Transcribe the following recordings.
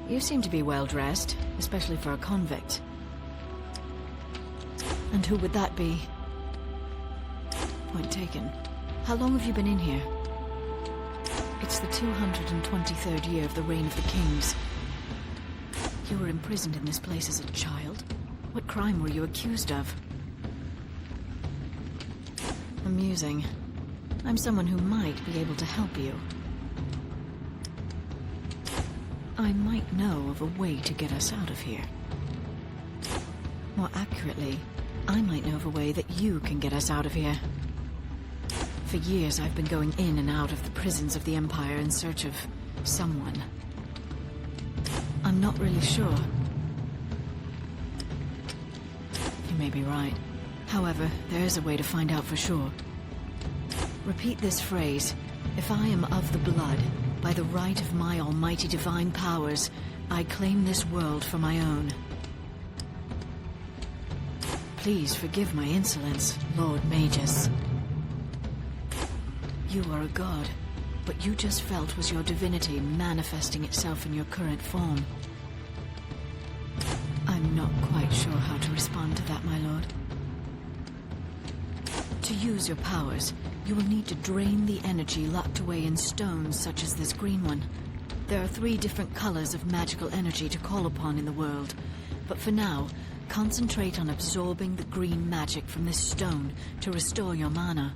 You seem to be well dressed, especially for a convict. And who would that be? Point taken. How long have you been in here? It's the 223rd year of the reign of the kings. You were imprisoned in this place as a child? What crime were you accused of? Amusing. I'm someone who might be able to help you. I might know of a way to get us out of here. More accurately, I might know of a way that you can get us out of here. For years, I've been going in and out of the prisons of the Empire in search of someone. I'm not really sure. You may be right. However, there is a way to find out for sure. Repeat this phrase. If I am of the blood, by the right of my almighty divine powers, I claim this world for my own. Please forgive my insolence, Lord Magus. You are a god. What you just felt was your divinity manifesting itself in your current form. I'm not quite sure how to respond to that, my lord. To use your powers, you will need to drain the energy locked away in stones such as this green one. There are 3 different colors of magical energy to call upon in the world, but for now, concentrate on absorbing the green magic from this stone to restore your mana.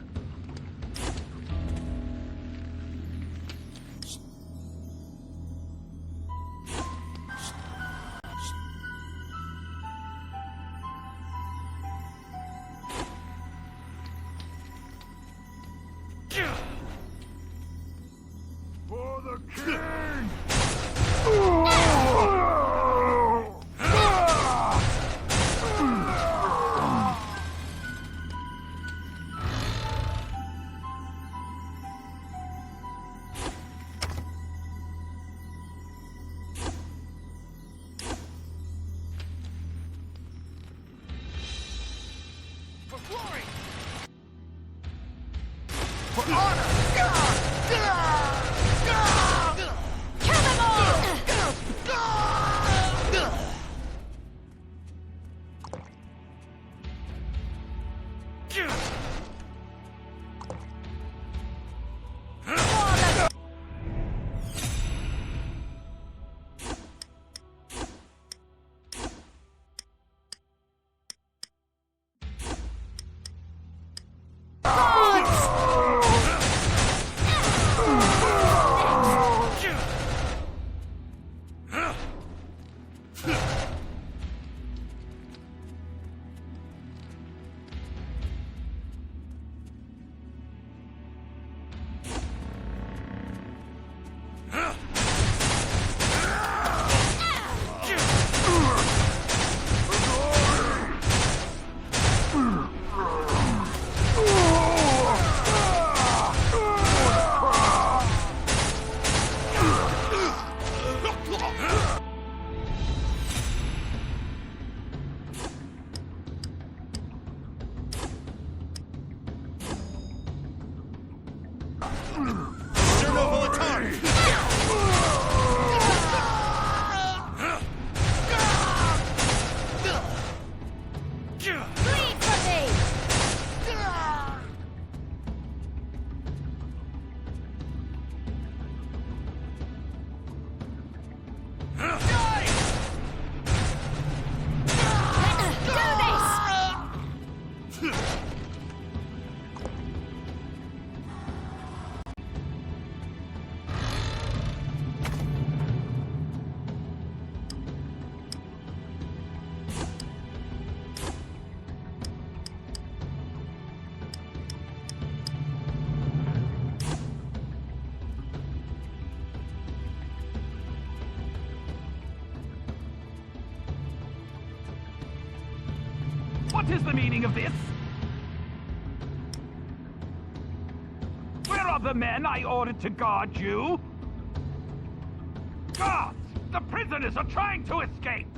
What is the meaning of this? Where are the men I ordered to guard you? Guards! The prisoners are trying to escape!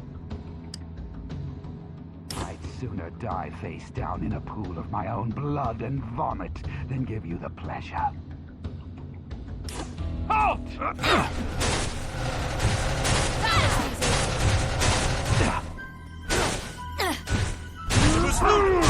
I'd sooner die face down in a pool of my own blood and vomit than give you the pleasure. Halt! Ruthless looter!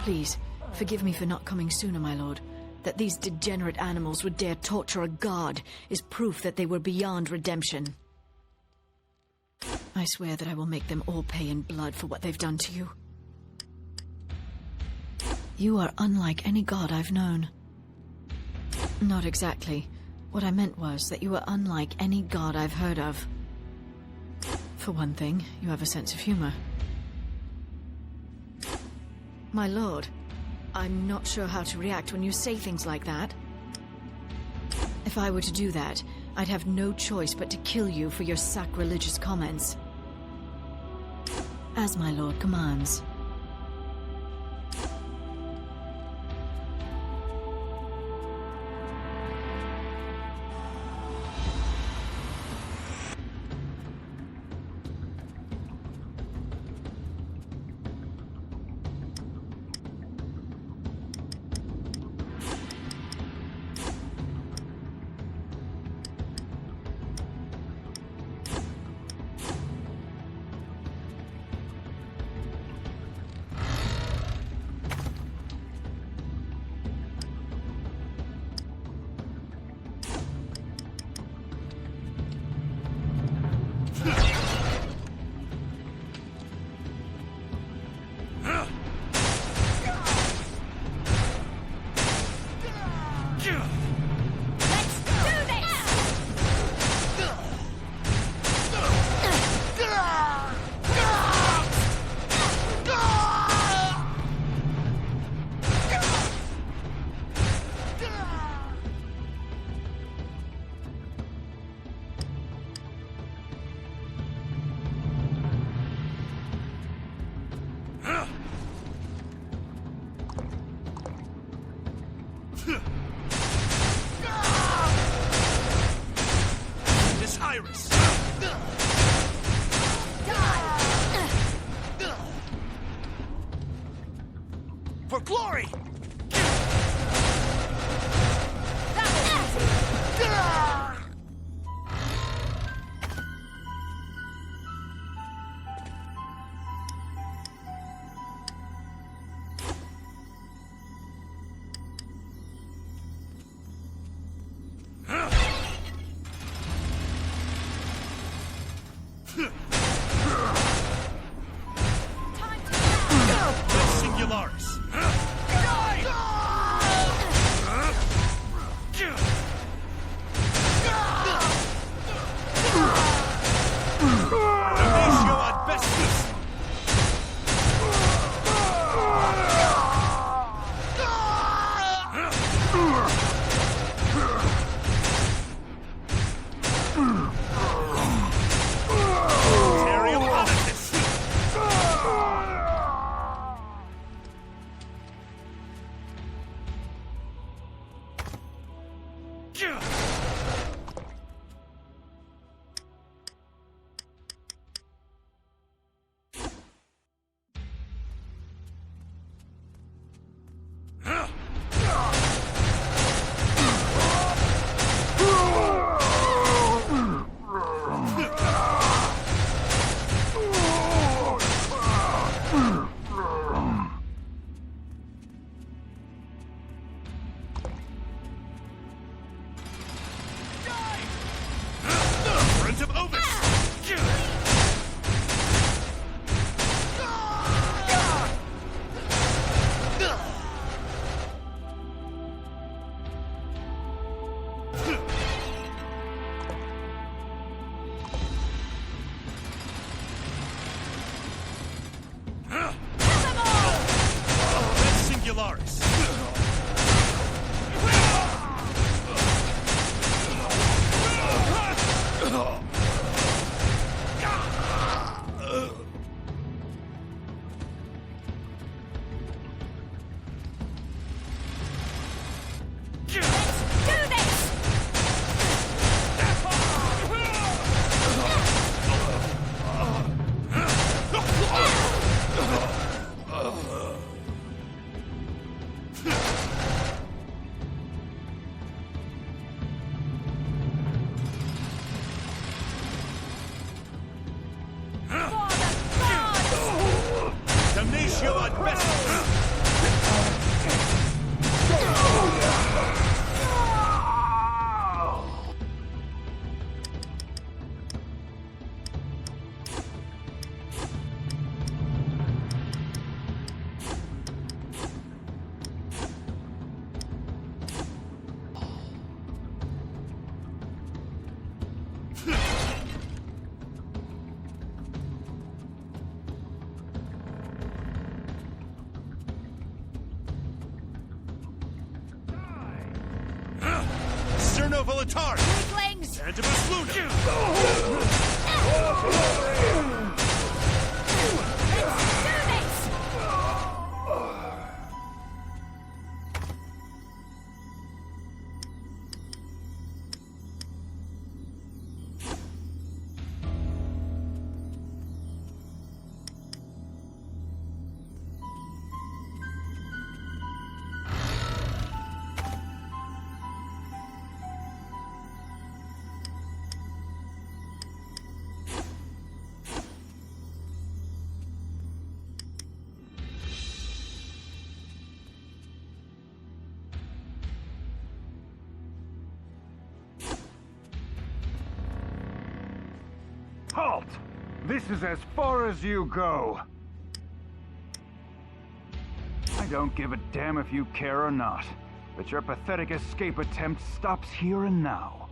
Please, forgive me for not coming sooner, my lord. That these degenerate animals would dare torture a god is proof that they were beyond redemption. I swear that I will make them all pay in blood for what they've done to you. You are unlike any god I've known. Not exactly. What I meant was that you are unlike any god I've heard of. For one thing, you have a sense of humor. My lord, I'm not sure how to react when you say things like that. If I were to do that, I'd have no choice but to kill you for your sacrilegious comments. As my lord commands. For glory! Cerno Volatar! Weaklings! Antibus Luna! Halt! This is as far as you go. I don't give a damn if you care or not, but your pathetic escape attempt stops here and now.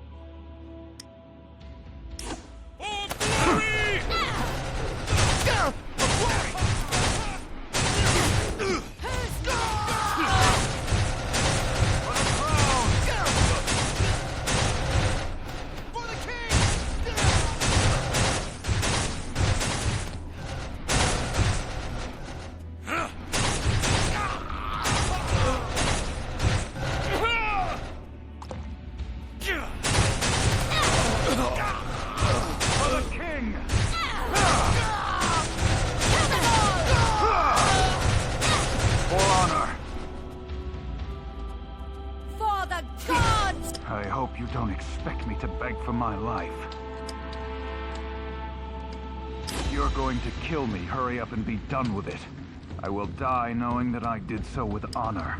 I hope you don't expect me to beg for my life. If you're going to kill me, hurry up and be done with it. I will die knowing that I did so with honor.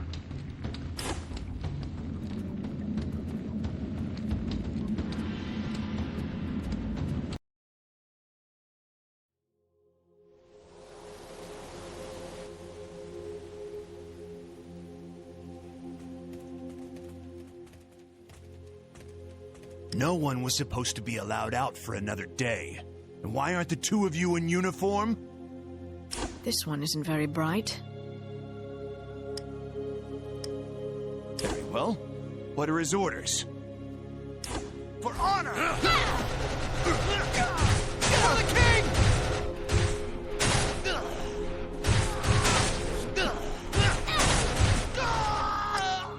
No one was supposed to be allowed out for another day. And why aren't the two of you in uniform? This one isn't very bright. Very well. What are his orders? For honor! For the king!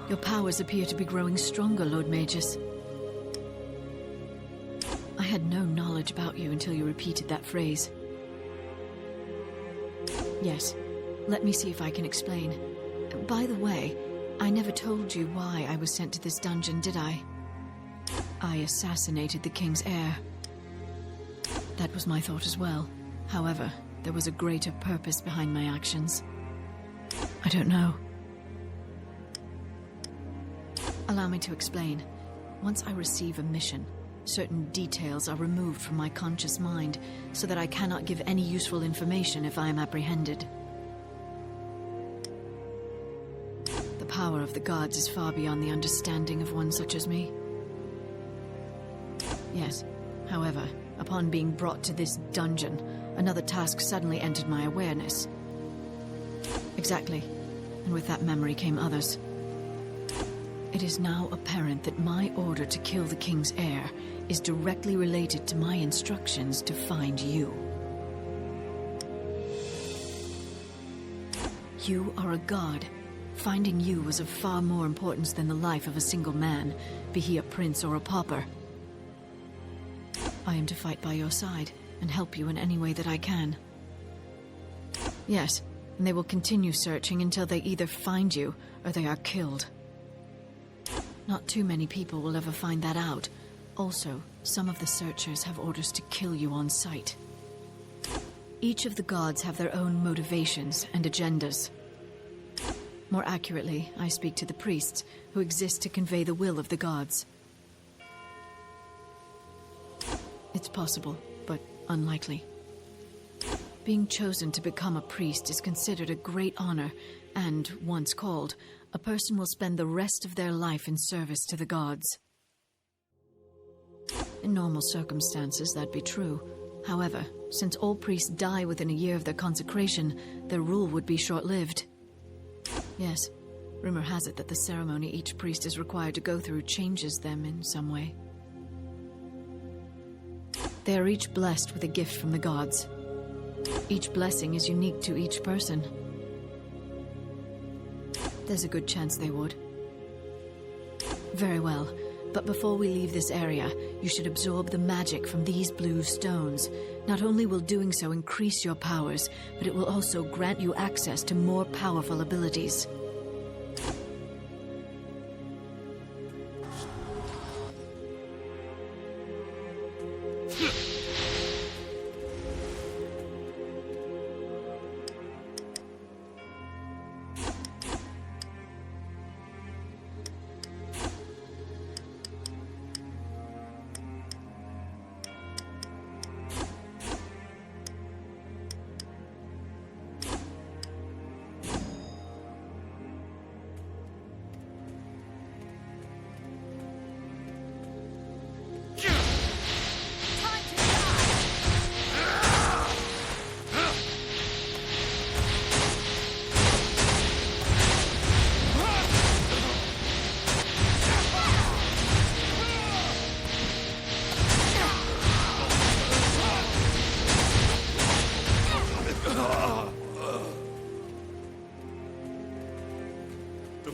Your powers appear to be growing stronger, Lord Magus. I had no knowledge about you until you repeated that phrase. Yes, let me see if I can explain. By the way, I never told you why I was sent to this dungeon, did I? I assassinated the king's heir. That was my thought as well. However, there was a greater purpose behind my actions. I don't know. Allow me to explain. Once I receive a mission, certain details are removed from my conscious mind so that I cannot give any useful information if I am apprehended. The power of the gods is far beyond the understanding of one such as me. Yes, however, upon being brought to this dungeon, another task suddenly entered my awareness. Exactly, and with that memory came others. It is now apparent that my order to kill the king's heir is directly related to my instructions to find you. You are a god. Finding you was of far more importance than the life of a single man, be he a prince or a pauper. I am to fight by your side and help you in any way that I can. Yes, and they will continue searching until they either find you or they are killed. Not too many people will ever find that out. Also, some of the searchers have orders to kill you on sight. Each of the gods have their own motivations and agendas. More accurately, I speak to the priests, who exist to convey the will of the gods. It's possible, but unlikely. Being chosen to become a priest is considered a great honor, and, once called, a person will spend the rest of their life in service to the gods. In normal circumstances, that'd be true. However, since all priests die within a year of their consecration, their rule would be short-lived. Yes, Rumor has it that the ceremony each priest is required to go through changes them in some way. They are each blessed with a gift from the gods. Each blessing is unique to each person. There's a good chance they would. Very well, but before we leave this area, you should absorb the magic from these blue stones. Not only will doing so increase your powers, but it will also grant you access to more powerful abilities.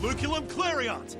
Luculum Clariont!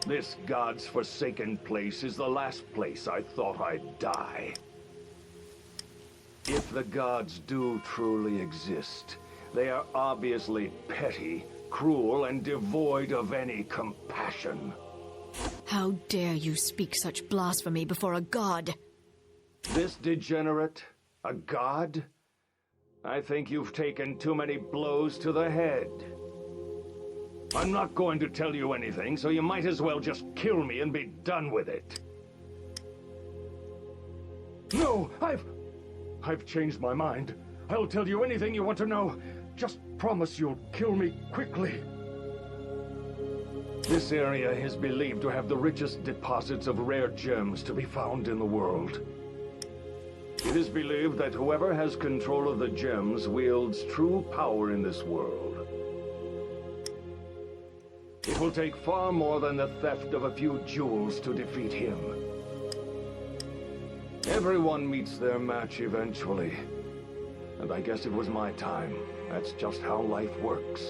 This God's forsaken place is the last place I thought I'd die. If the gods do truly exist, they are obviously petty, cruel and devoid of any compassion. How dare you speak such blasphemy before a god? This degenerate? A god? I think you've taken too many blows to the head. I'm not going to tell you anything, so you might as well just kill me and be done with it. No, I've changed my mind. I'll tell you anything you want to know. Just promise you'll kill me quickly. This area is believed to have the richest deposits of rare gems to be found in the world. It is believed that whoever has control of the gems wields true power in this world. It will take far more than the theft of a few jewels to defeat him. Everyone meets their match eventually. And I guess it was my time. That's just how life works.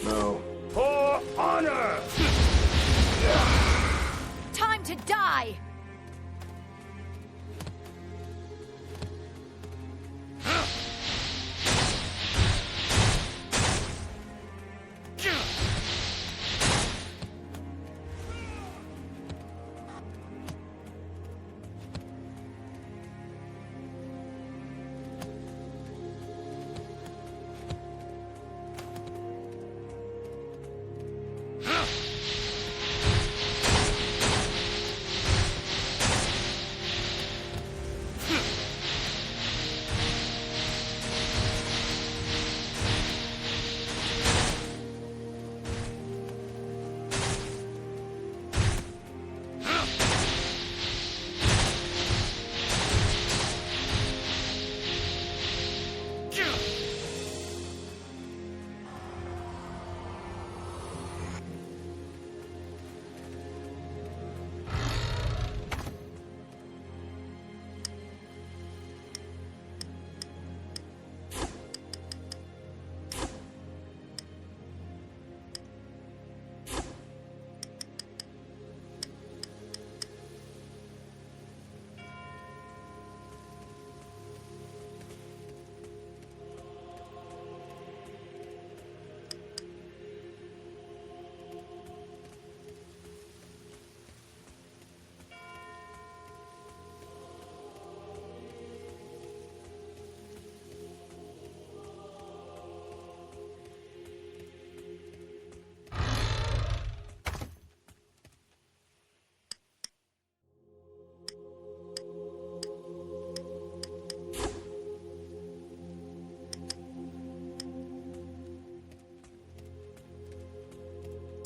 Now, for honor! Time to die!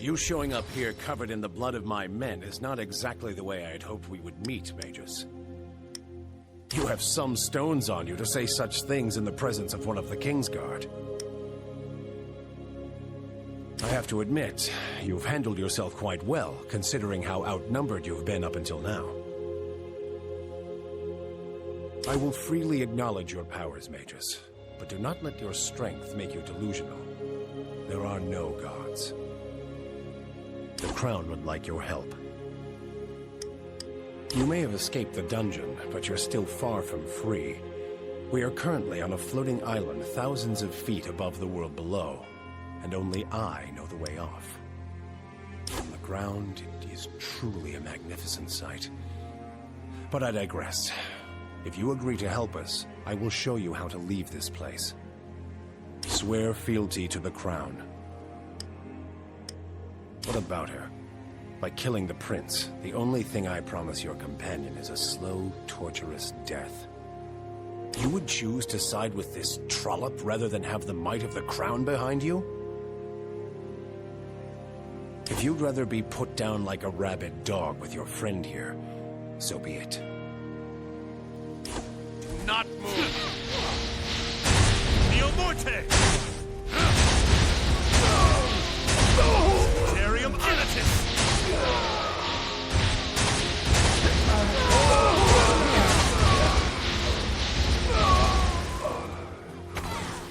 You showing up here covered in the blood of my men is not exactly the way I had hoped we would meet, Magus. You have some stones on you to say such things in the presence of one of the Kingsguard. I have to admit, you've handled yourself quite well, considering how outnumbered you've been up until now. I will freely acknowledge your powers, Magus, but do not let your strength make you delusional. There are no gods. The Crown would like your help. You may have escaped the dungeon, but you're still far from free. We are currently on a floating island thousands of feet above the world below, and only I know the way off. From the ground, it is truly a magnificent sight. But I digress. If you agree to help us, I will show you how to leave this place. Swear fealty to the Crown. What about her? By killing the prince, the only thing I promise your companion is a slow, torturous death. You would choose to side with this trollop rather than have the might of the Crown behind you? If you'd rather be put down like a rabid dog with your friend here, so be it. Not move! Neo Morte! Terium Unitus!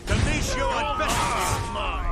Delatio Advestus! Mine!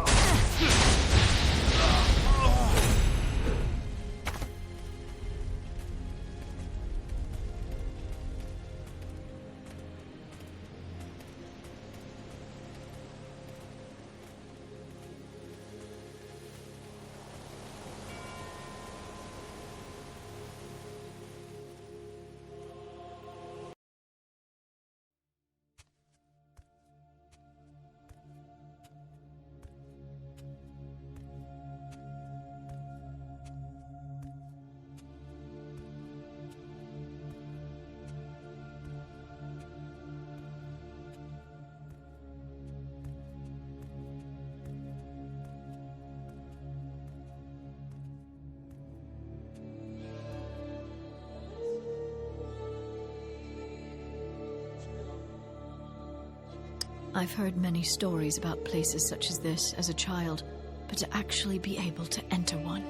I've heard many stories about places such as this as a child, but to actually be able to enter one.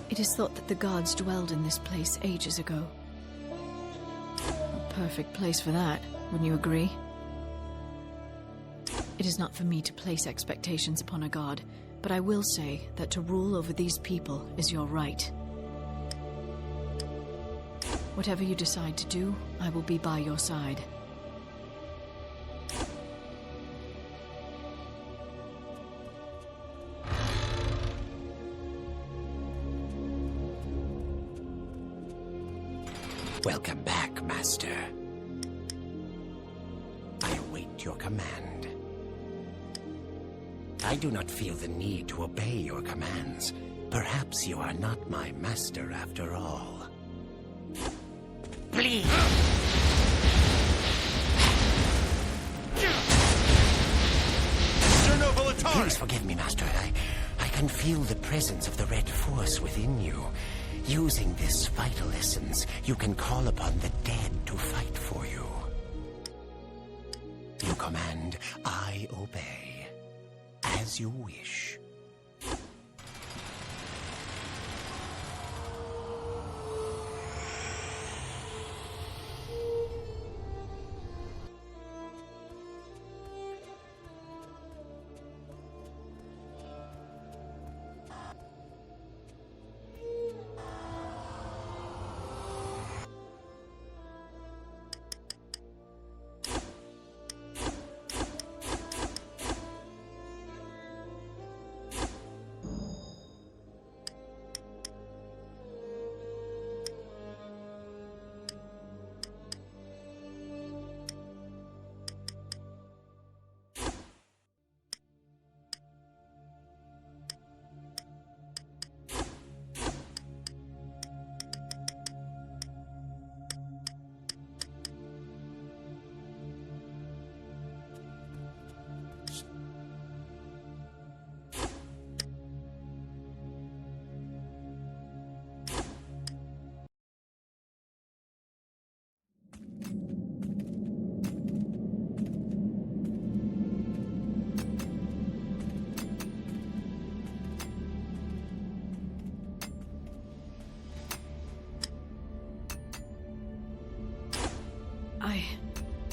It is thought that the gods dwelled in this place ages ago. A perfect place for that, wouldn't you agree? It is not for me to place expectations upon a god, but I will say that to rule over these people is your right. Whatever you decide to do, I will be by your side. Welcome back, Master. I await your command. I do not feel the need to obey your commands. Perhaps you are not my master after all. Please! Please forgive me, Master. I can feel the presence of the Red Force within you. Using this vital essence, you can call upon the dead to fight for you. You command, I obey. As you wish.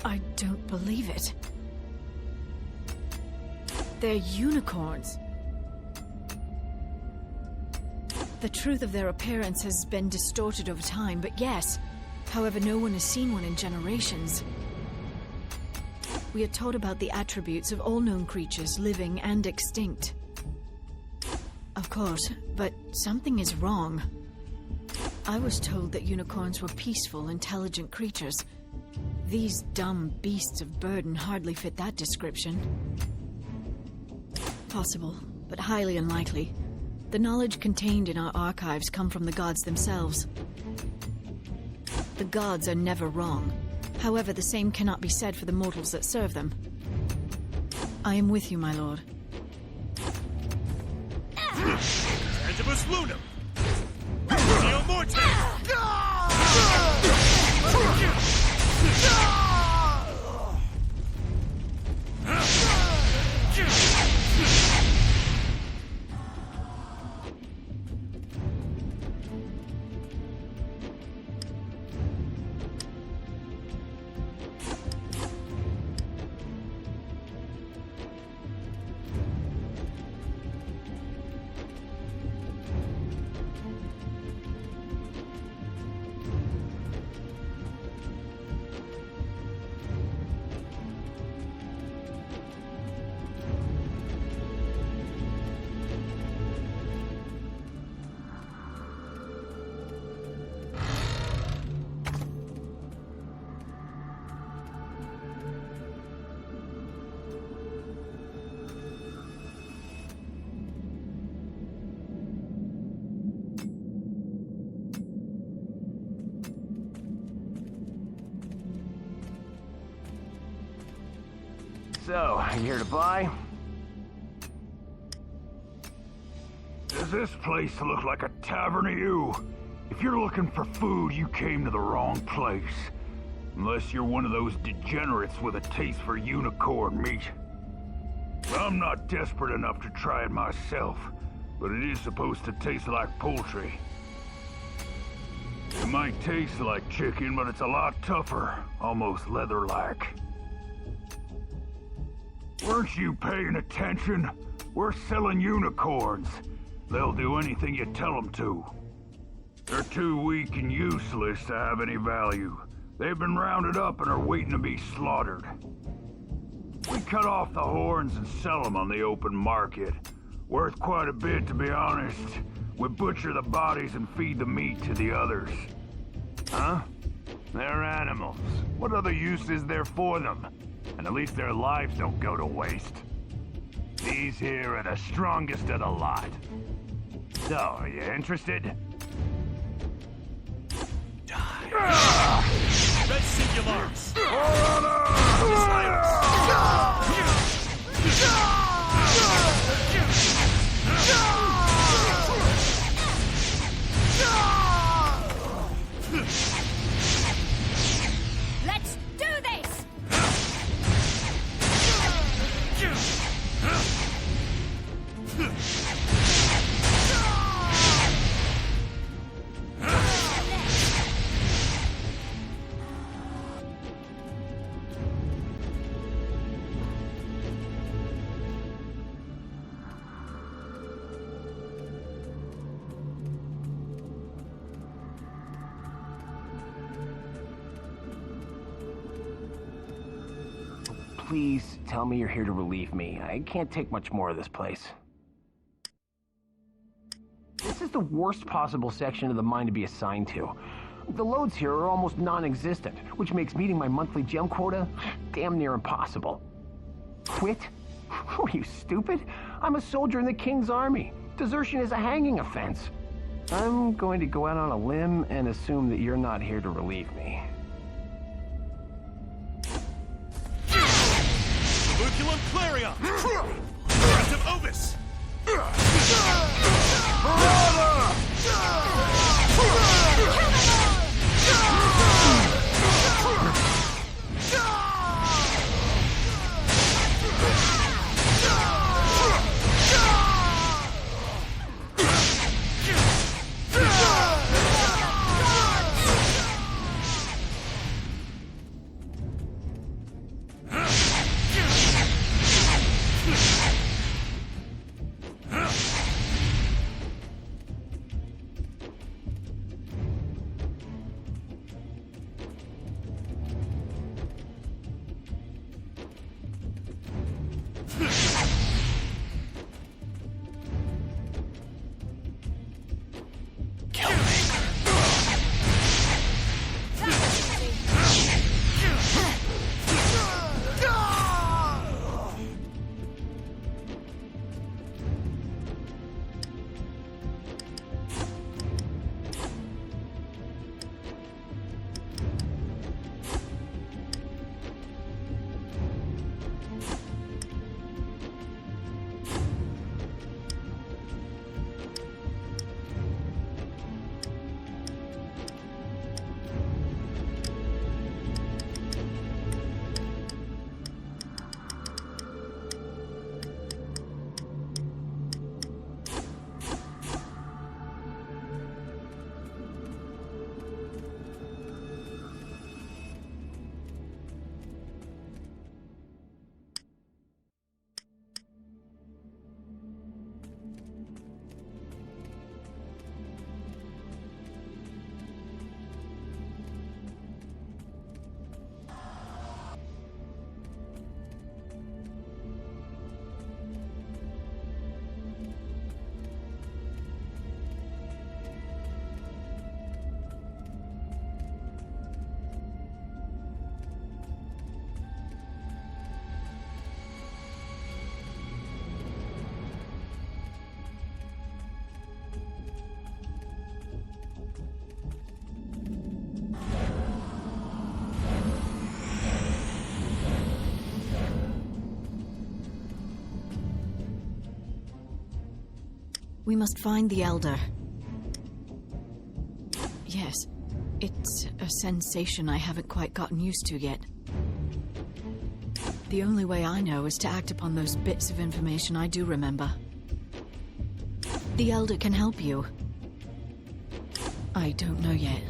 I don't believe it. They're unicorns. The truth of their appearance has been distorted over time, but yes. However, no one has seen one in generations. We are told about the attributes of all known creatures, living and extinct. Of course, but something is wrong. I was told that unicorns were peaceful, intelligent creatures. These dumb beasts of burden hardly fit that description. Possible, but highly unlikely. The knowledge contained in our archives come from the gods themselves. The gods are never wrong. However, the same cannot be said for the mortals that serve them. I am with you, my lord. Antibus Lunum! Neo Morte! So, you here to buy? Does this place look like a tavern to you? If you're looking for food, you came to the wrong place. Unless you're one of those degenerates with a taste for unicorn meat. I'm not desperate enough to try it myself, but it is supposed to taste like poultry. It might taste like chicken, but it's a lot tougher, almost leather-like. Weren't you paying attention? We're selling unicorns. They'll do anything you tell them to. They're too weak and useless to have any value. They've been rounded up and are waiting to be slaughtered. We cut off the horns and sell them on the open market. Worth quite a bit, to be honest. We butcher the bodies and feed the meat to the others. Huh? They're animals. What other use is there for them? And at least their lives don't go to waste. These here are the strongest of the lot. So, are you interested? Red Singulars! Let's do this! Please tell me you're here to relieve me. I can't take much more of this place. This is the worst possible section of the mine to be assigned to. The loads here are almost non-existent, which makes meeting my monthly gem quota damn near impossible. Quit? Are you stupid? I'm a soldier in the King's army. Desertion is a hanging offense. I'm going to go out on a limb and assume that you're not here to relieve me. Vulculum Clarion! Breath of Obus! We must find the Elder. Yes, it's a a sensation I haven't quite gotten used to yet. The only way I know is to act upon those bits of information I do remember. The Elder can help you. I don't know yet.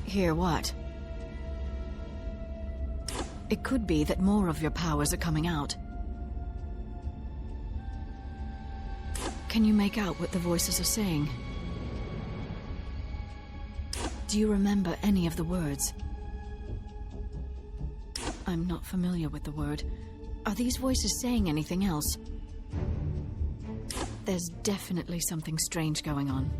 Hear what? It could be that more of your powers are coming out. Can you make out what the voices are saying? Do you remember any of the words? I'm not familiar with the word. Are these voices saying anything else? There's definitely something strange going on.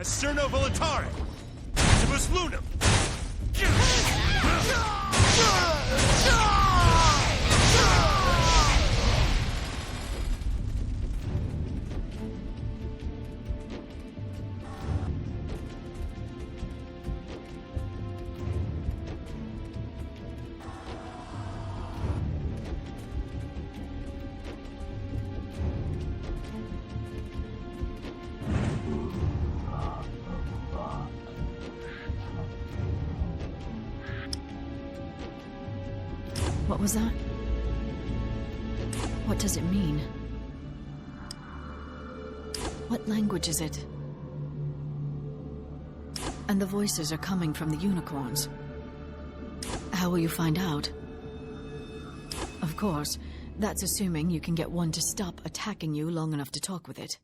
Acerno Volitare! Activus Lunum! What was that? What does it mean? What language is it? And the voices are coming from the unicorns. How will you find out? Of course, that's assuming you can get one to stop attacking you long enough to talk with it.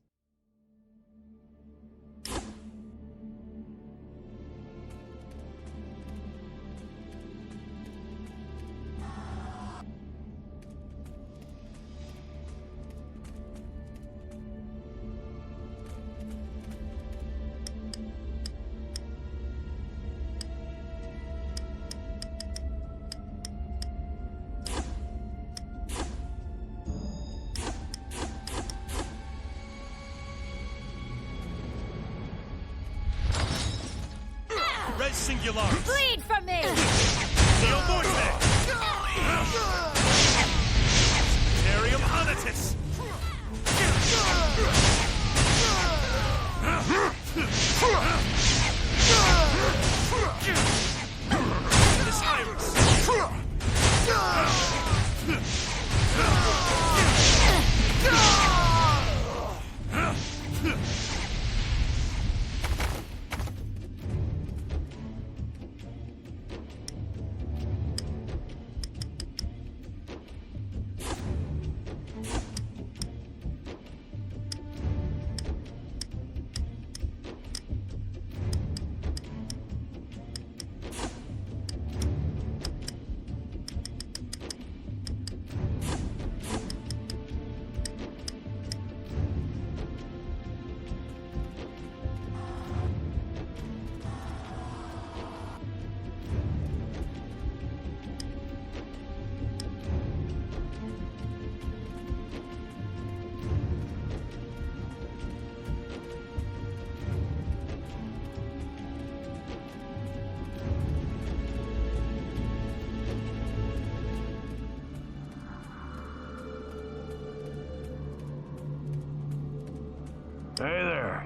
Res Singularis! Bleed from me! Neo Morte! Ceterium Onitus! This Iris! Hey there.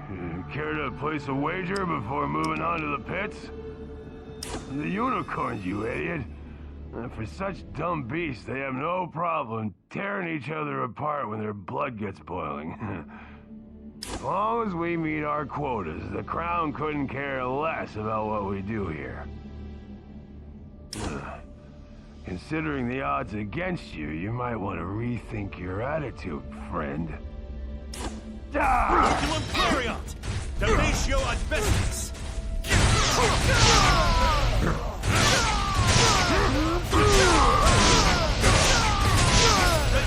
Care to place a wager before moving on to the pits? The unicorns, you idiot. For such dumb beasts, they have no problem tearing each other apart when their blood gets boiling. As long as we meet our quotas, the Crown couldn't care less about what we do here. Considering the odds against you, you might want to rethink your attitude, friend. Ultimum Clariant! Damnatio Advestis!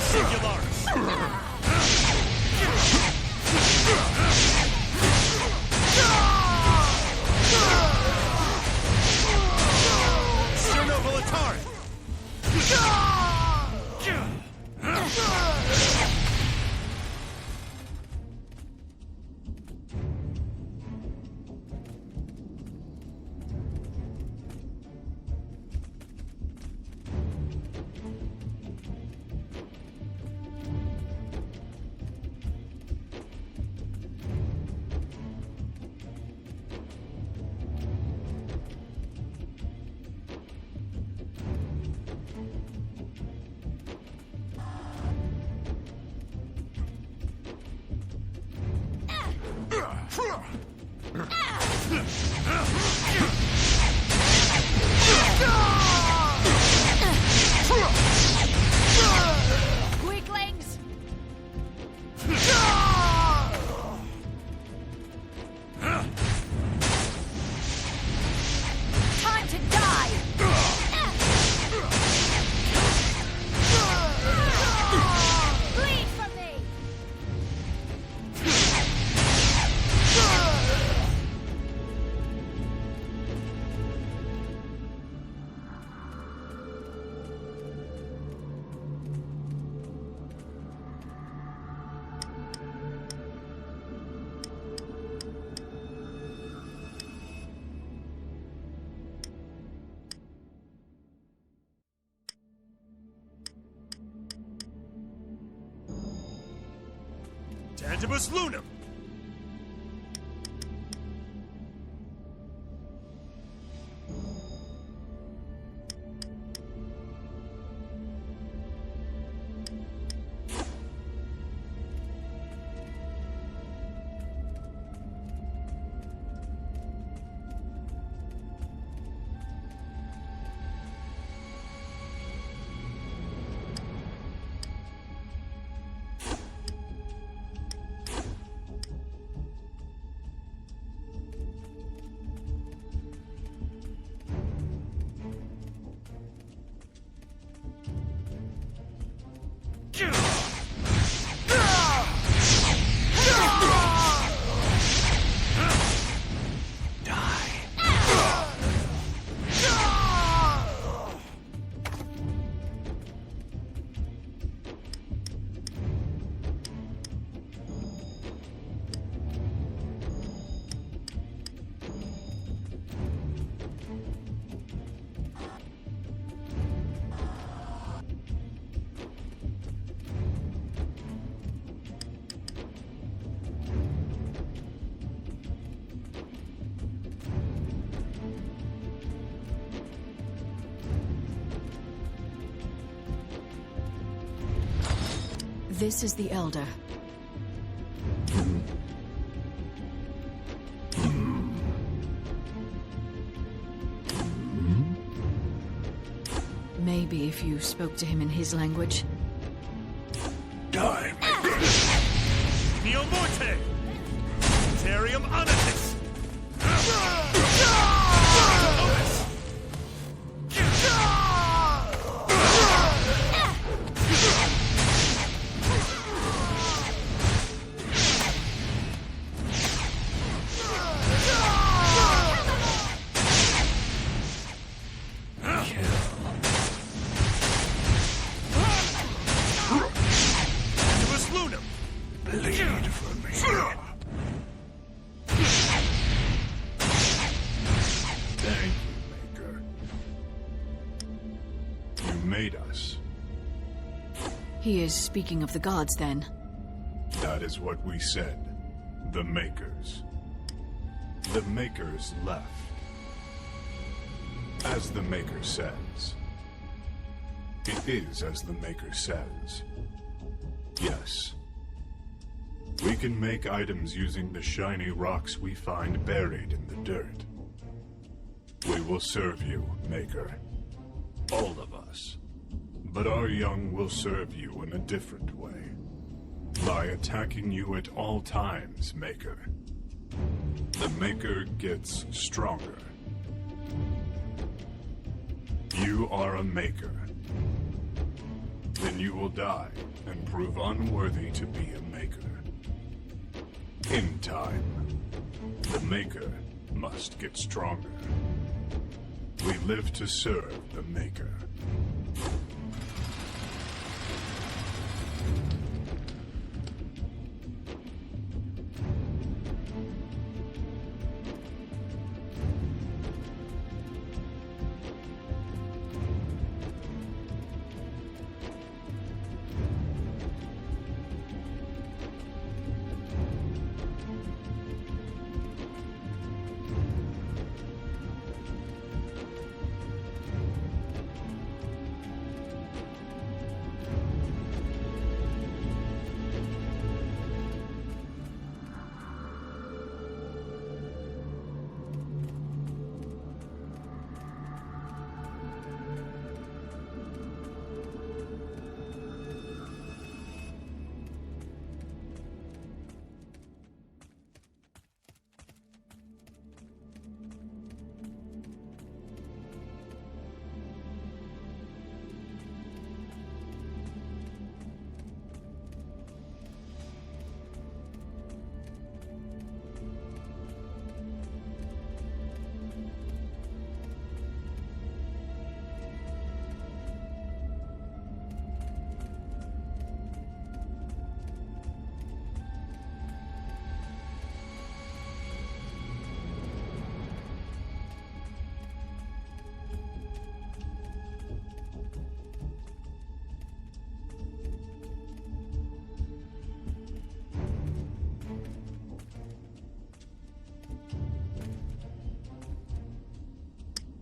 Singularis! Cernovolitari! Weaklings! Time to die! Bleed from me! Tantibus Lunum! This is the Elder. Maybe if you spoke to him in his language. Die! Neo Morte! Terium Anatis! He is speaking of the gods, then. That is what we said. The Makers. The Makers left. As the Maker says. It is as the Maker says. Yes. We can make items using the shiny rocks we find buried in the dirt. We will serve you, Maker. All of us. But our young will serve you in a different way. By attacking you at all times, Maker. The Maker gets stronger. You are a Maker. Then you will die and prove unworthy to be a Maker. In time, the Maker must get stronger. We live to serve the Maker.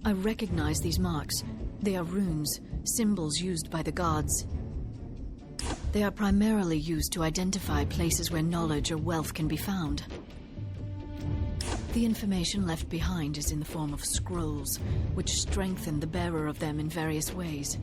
I recognize these marks. They are runes, symbols used by the gods. They are primarily used to identify places where knowledge or wealth can be found. The information left behind is in the form of scrolls, which strengthen the bearer of them in various ways.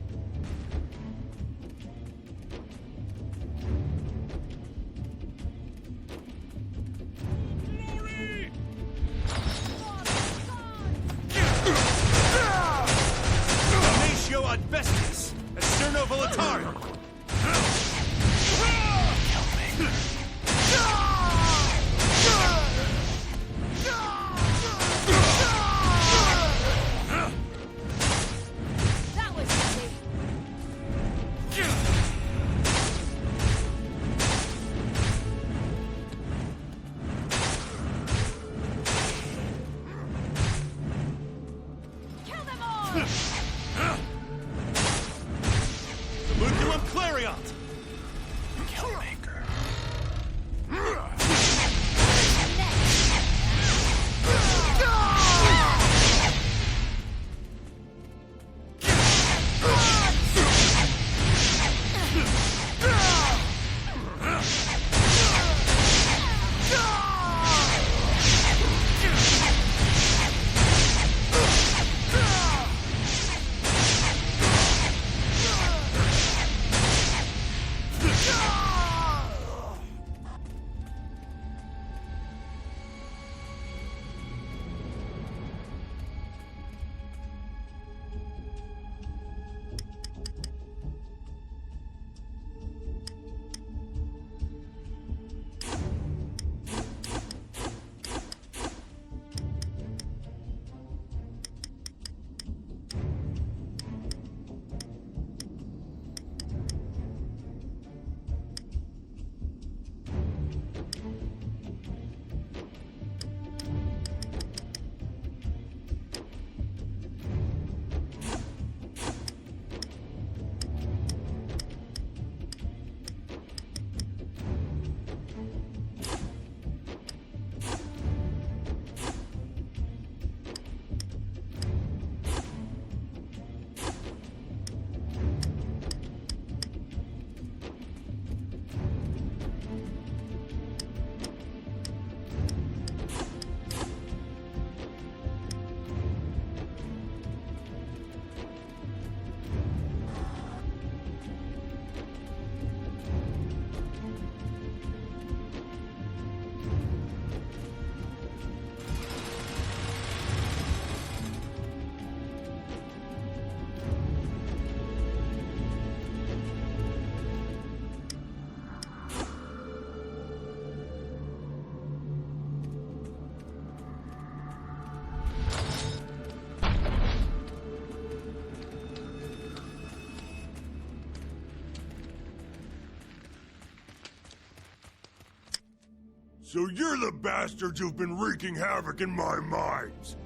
So you're the bastards who've been wreaking havoc in my mines.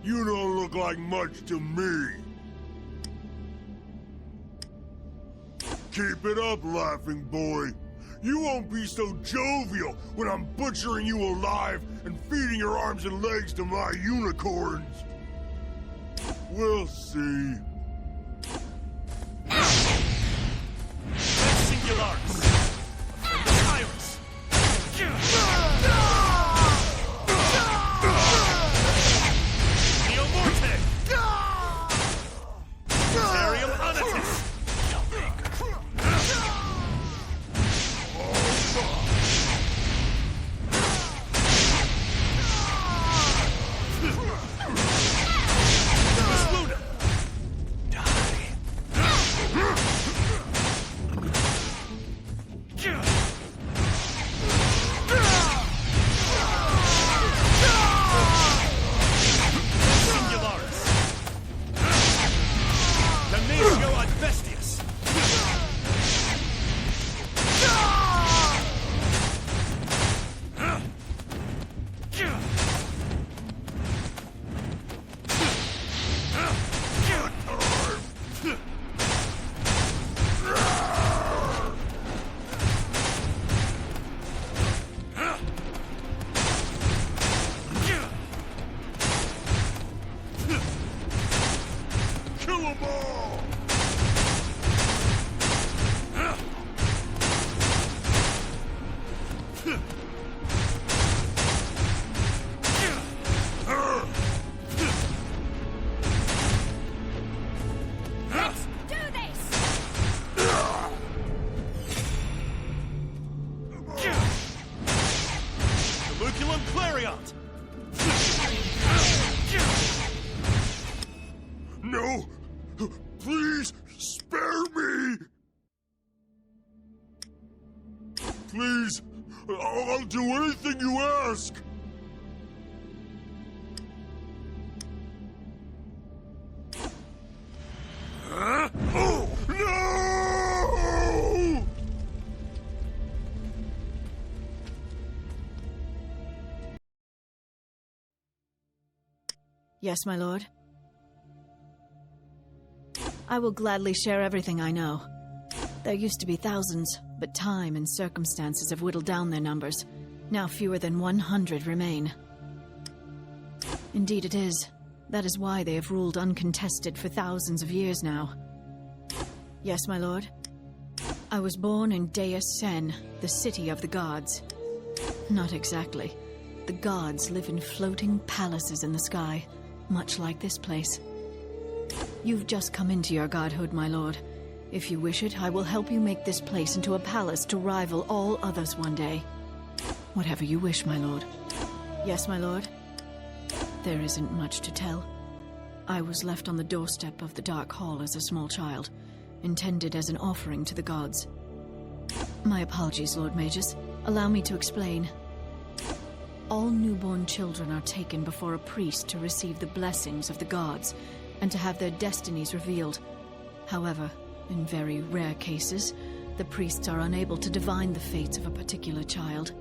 You don't look like much to me. Keep it up, laughing boy. You won't be so jovial when I'm butchering you alive and feeding your arms and legs to my unicorns. We'll see. Singularis! Iris! Neomorte! Imperium Anatis! Luna! Singularis! Dominio ad Bestias! Kill 'em all! Let's do this! Colloculum Clariant! No! Please, spare me! Please, I'll do anything you ask! Oh, no! Yes, my lord. I will gladly share everything I know. There used to be thousands, but time and circumstances have whittled down their numbers. Now fewer than 100 remain. Indeed it is. That is why they have ruled uncontested for thousands of years now. Yes, my lord. I was born in Deus Sen, the city of the gods. Not exactly. The gods live in floating palaces in the sky, much like this place. You've just come into your godhood, my lord. If you wish it, I will help you make this place into a palace to rival all others one day. Whatever you wish, my lord. Yes, my lord. There isn't much to tell. I was left on the doorstep of the Dark Hall as a small child, intended as an offering to the gods. My apologies, Lord Magus. Allow me to explain. All newborn children are taken before a priest to receive the blessings of the gods and to have their destinies revealed. However, in very rare cases, the priests are unable to divine the fates of a particular child.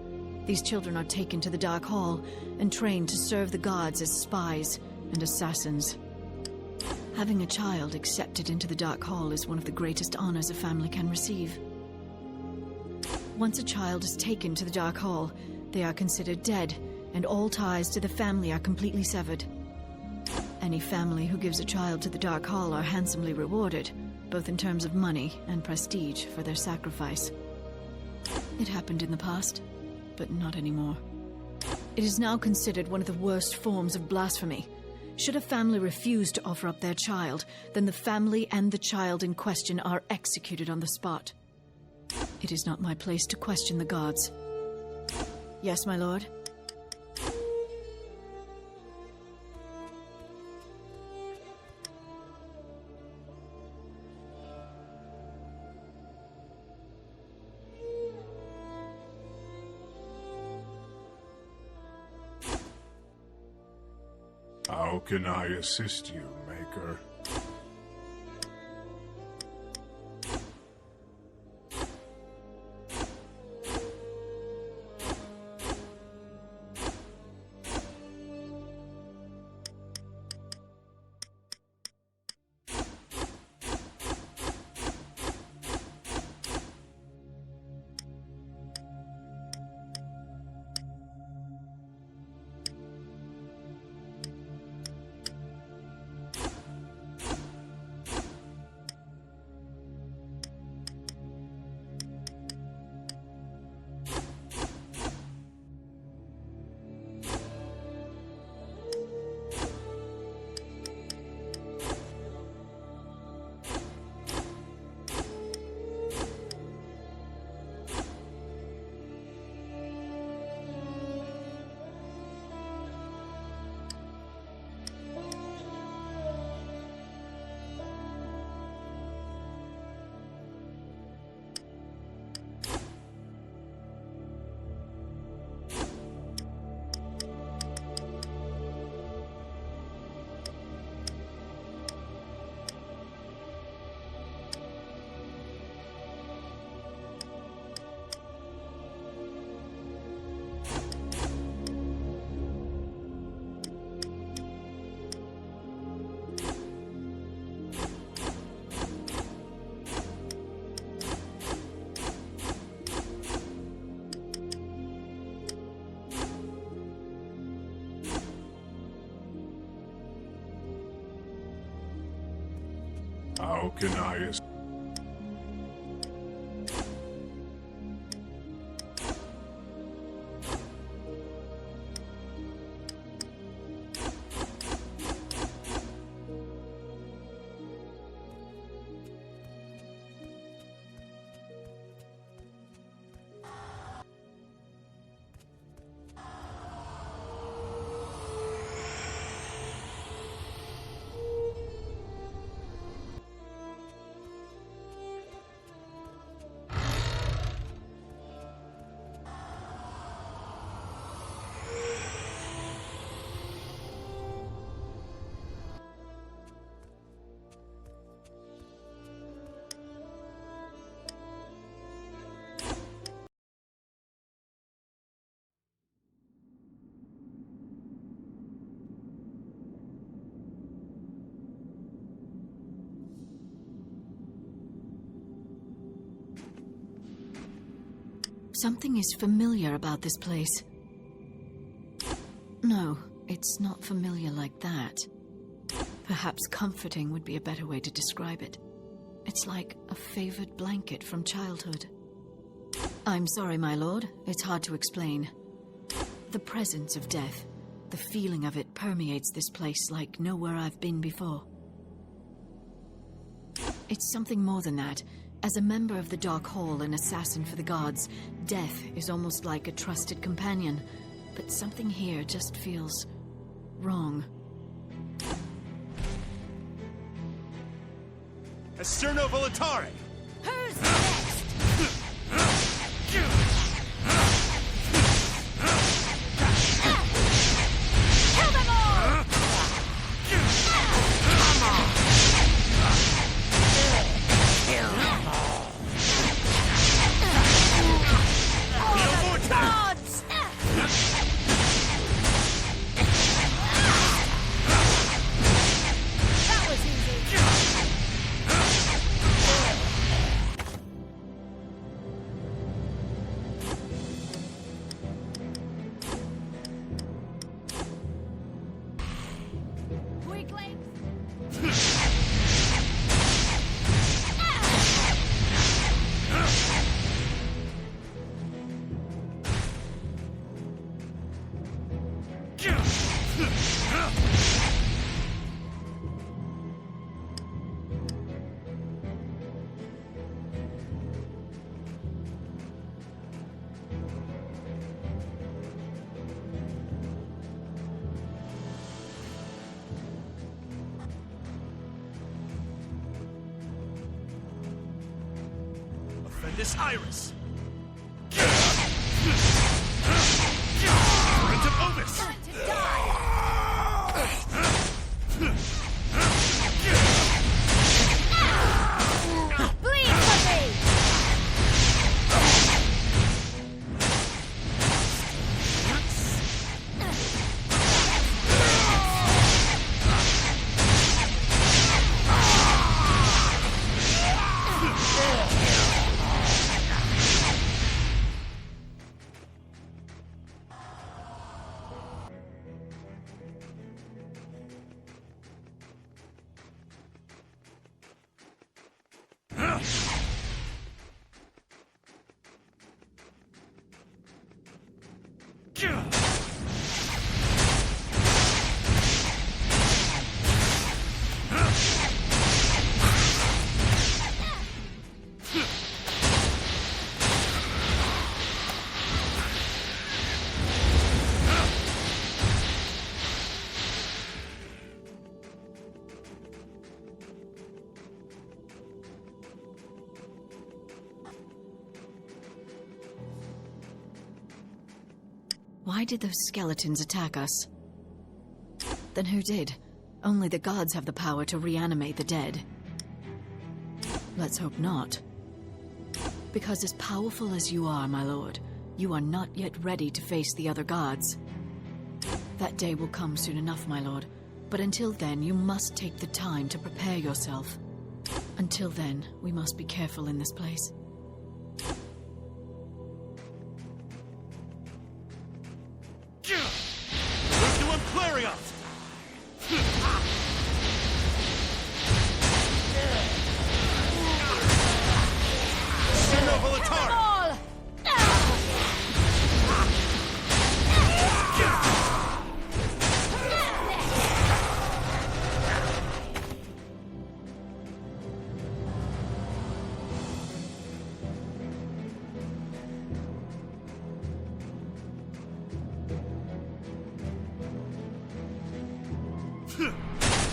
These children are taken to the Dark Hall and trained to serve the gods as spies and assassins. Having a child accepted into the Dark Hall is one of the greatest honors a family can receive. Once a child is taken to the Dark Hall, they are considered dead, and all ties to the family are completely severed. Any family who gives a child to the Dark Hall are handsomely rewarded, both in terms of money and prestige for their sacrifice. It happened in the past, but not anymore. It is now considered one of the worst forms of blasphemy. Should a family refuse to offer up their child, then the family and the child in question are executed on the spot. It is not my place to question the gods. Yes, my lord? How can I assist you, Maker? How can I... Something is familiar about this place. No, it's not familiar like that. Perhaps comforting would be a better way to describe it. It's like a favored blanket from childhood. I'm sorry, my lord. It's hard to explain. The presence of death, the feeling of it permeates this place like nowhere I've been before. It's something more than that. As a member of the Dark Hall and assassin for the gods, death is almost like a trusted companion. But something here just feels wrong. Esterno Volatare! Who's next? Kill them all! Come on! Kill them all! All the gods! That was easy. Weaklings! Offendus Iris! Current of Ovis! Time to die! Bleed for me! Why did those skeletons attack us? Then who did? Only the gods have the power to reanimate the dead. Let's hope not. Because as powerful as you are, my lord, you are not yet ready to face the other gods. That day will come soon enough, my lord. But until then, you must take the time to prepare yourself. Until then, we must be careful in this place.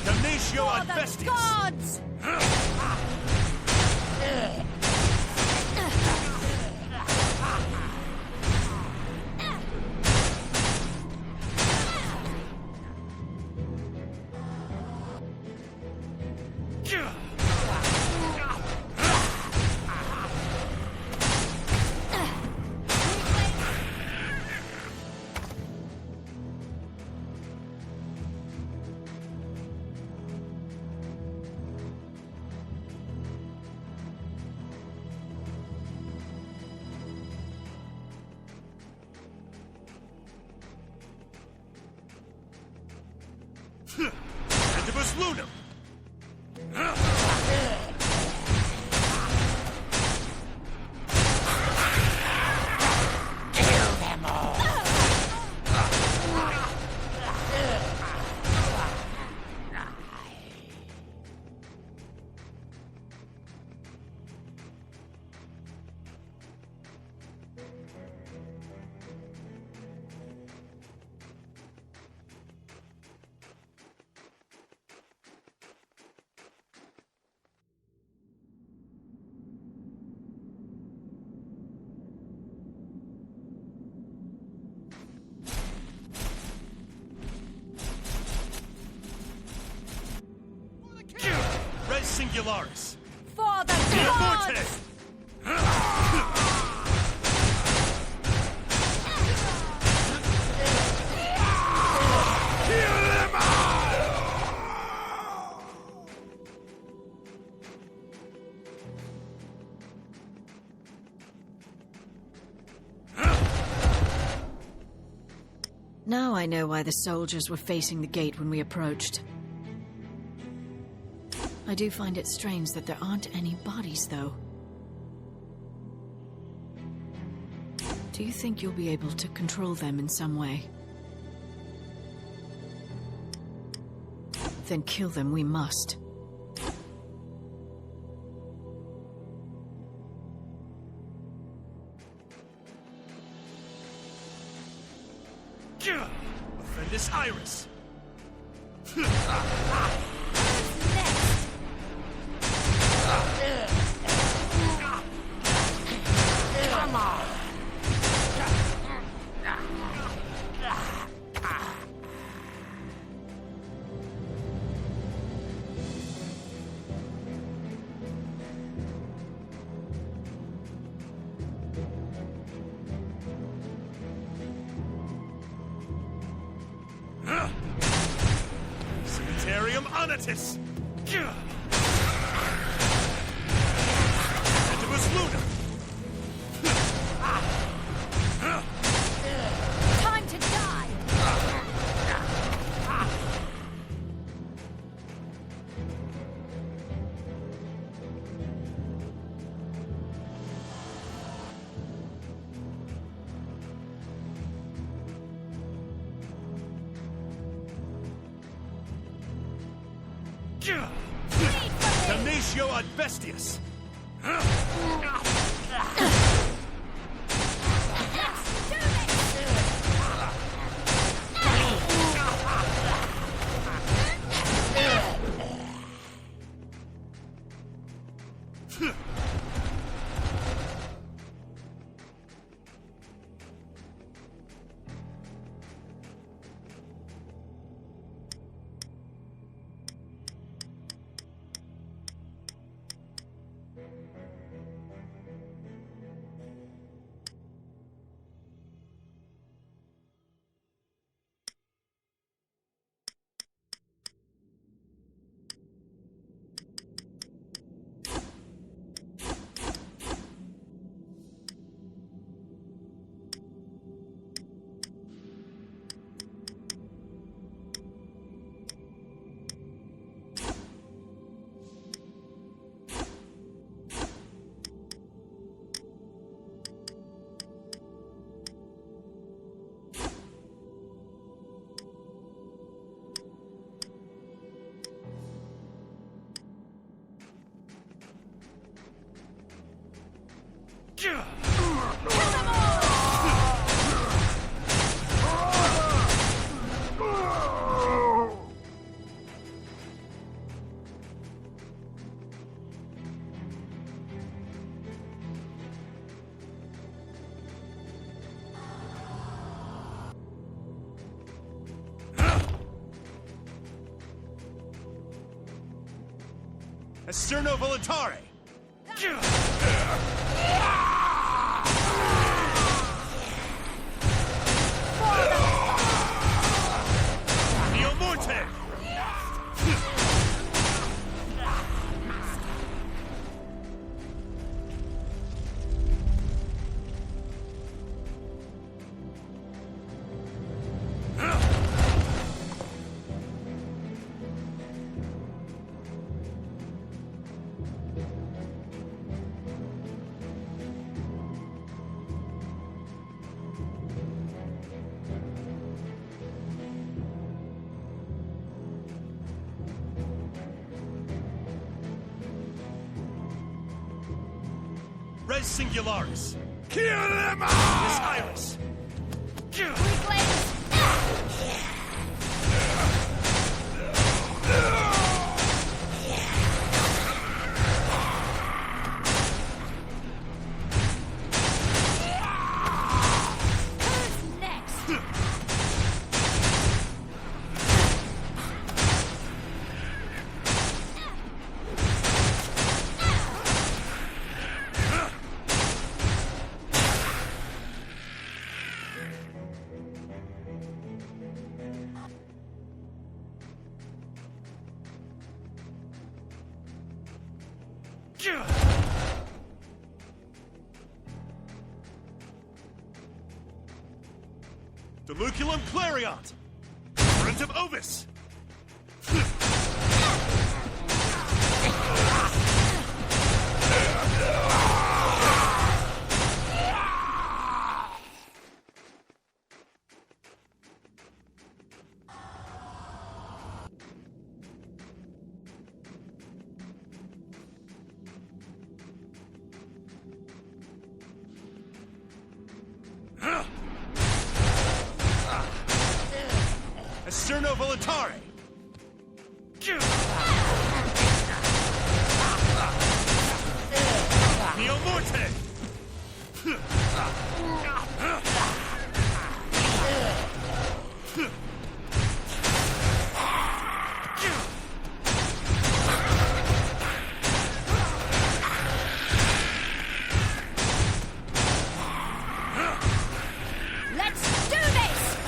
Damnatio For ad the bestias! gods! Antibus Lunum! Res Singularis! For the Forte! gods! Now I know why the soldiers were facing the gate when we approached. I do find it strange that there aren't any bodies, though. Do you think you'll be able to control them in some way? Then kill them we must. Offendus Iris! Come on! Cemeterium Onitus! Antibus Lunum! Time to die! Damnatio ad bestias! Esterno Volitare! Neo Morte! Res Singularis! Kill them all! Miss Iris! Who's next? Doluculum Clariant! Current of Ovis! Esterno Volitare! Neo Morte! Let's do this!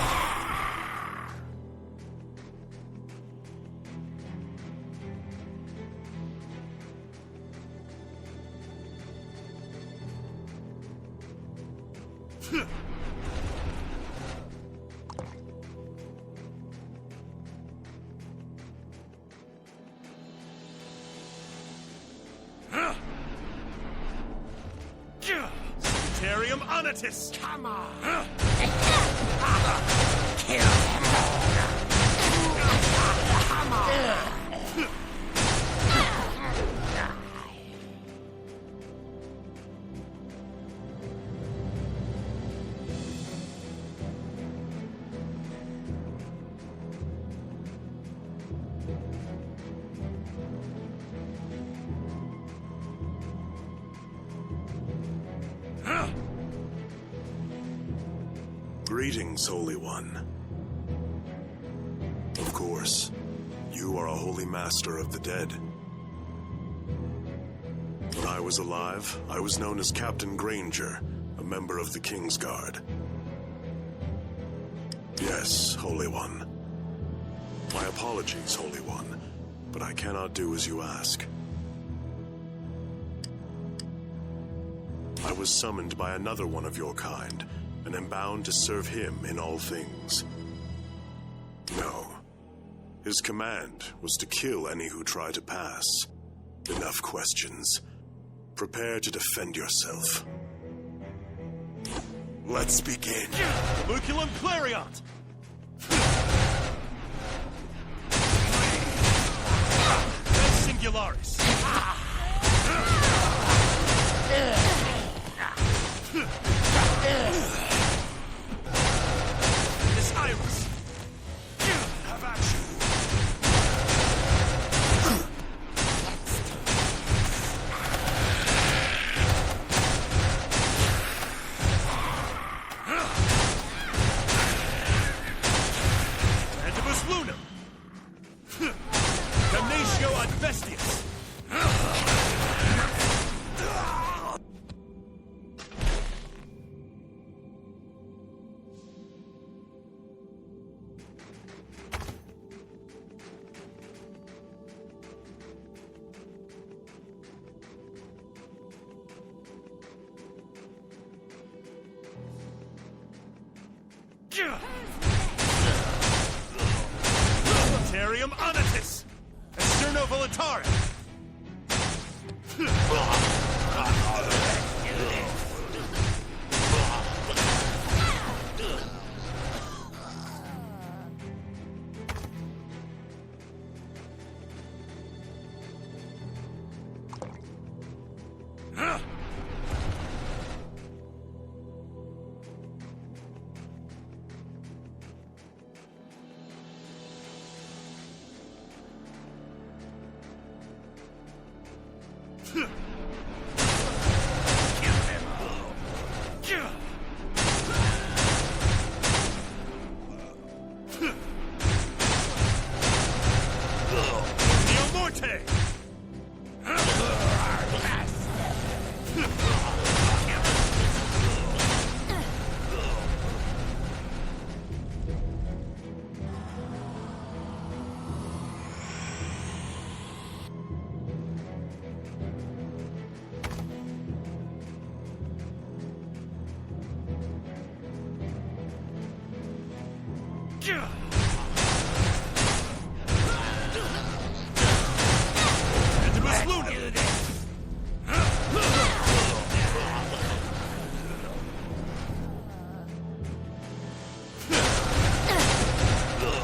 Sanitarium Onitus! Come on! Come on! Greetings, Holy One. Of course, you are a holy master of the dead. When I was alive, I was known as Captain Granger, a member of the King's Guard. Yes, Holy One. My apologies, Holy One, but I cannot do as you ask. I was summoned by another one of your kind, and am bound to serve him in all things. No. His command was to kill any who try to pass. Enough questions. Prepare to defend yourself. Let's begin. Doluculum Clariant! Res Singularis! Miss Iris! How about you? Antibus Lunum! Damnatio ad Bestias! Imperium Onitus! Esterno Volataris!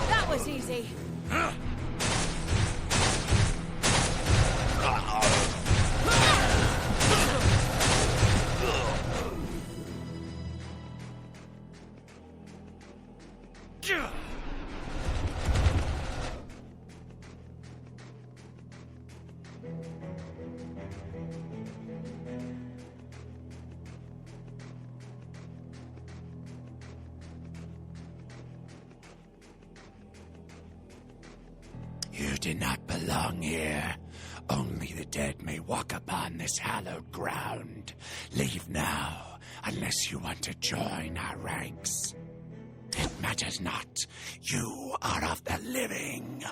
That was easy. You do not belong here. Only the dead may walk upon this hallowed ground. Leave now, unless you want to join our ranks. It matters not. You are of the living.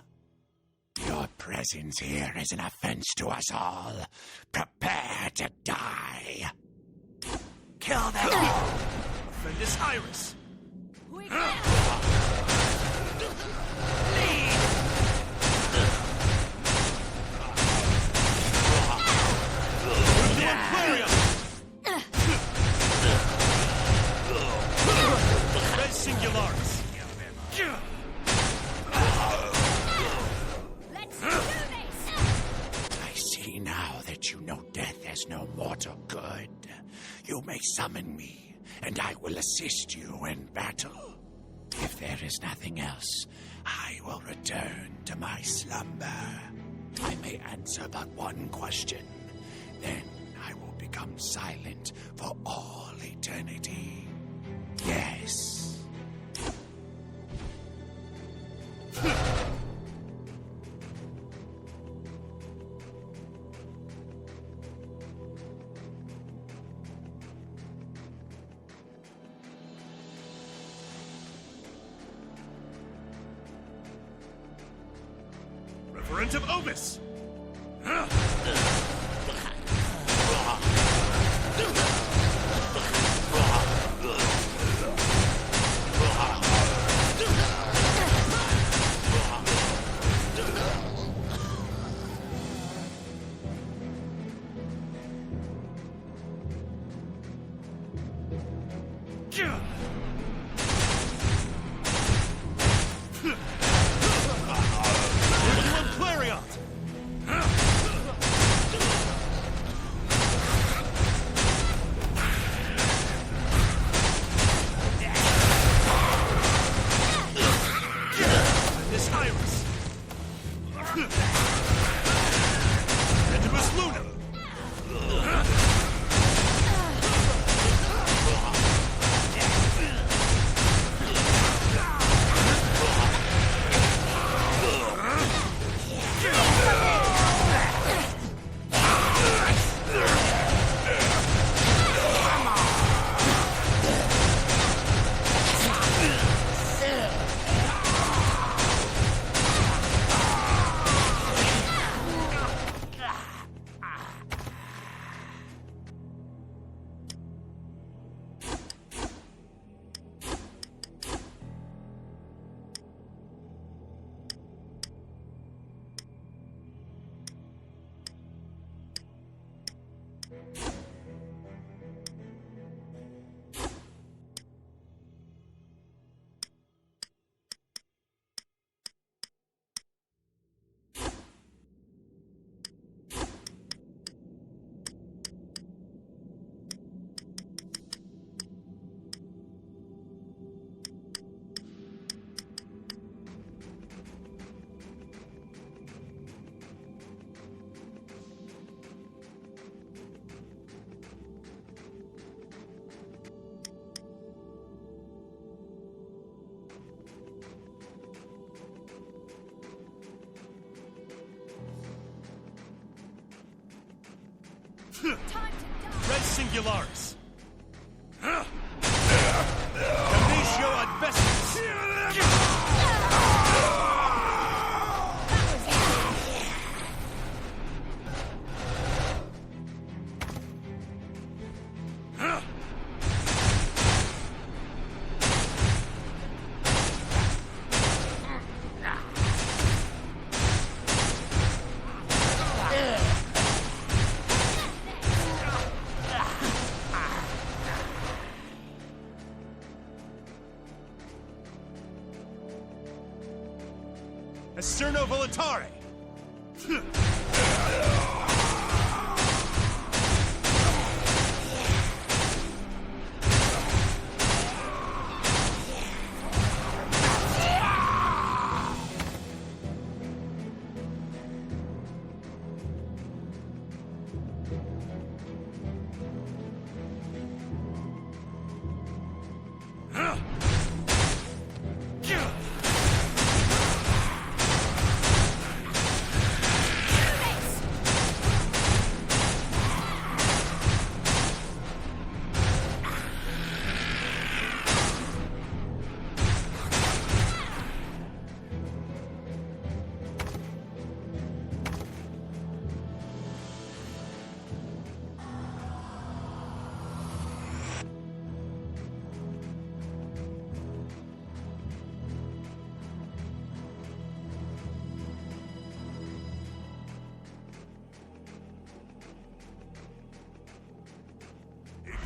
Your presence here is an offense to us all. Prepare to die. Kill them all! Offendus Iris! We can. Res Singularis! Let's do this. I see now that you know death has no mortal good. You may summon me, and I will assist you in battle. If there is nothing else, I will return to my slumber. I may answer but one question, then I will become silent for all eternity. Yes. Reverend of Obis! Time to die. Res Singularis. Damnatio Advestus. Acerno Volitare!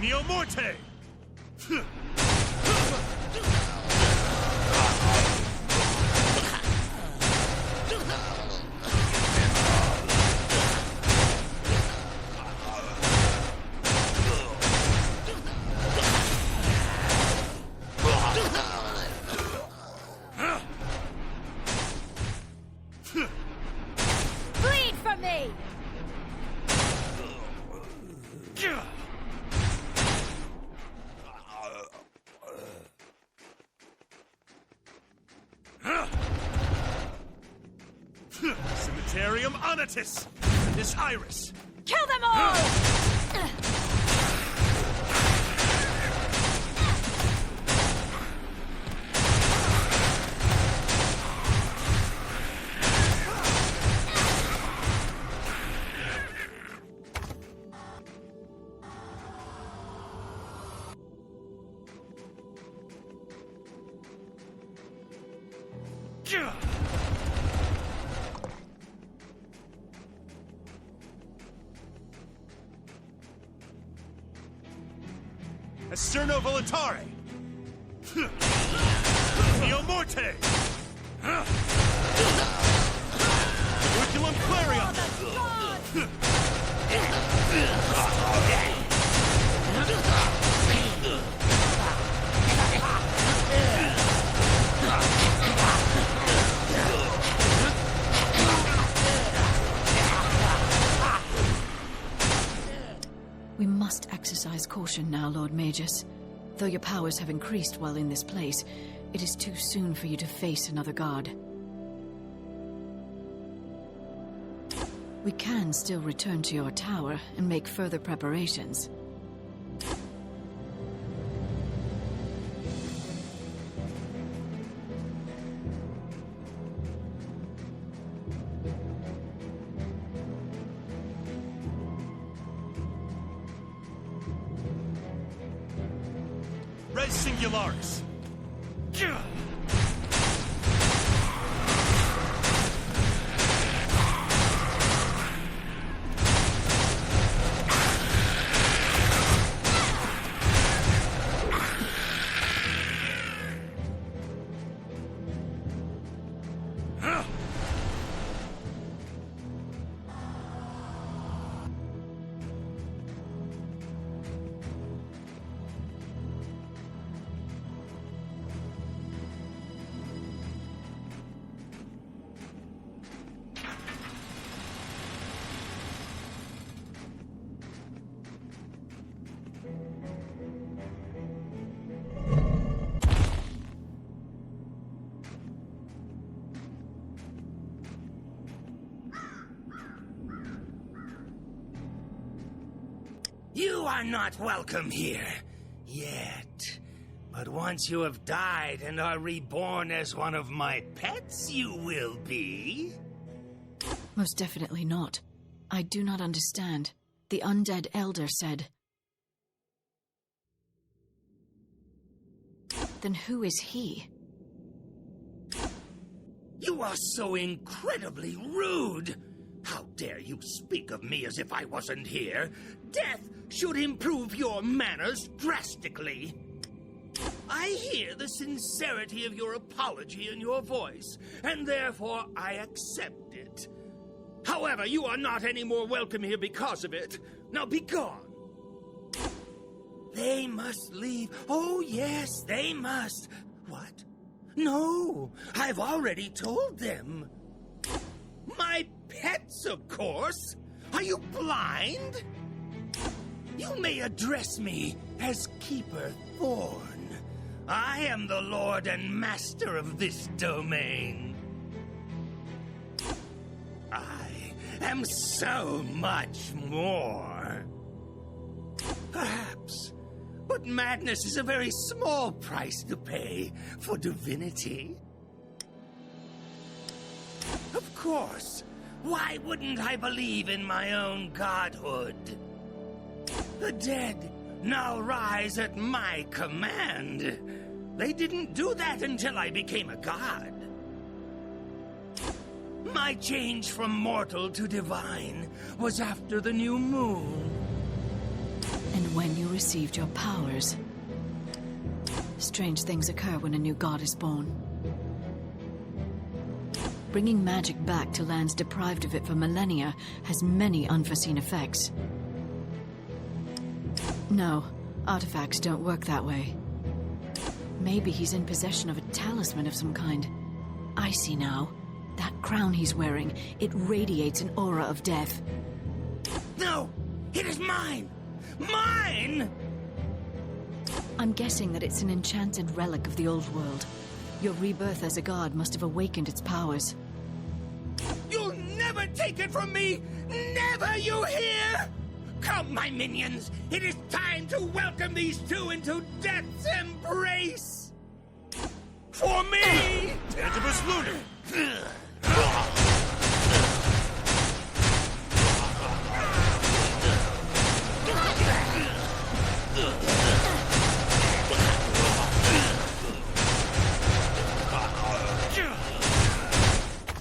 Igneo Morte! Bleed from me! Cemeterium Onatus! This Iris! Kill them all! Acerno Volitare! Neo Morte! Curriculum Clarion! We must exercise caution now, Lord Magus. Though your powers have increased while in this place, it is too soon for you to face another god. We can still return to your tower and make further preparations. Res Singularis! You are not welcome here. Yet. But once you have died and are reborn as one of my pets, you will be. Most definitely not. I do not understand. The undead elder said. Then who is he? You are so incredibly rude! How dare you speak of me as if I wasn't here? Death should improve your manners drastically. I hear the sincerity of your apology in your voice, and therefore I accept it. However, you are not any more welcome here because of it. Now be gone. They must leave. Oh, yes, they must. What? No, I've already told them. My pets, of course. Are you blind? You may address me as Keeper Thorn. I am the Lord and Master of this domain. I am so much more. Perhaps. But madness is a very small price to pay for divinity. Of course. Why wouldn't I believe in my own godhood? The dead now rise at my command. They didn't do that until I became a god. My change from mortal to divine was after the new moon. And when you received your powers. Strange things occur when a new god is born. Bringing magic back to lands deprived of it for millennia has many unforeseen effects. No, artifacts don't work that way. Maybe he's in possession of a talisman of some kind. I see now. That crown he's wearing, it radiates an aura of death. No! It is mine! Mine! I'm guessing that it's an enchanted relic of the old world. Your rebirth as a god must have awakened its powers. You'll never take it from me! Never, you hear? Come, my minions! It is time to welcome these two into death's embrace! For me! Tantibus Lunar!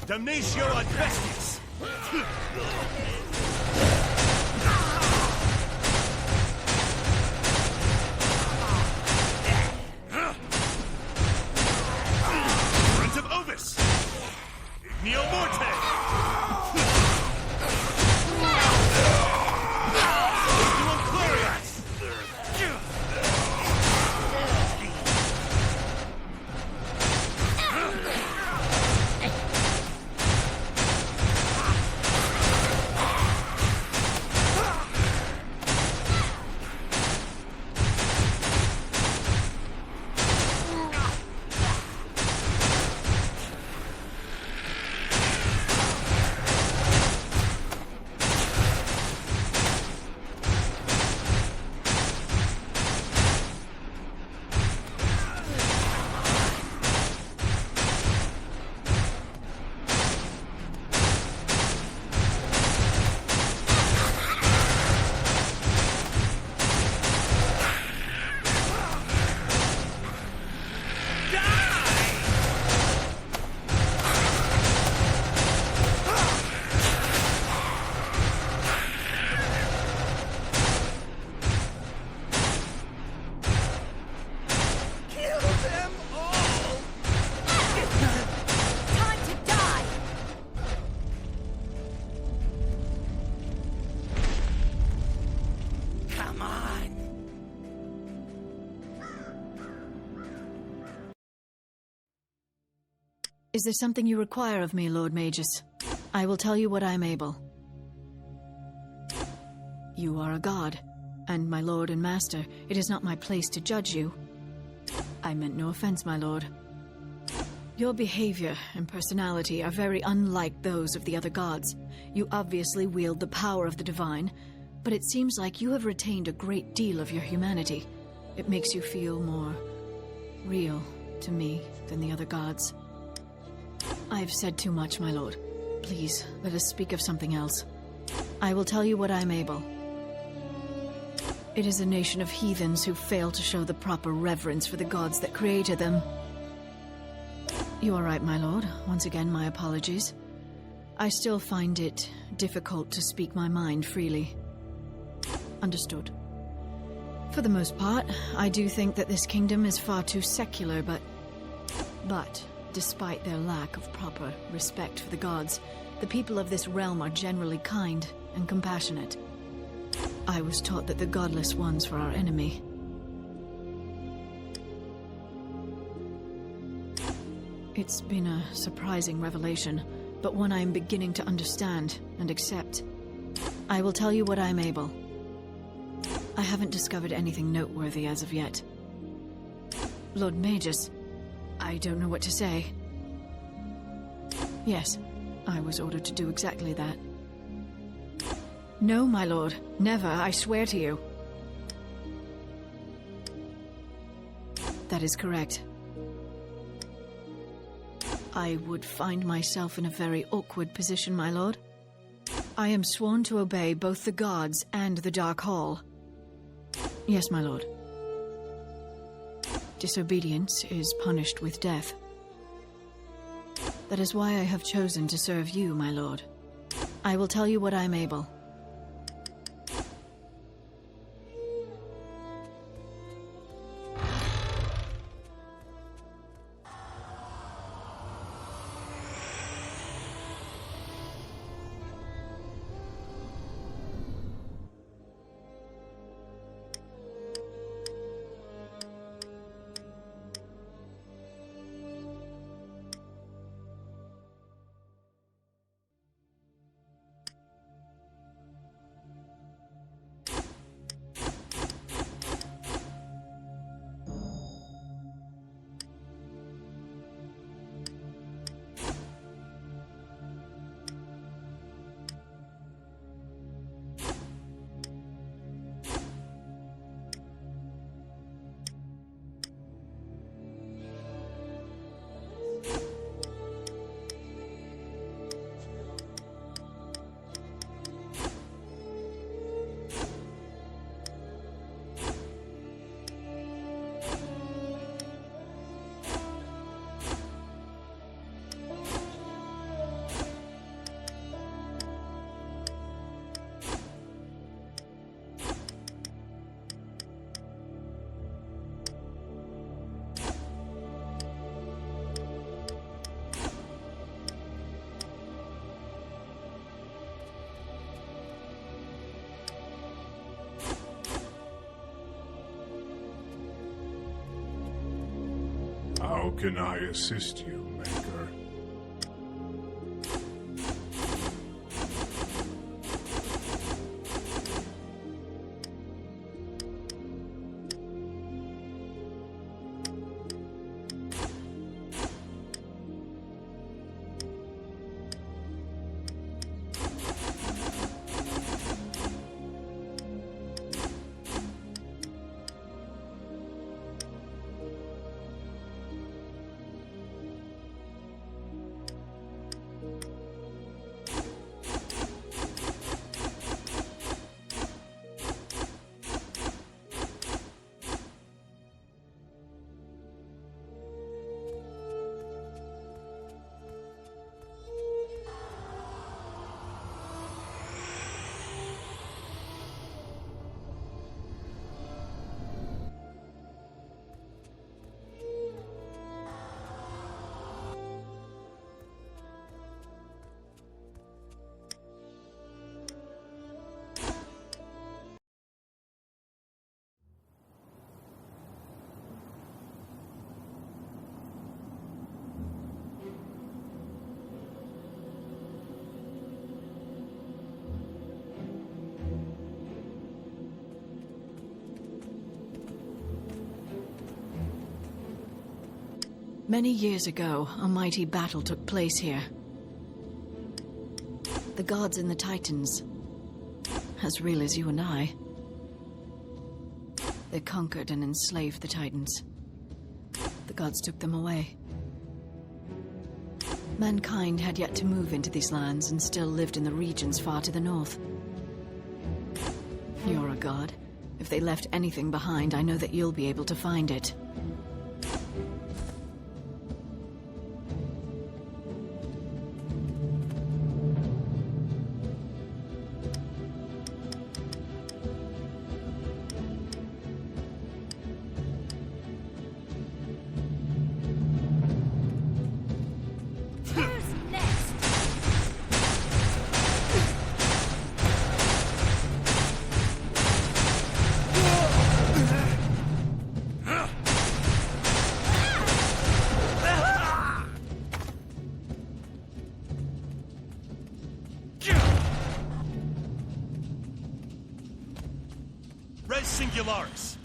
Damnatio ad bestis! Prince of Ovis! Igneo Morte! Duo Clarias! Is there something you require of me, Lord Magus? I will tell you what I am able. You are a god, and my lord and master, it is not my place to judge you. I meant no offense, my lord. Your behavior and personality are very unlike those of the other gods. You obviously wield the power of the divine, But it seems like you have retained a great deal of your humanity. It makes you feel more real to me than the other gods. I've said too much, my lord. Please, let us speak of something else. I will tell you what I'm able. It is a nation of heathens who fail to show the proper reverence for the gods that created them. You are right, my lord. Once again, my apologies. I still find it difficult to speak my mind freely. Understood. For the most part, I do think that this kingdom is far too secular, but despite their lack of proper respect for the gods, the people of this realm are generally kind and compassionate. I was taught that the godless ones were our enemy. It's been a surprising revelation, but one I am beginning to understand and accept. I will tell you what I'm able. I haven't discovered anything noteworthy as of yet. Lord Magus, I don't know what to say. Yes, I was ordered to do exactly that. No, my lord. Never, I swear to you. That is correct. I would find myself in a very awkward position, my lord. I am sworn to obey both the gods and the Dark Hall. Yes, my lord. Disobedience is punished with death. That is why I have chosen to serve you, my lord. I will tell you what I am able. How can I assist you, Maker? Many years ago, a mighty battle took place here. The gods and the Titans as real as you and I. They conquered and enslaved the Titans. The gods took them away. Mankind had yet to move into these lands and still lived in the regions far to the north. You're a god. If they left anything behind, I know that you'll be able to find it. Res Singularis.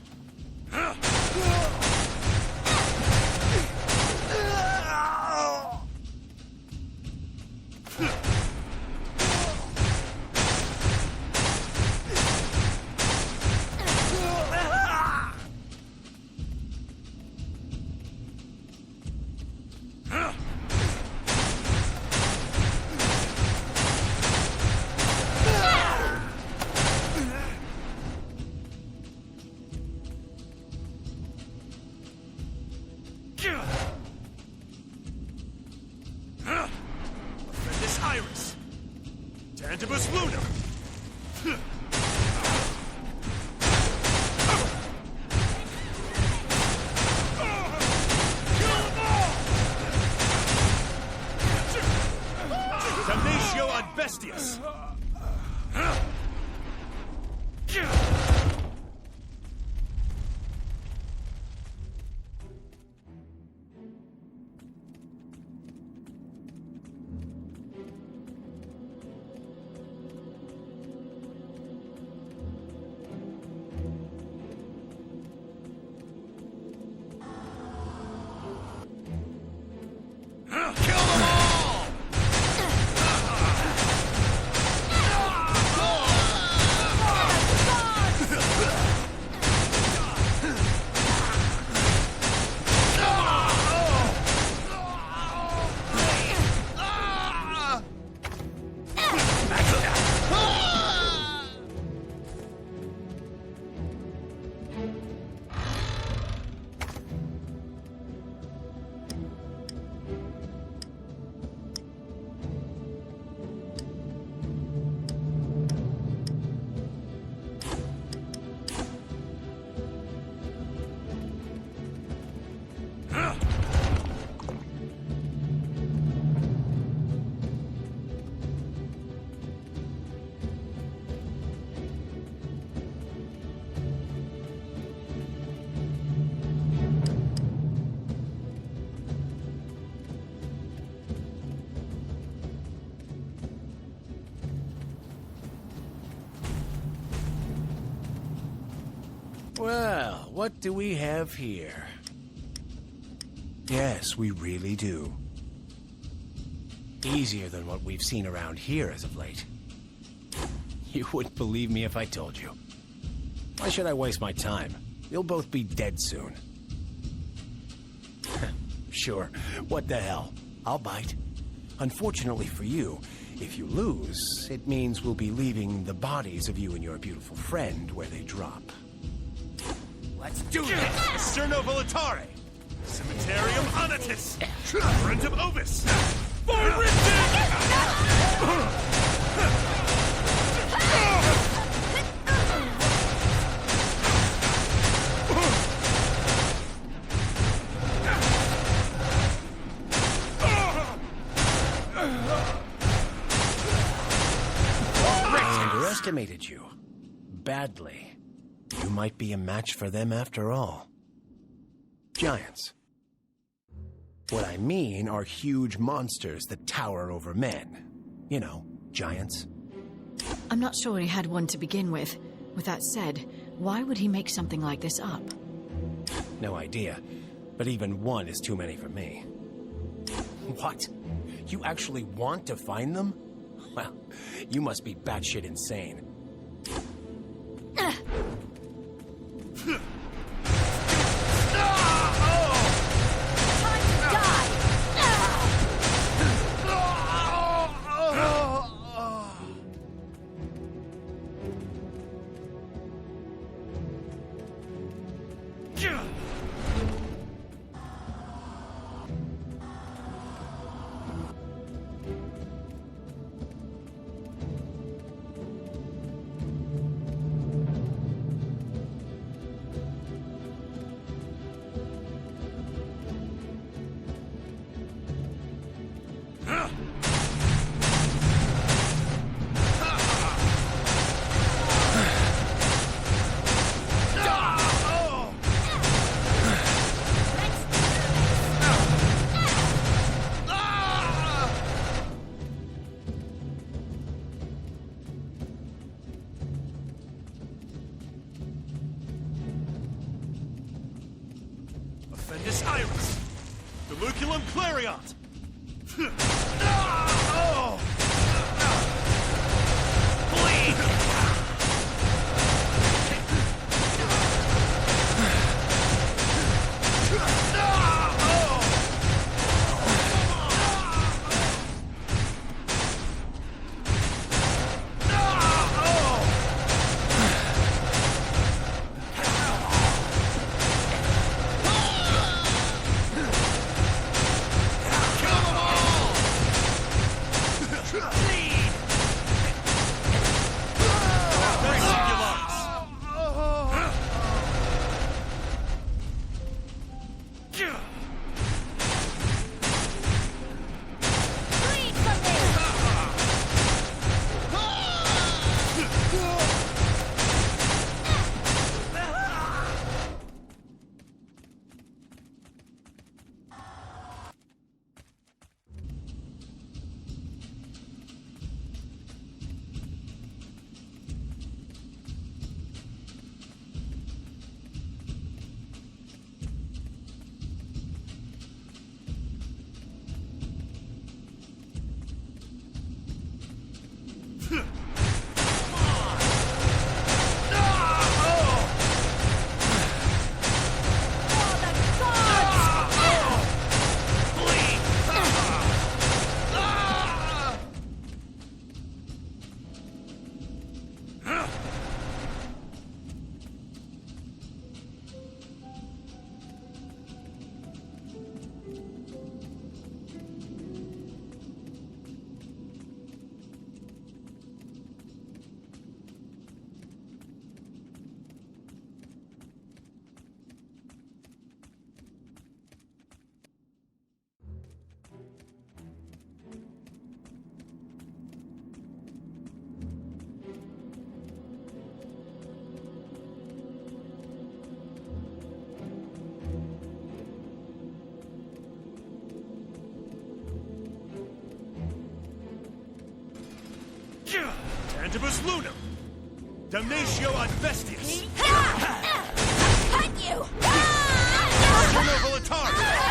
This Iris. Tantibus Luna. Damnatio ad Bestias. Well, what do we have here? Yes, we really do. Easier than what we've seen around here as of late. You wouldn't believe me if I told you. Why should I waste my time? You'll both be dead soon. Sure, what the hell? I'll bite. Unfortunately for you, if you lose, it means we'll be leaving the bodies of you and your beautiful friend where they drop. Let's do this! Sterno Volitare! Cemeterium Onitus! Friend of Ovis! I underestimated you. Badly. You might be a match for them after all. Giants. What I mean are huge monsters that tower over men. You know, giants. I'm not sure he had one to begin with. With that said, why would he make something like this up? No idea. But even one is too many for me. What? You actually want to find them? Well, you must be batshit insane. Iris! Duluculum Clariant! Tantibus Lunum! Damnatio ad Bestias! Cut you! Turno Volataris!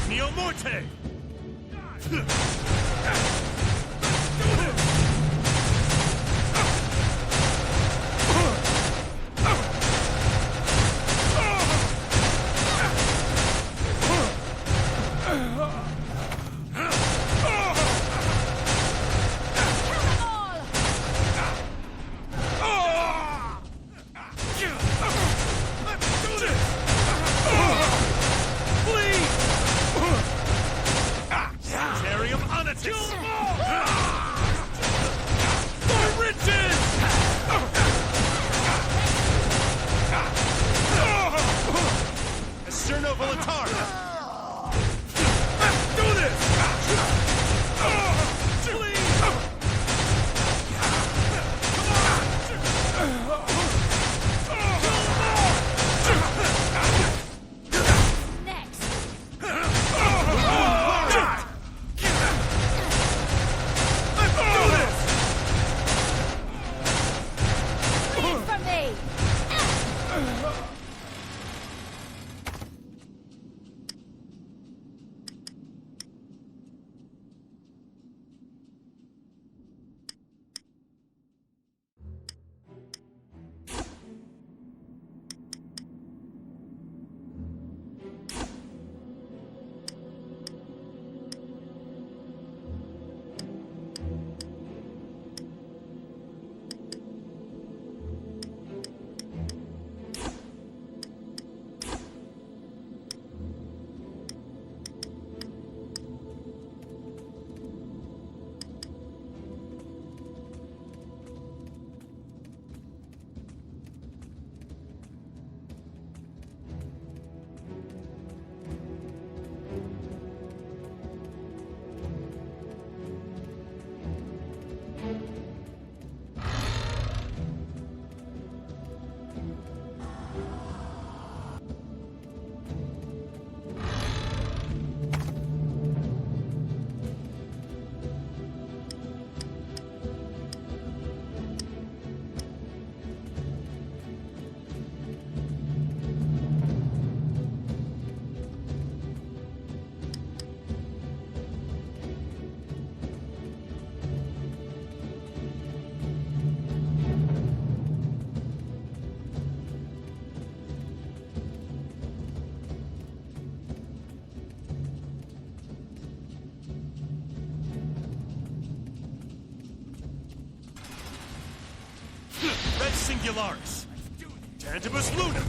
Neo Morte! Sanitarium Unitus! Singularis. Tantibus Luna.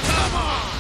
Come on!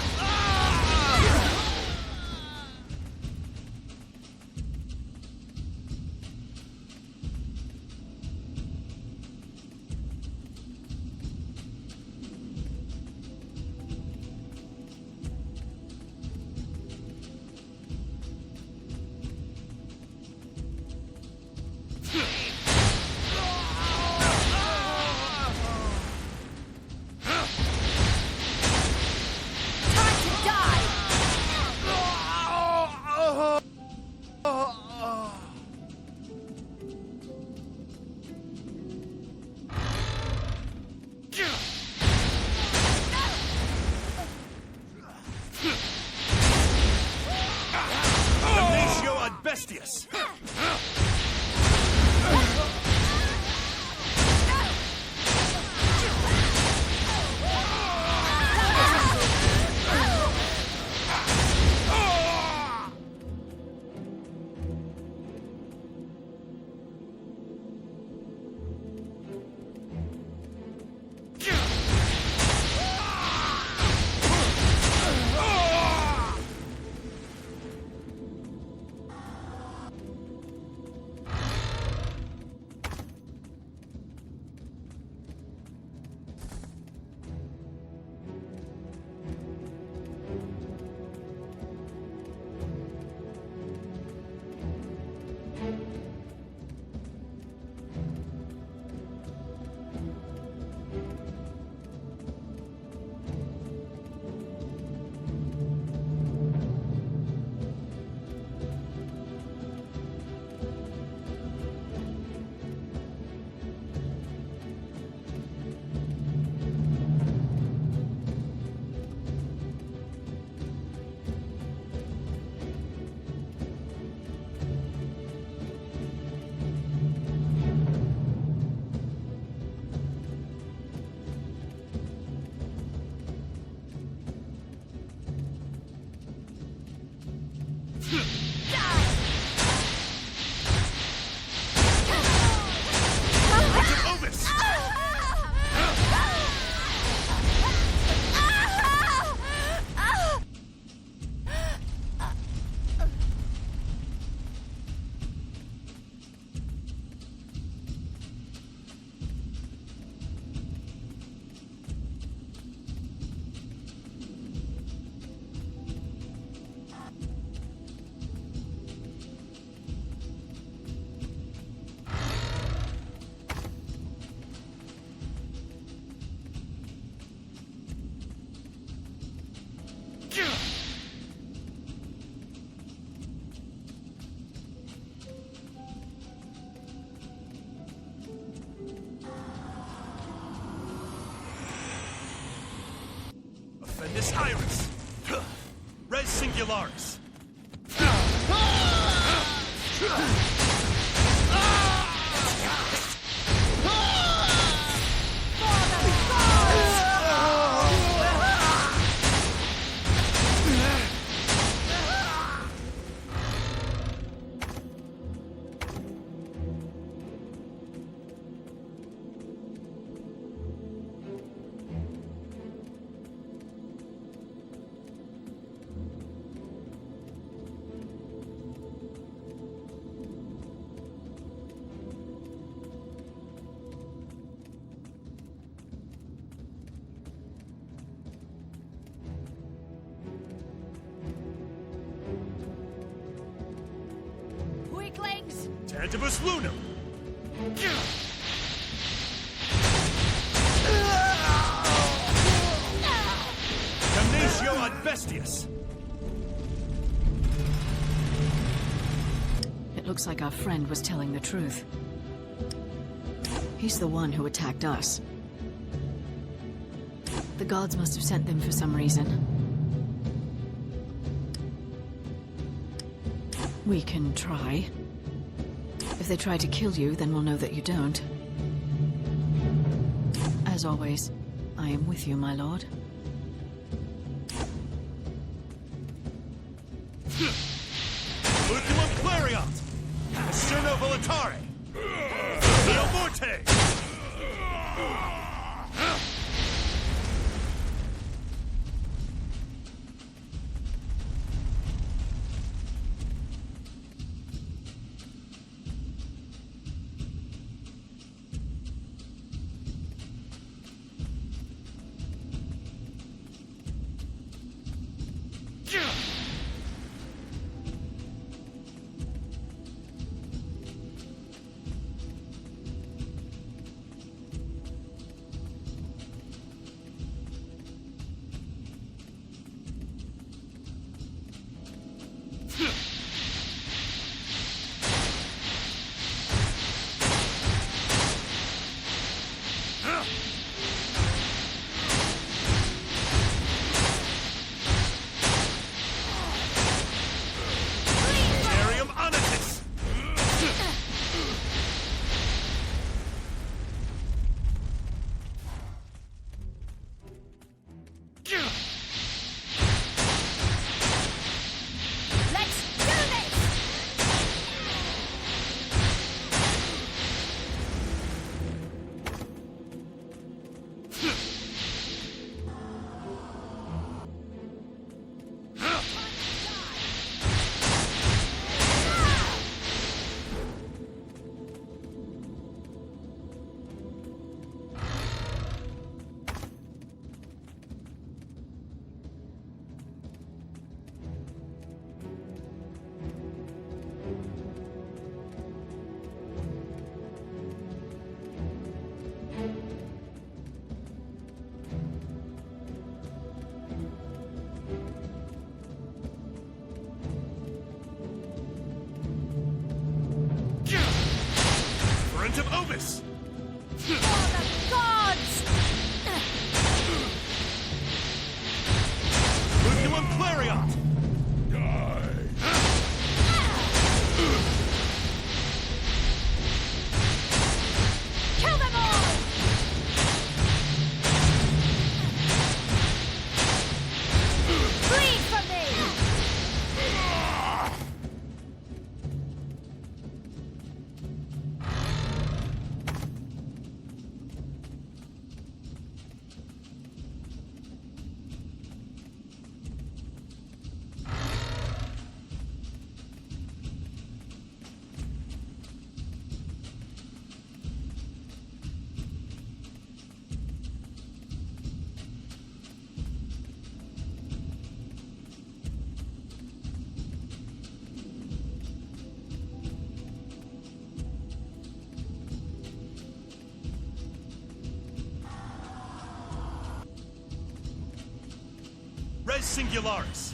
Bestius! This Iris! Res Singularis! Tantibus Lunum! Damnatio ad Bestius! It looks like our friend was telling the truth. He's the one who attacked us. The gods must have sent them for some reason. We can try. If they try to kill you, then we'll know that you don't. As always, I am with you, my lord. Ultimum Clariot! Esterno Salutare! Leo Morte! Of Ovis! For the gods! Luculum Clariot! Kill them all! Flee from me! Res Singularis!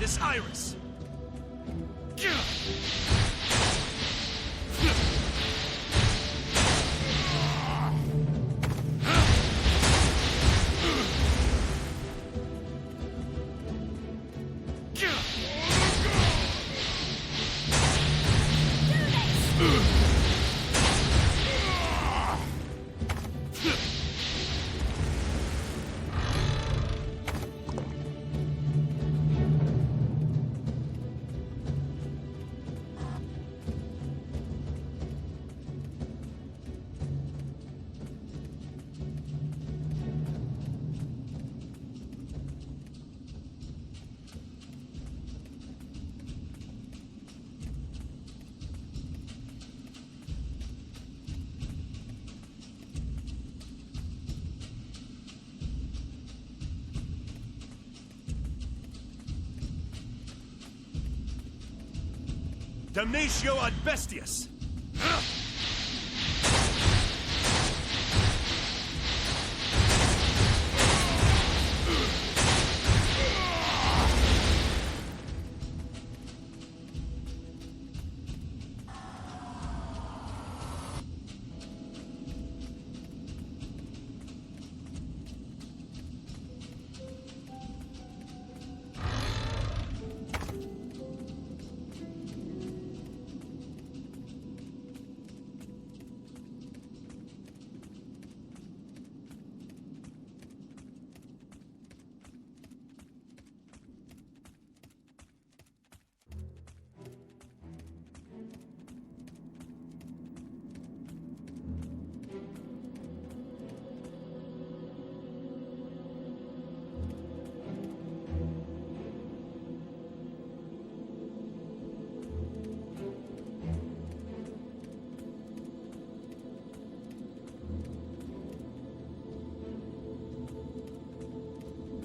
This Iris! Damnatio ad bestias!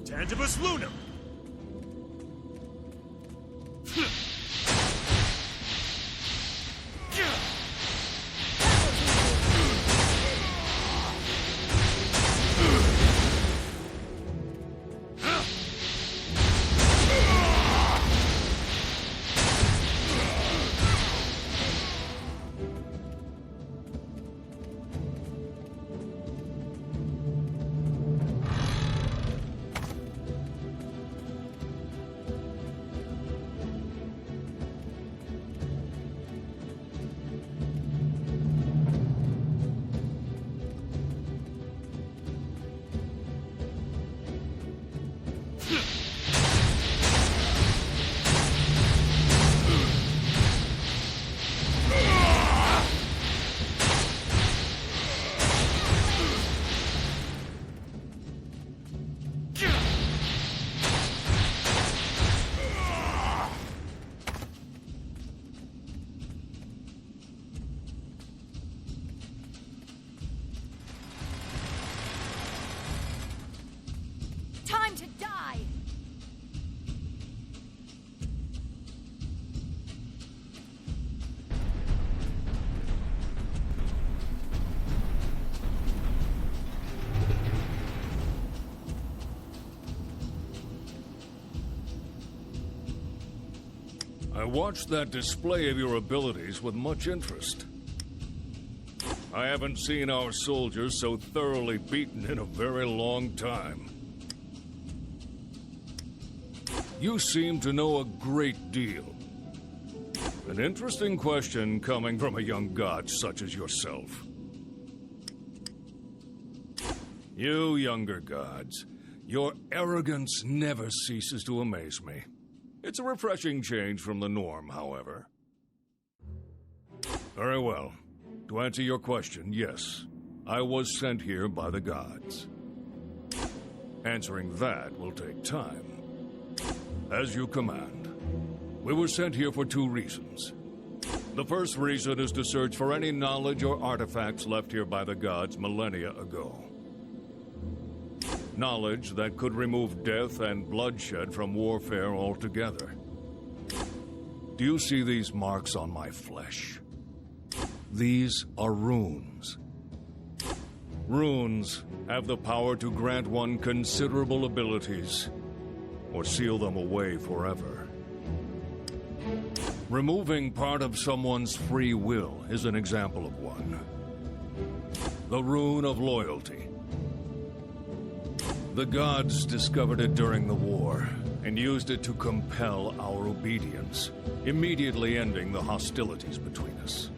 Tantibus Lunum! Time to die! I watched that display of your abilities with much interest. I haven't seen our soldiers so thoroughly beaten in a very long time. You seem to know a great deal. An interesting question coming from a young god such as yourself. You younger gods, your arrogance never ceases to amaze me. It's a refreshing change from the norm, however. Very well. To answer your question, yes, I was sent here by the gods. Answering that will take time. As you command. We were sent here for two reasons. The first reason is to search for any knowledge or artifacts left here by the gods millennia ago. Knowledge that could remove death and bloodshed from warfare altogether. Do you see these marks on my flesh? These are runes. Runes have the power to grant one considerable abilities, or seal them away forever. Removing part of someone's free will is an example of one. The Rune of Loyalty. The gods discovered it during the war, and used it to compel our obedience, immediately ending the hostilities between us.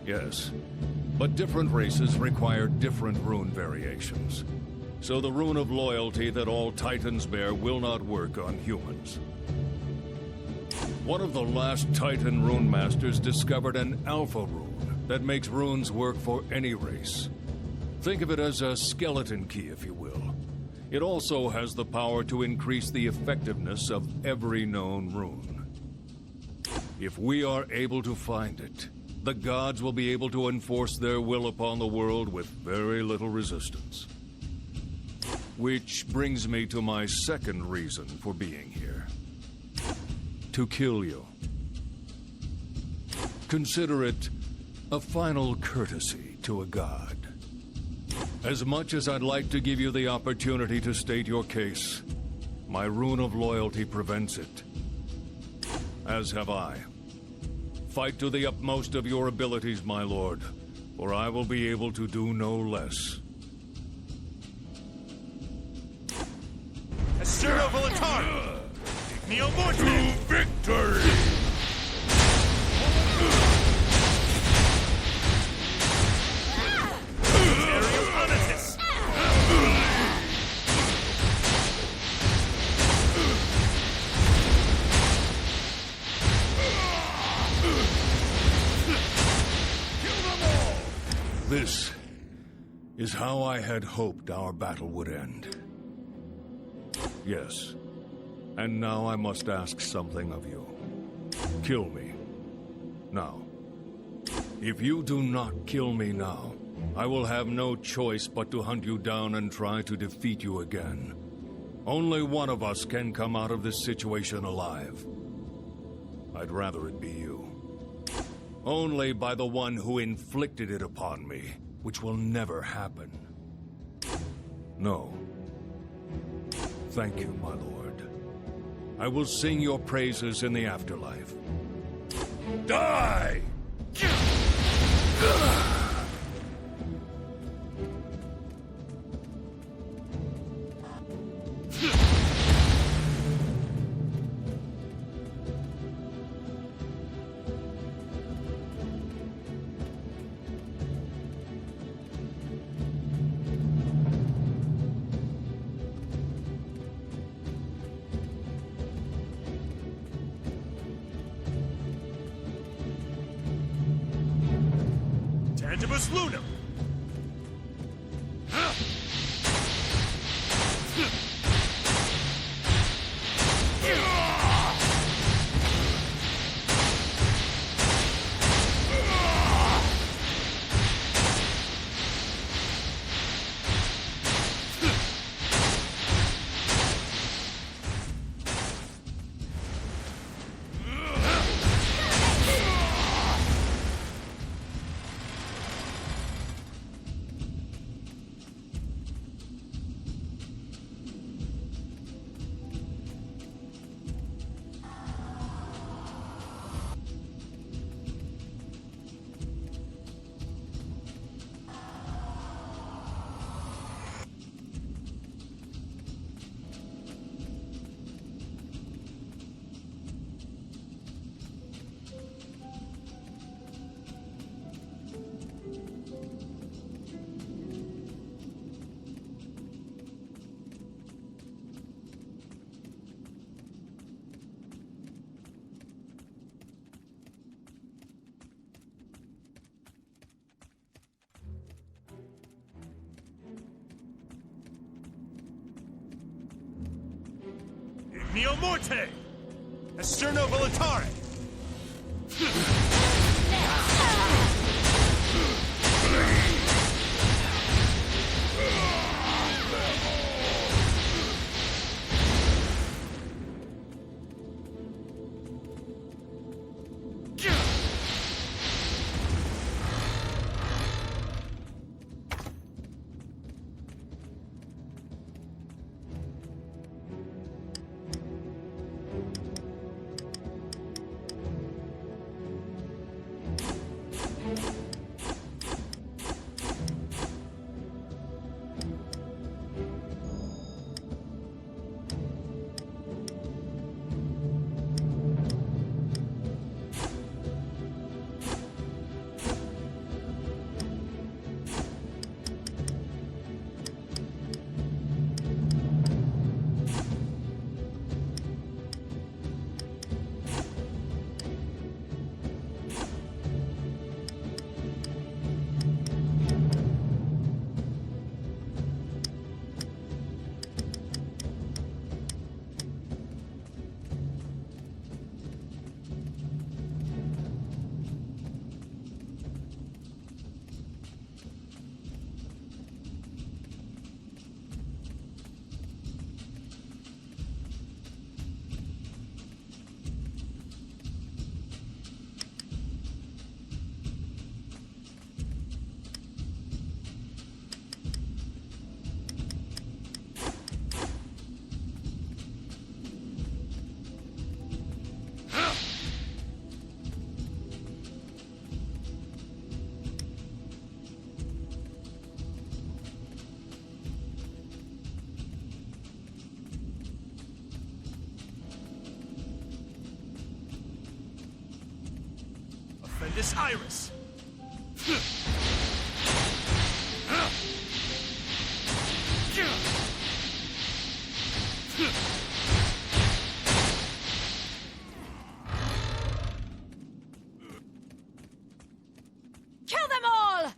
Yes, but different races require different rune variations. So the Rune of Loyalty that all Titans bear will not work on humans. One of the last Titan rune masters discovered an alpha rune that makes runes work for any race. Think of it as a skeleton key, if you will. It also has the power to increase the effectiveness of every known rune. If we are able to find it, the gods will be able to enforce their will upon the world with very little resistance. Which brings me to my second reason for being here. To kill you. Consider it a final courtesy to a god. As much as I'd like to give you the opportunity to state your case, my rune of loyalty prevents it. As have I. Fight to the utmost of your abilities, my lord, for I will be able to do no less. Azure Voluntar! Neo Morte! To victory! Aerial Onatus! This is how I had hoped our battle would end. Yes. And now I must ask something of you. Kill me. Now. If you do not kill me now, I will have no choice but to hunt you down and try to defeat you again. Only one of us can come out of this situation alive. I'd rather it be you. Only by the one who inflicted it upon me, which will never happen. No. Thank you, my lord. I will sing your praises in the afterlife. Die! Tangibus Lunam! Neo Morte! Esterno Volitare! with this iris! Kill them all!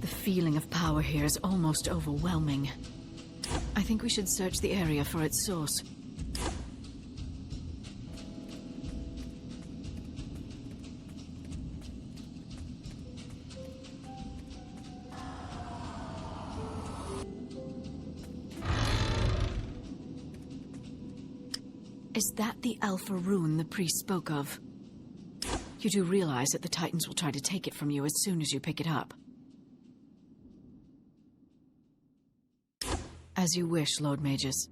The feeling of power here is almost overwhelming. I think we should search the area for its source. Is that the Alpha rune the priest spoke of? You do realize that the Titans will try to take it from you as soon as you pick it up. As you wish, Lord Magus.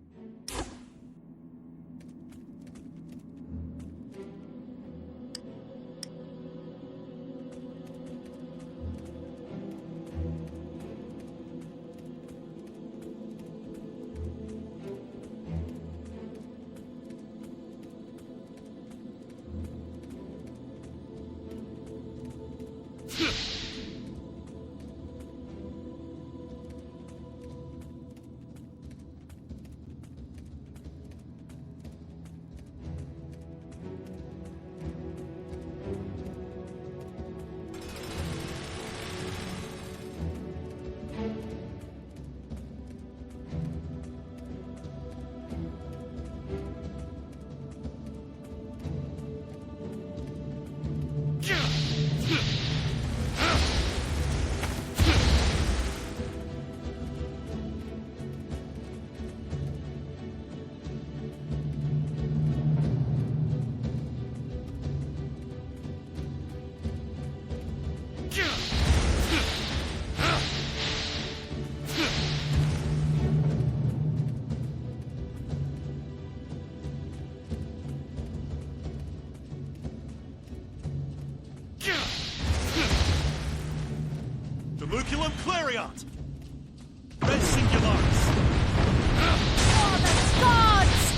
Nuculum Clariant! Red Singularis! For the gods!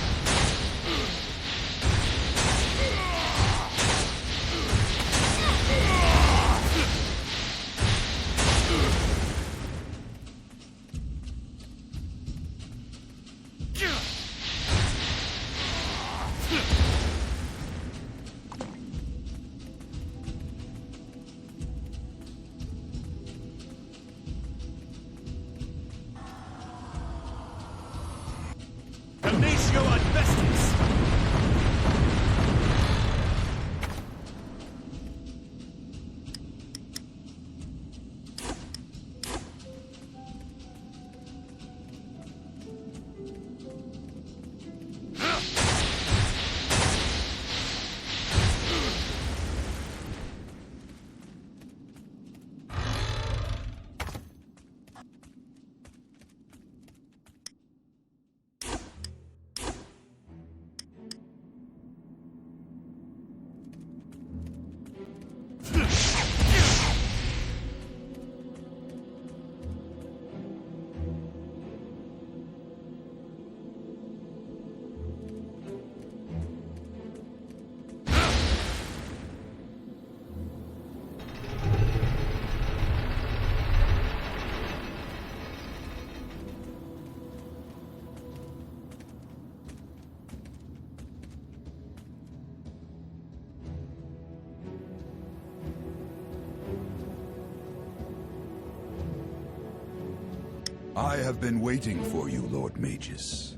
I have been waiting for you, Lord Magus.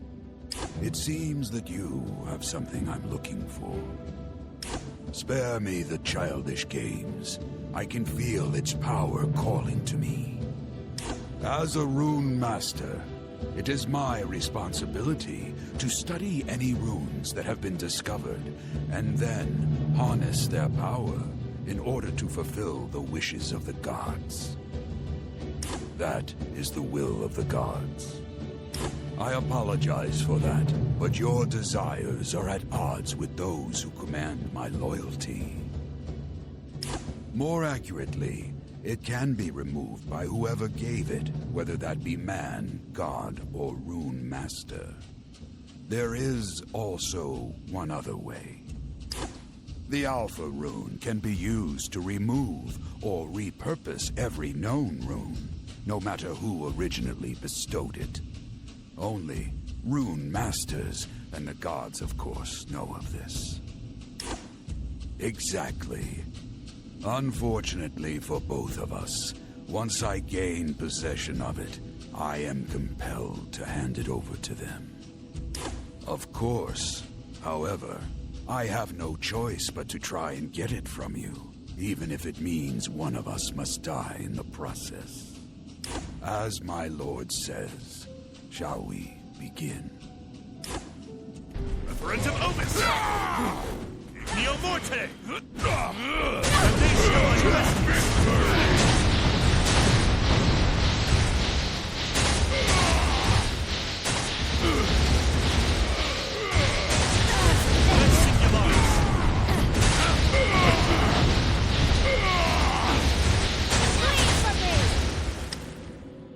It seems that you have something I'm looking for. Spare me the childish games. I can feel its power calling to me. As a rune master, it is my responsibility to study any runes that have been discovered, and then harness their power in order to fulfill the wishes of the gods. That is the will of the gods. I apologize for that, but your desires are at odds with those who command my loyalty. More accurately, it can be removed by whoever gave it, whether that be man, god, or rune master. There is also one other way. The Alpha rune can be used to remove or repurpose every known rune, no matter who originally bestowed it. Only rune masters and the gods, of course, know of this. Exactly. Unfortunately for both of us, once I gain possession of it, I am compelled to hand it over to them. Of course, however, I have no choice but to try and get it from you, even if it means one of us must die in the process. As my lord says, shall we begin? Referendum Ovis! Neo Morte! Damnatio Unvestis!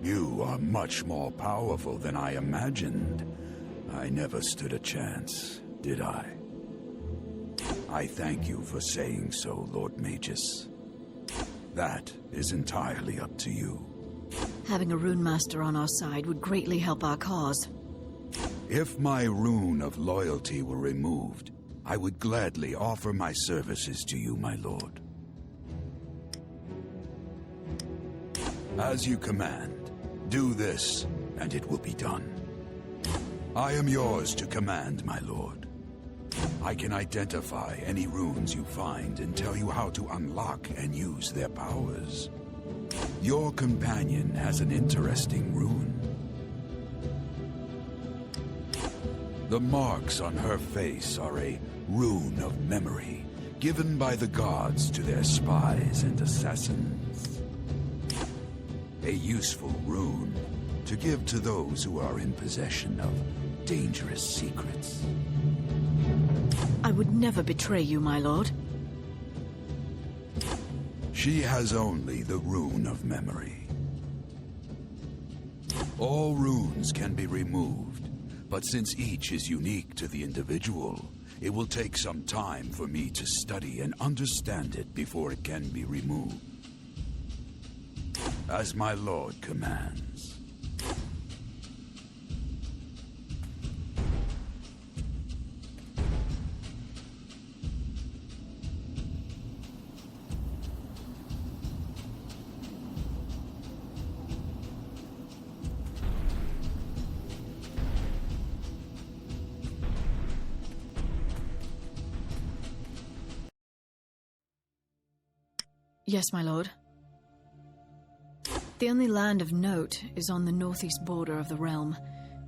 You are much more powerful than I imagined. I never stood a chance, did I? I thank you for saying so, Lord Magus. That is entirely up to you. Having a rune master on our side would greatly help our cause. If my rune of loyalty were removed, I would gladly offer my services to you, my lord. As you command, do this, and it will be done. I am yours to command, my lord. I can identify any runes you find and tell you how to unlock and use their powers. Your companion has an interesting rune. The marks on her face are a rune of memory, given by the gods to their spies and assassins. A useful rune to give to those who are in possession of dangerous secrets. I would never betray you, my lord. She has only the rune of memory. All runes can be removed, but since each is unique to the individual, it will take some time for me to study and understand it before it can be removed. As my lord commands. Yes, my lord. The only land of note is on the northeast border of the realm.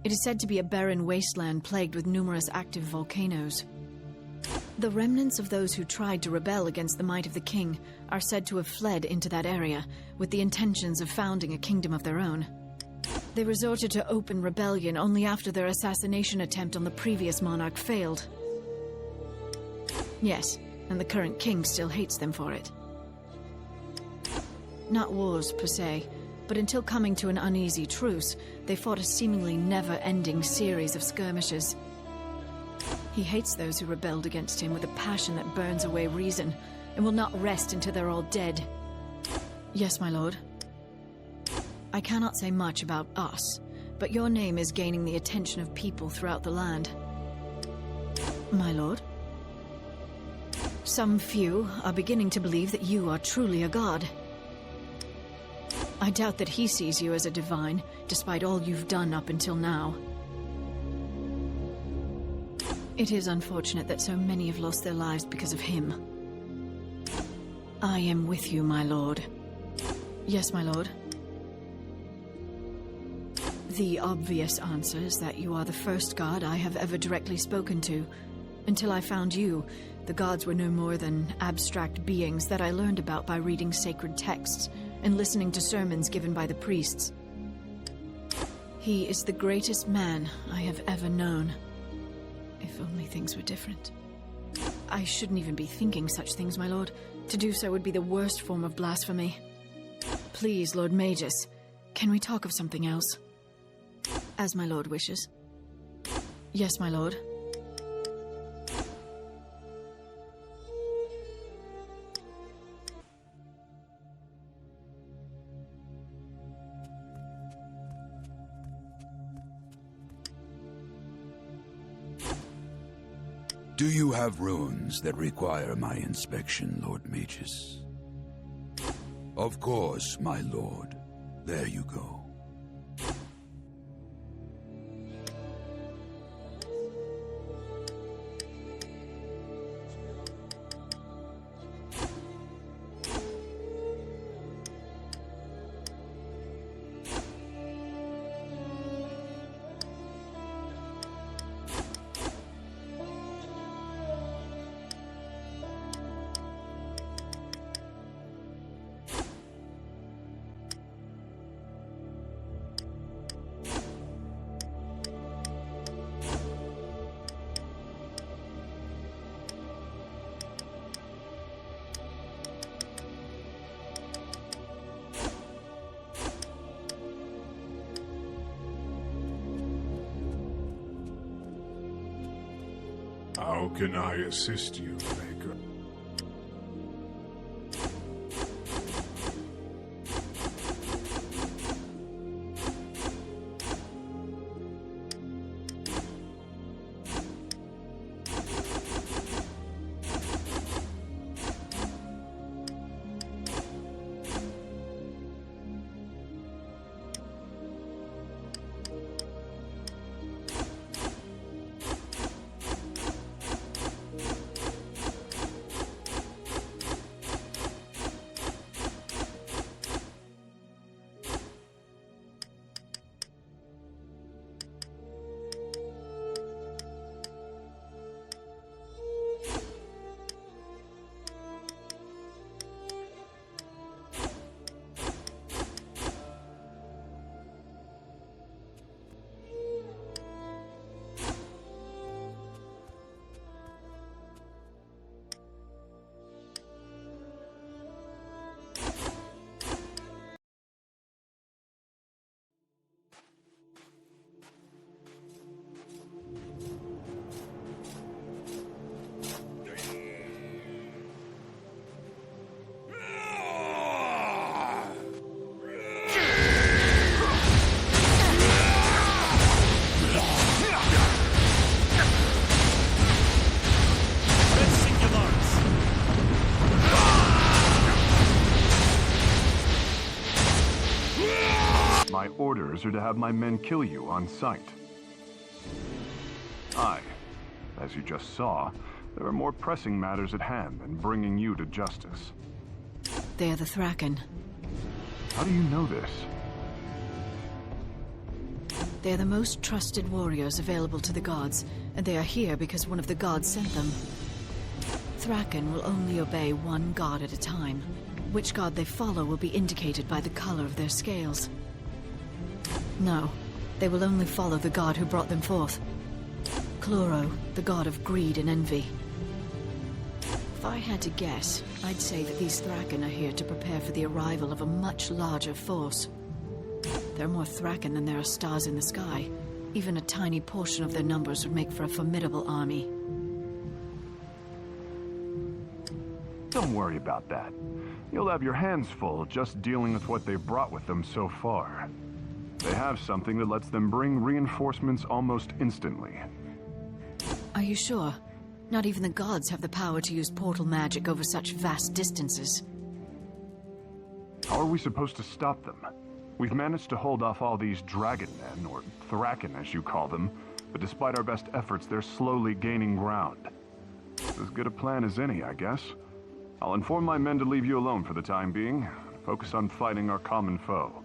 It is said to be a barren wasteland plagued with numerous active volcanoes. The remnants of those who tried to rebel against the might of the king are said to have fled into that area with the intentions of founding a kingdom of their own. They resorted to open rebellion only after their assassination attempt on the previous monarch failed. Yes, and the current king still hates them for it. Not wars, per se, but until coming to an uneasy truce, they fought a seemingly never-ending series of skirmishes. He hates those who rebelled against him with a passion that burns away reason, and will not rest until they're all dead. Yes, my lord. I cannot say much about us, but your name is gaining the attention of people throughout the land. My lord? Some few are beginning to believe that you are truly a god. I doubt that he sees you as a divine, despite all you've done up until now. It is unfortunate that so many have lost their lives because of him. I am with you, my lord. Yes, my lord. The obvious answer is that you are the first god I have ever directly spoken to. Until I found you, the gods were no more than abstract beings that I learned about by reading sacred texts and listening to sermons given by the priests. He is the greatest man I have ever known. If only things were different. I shouldn't even be thinking such things, my lord. To do so would be the worst form of blasphemy. Please, Lord Magus, can we talk of something else? As my lord wishes. Yes, my lord. Do you have runes that require my inspection, Lord Magus? Of course, my lord. There you go. How can I assist you, Maker? My orders are to have my men kill you on sight. As you just saw, there are more pressing matters at hand than bringing you to justice. They are the Thraken. How do you know this? They are the most trusted warriors available to the gods, and they are here because one of the gods sent them. Thraken will only obey one god at a time. Which god they follow will be indicated by the color of their scales. No, they will only follow the god who brought them forth. Chloro, the god of greed and envy. If I had to guess, I'd say that these Thraken are here to prepare for the arrival of a much larger force. There are more Thraken than there are stars in the sky. Even a tiny portion of their numbers would make for a formidable army. Don't worry about that. You'll have your hands full just dealing with what they've brought with them so far. They have something that lets them bring reinforcements almost instantly. Are you sure? Not even the gods have the power to use portal magic over such vast distances. How are we supposed to stop them? We've managed to hold off all these Dragon Men, or Thraken as you call them, but despite our best efforts, they're slowly gaining ground. It's as good a plan as any, I guess. I'll inform my men to leave you alone for the time being. Focus on fighting our common foe.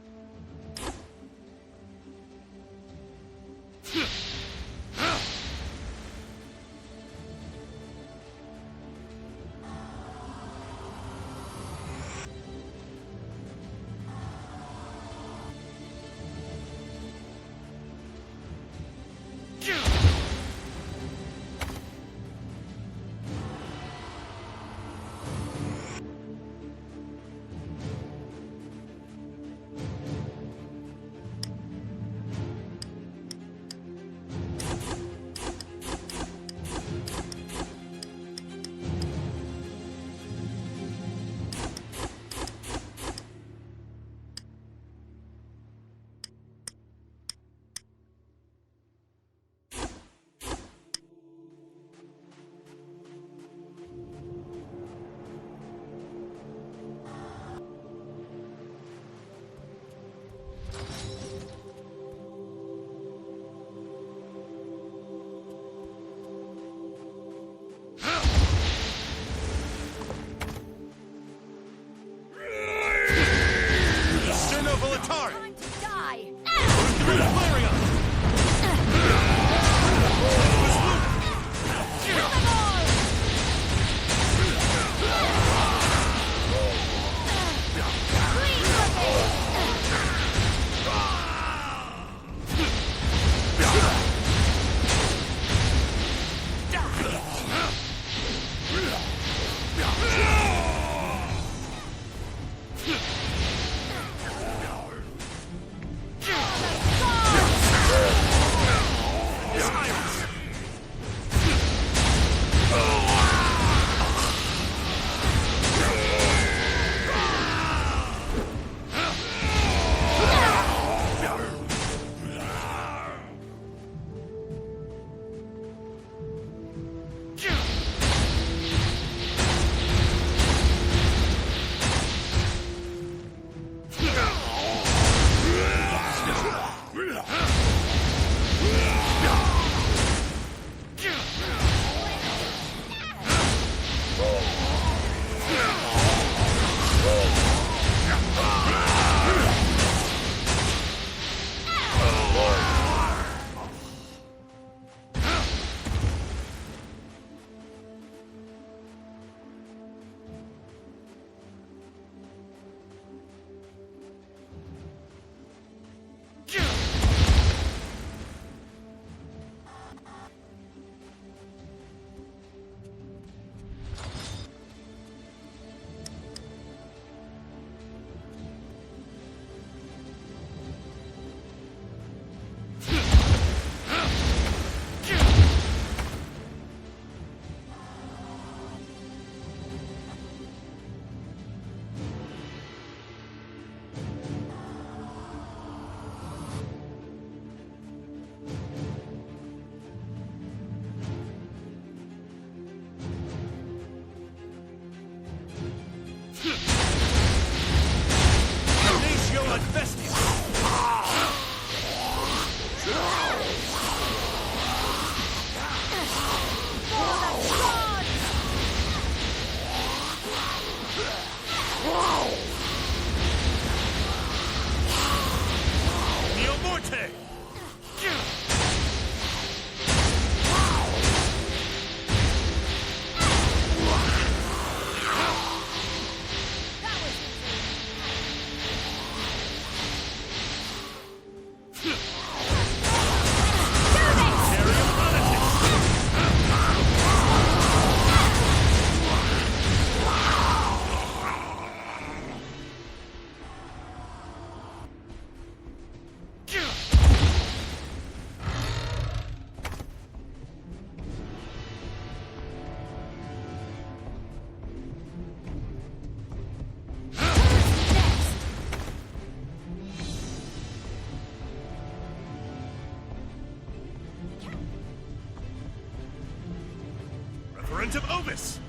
Referent of Obis!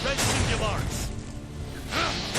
Red Singulars!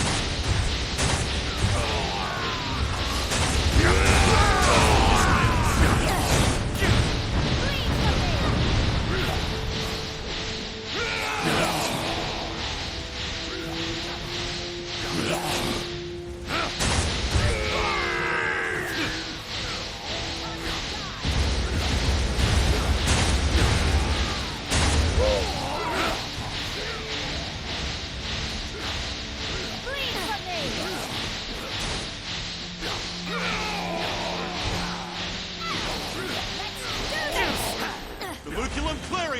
Longplay!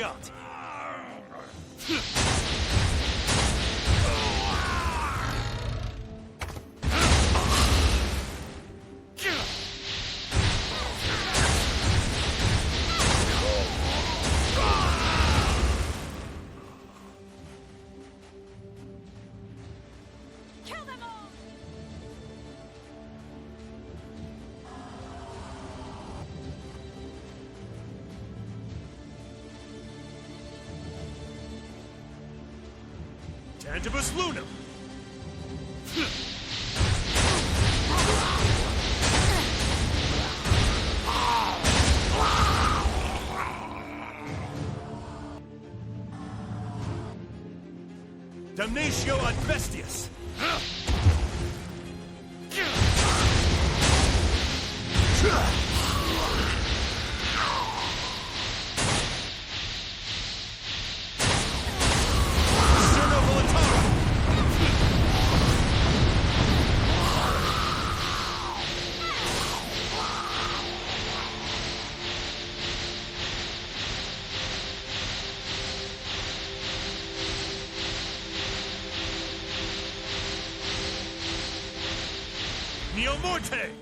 Kill them all! Tantibus Lunum! Damnatio ad Bestias! Neo Morte!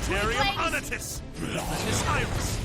Cemeterium Onitus! Onitus Iris!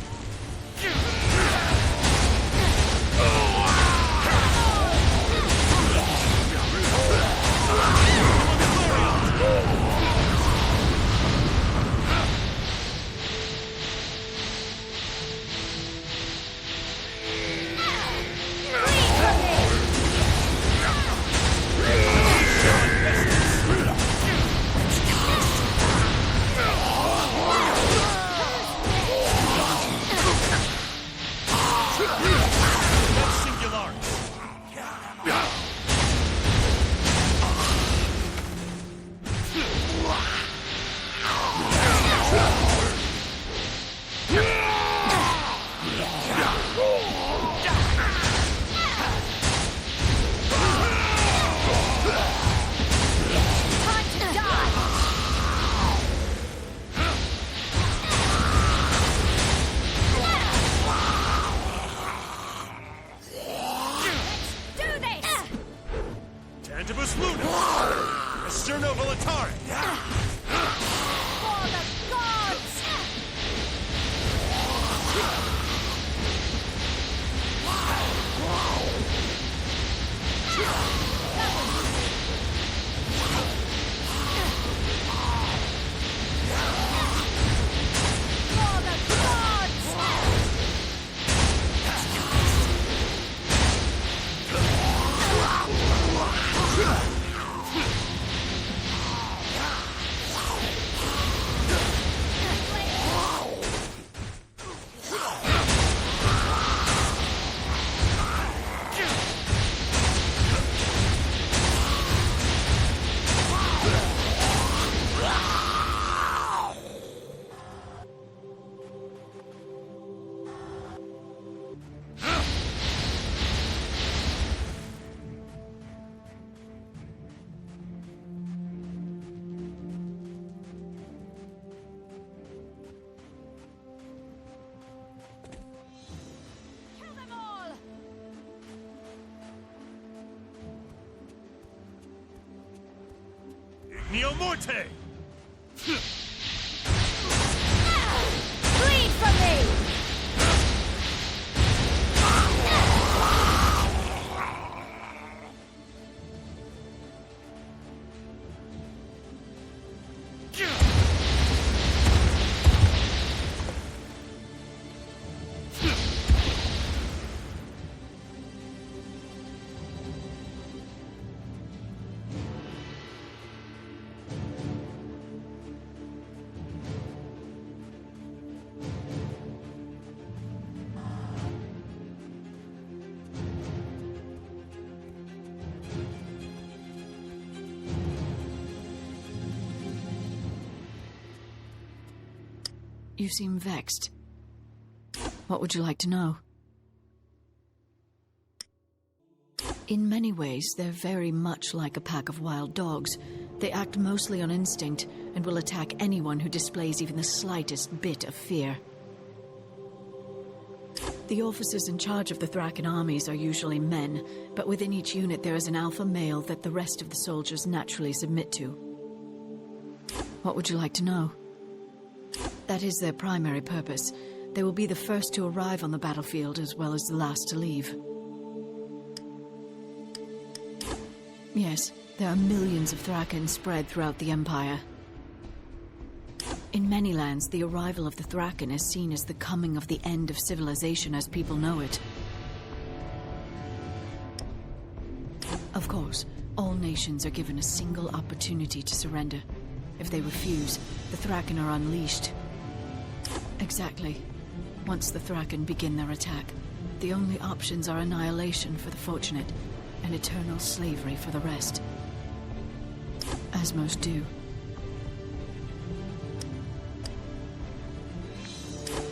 Tantibus Lunum! Esterno Volatare! For the gods! For the gods! Kill them all! Igneo Morte! Bleed for me! You seem vexed. What would you like to know? In many ways, they're very much like a pack of wild dogs. They act mostly on instinct and will attack anyone who displays even the slightest bit of fear. The officers in charge of the Thraken armies are usually men, but within each unit there is an alpha male that the rest of the soldiers naturally submit to. What would you like to know? That is their primary purpose. They will be the first to arrive on the battlefield as well as the last to leave. Yes, there are millions of Thraken spread throughout the Empire. In many lands, the arrival of the Thraken is seen as the coming of the end of civilization as people know it. Of course, all nations are given a single opportunity to surrender. If they refuse, the Thraken are unleashed. Exactly. Once the Thraken begin their attack, the only options are annihilation for the fortunate, and eternal slavery for the rest. As most do.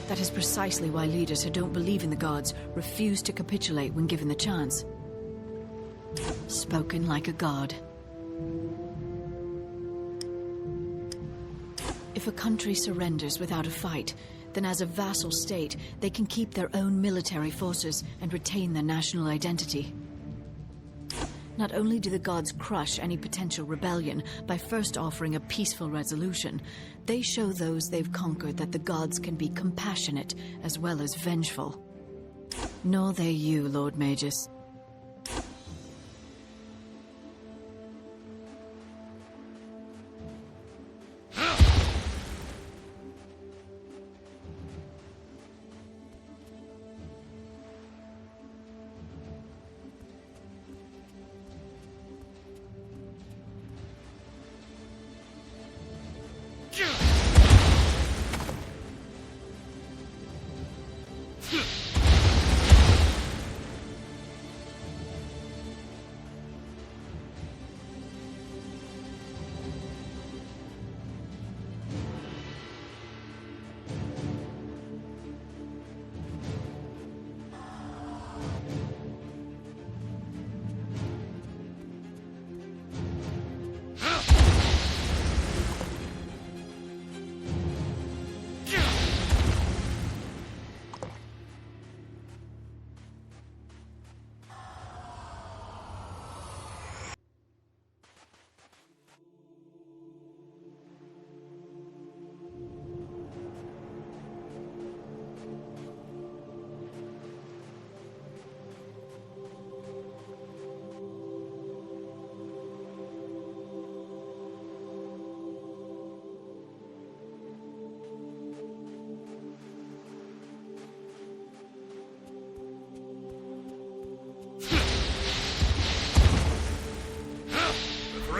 That is precisely why leaders who don't believe in the gods refuse to capitulate when given the chance. Spoken like a god. If a country surrenders without a fight, then as a vassal state, they can keep their own military forces and retain their national identity. Not only do the gods crush any potential rebellion by first offering a peaceful resolution, they show those they've conquered that the gods can be compassionate as well as vengeful. Nor they you, Lord Magus.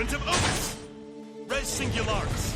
Of Otis! Res Singularis!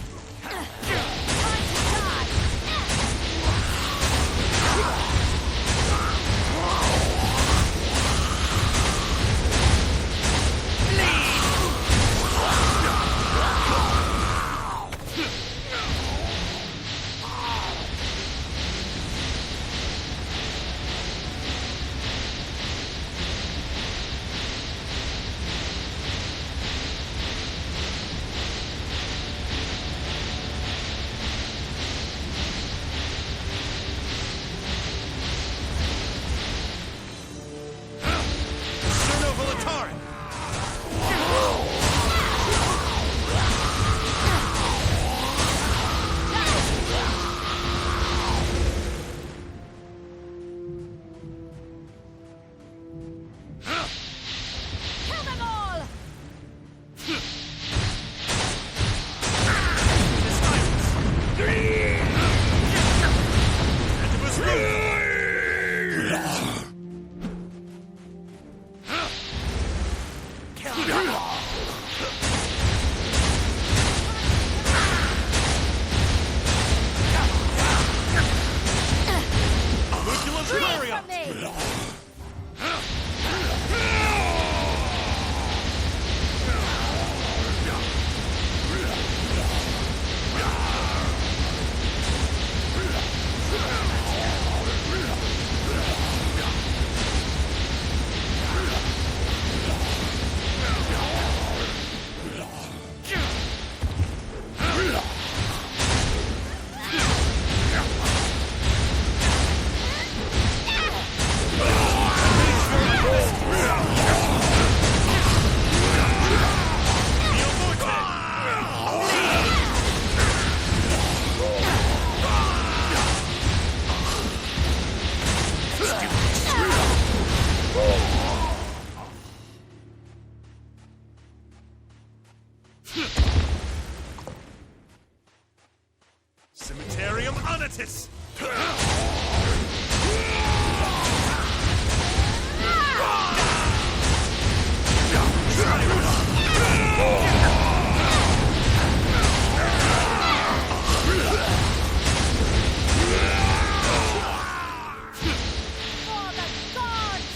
Cemeterium Onitus! For the gods!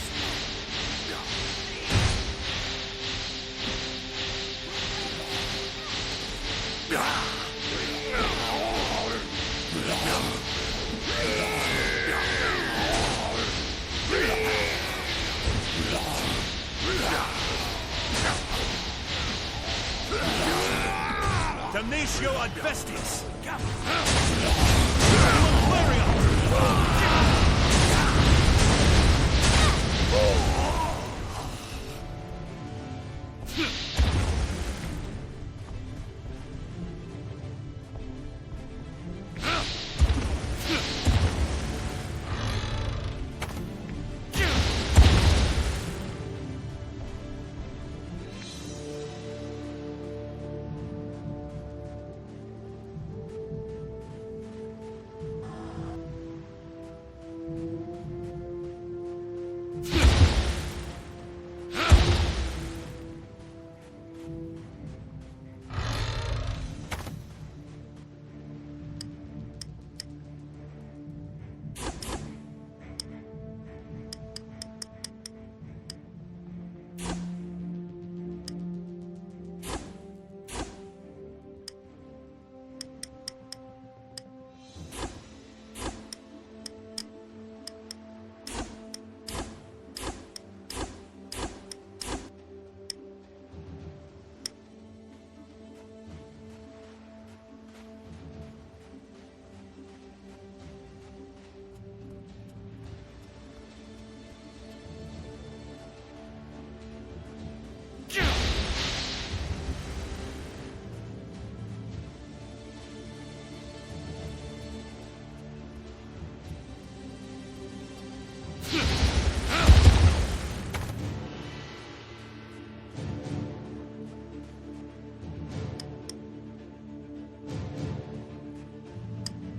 Damnatio ad bestias!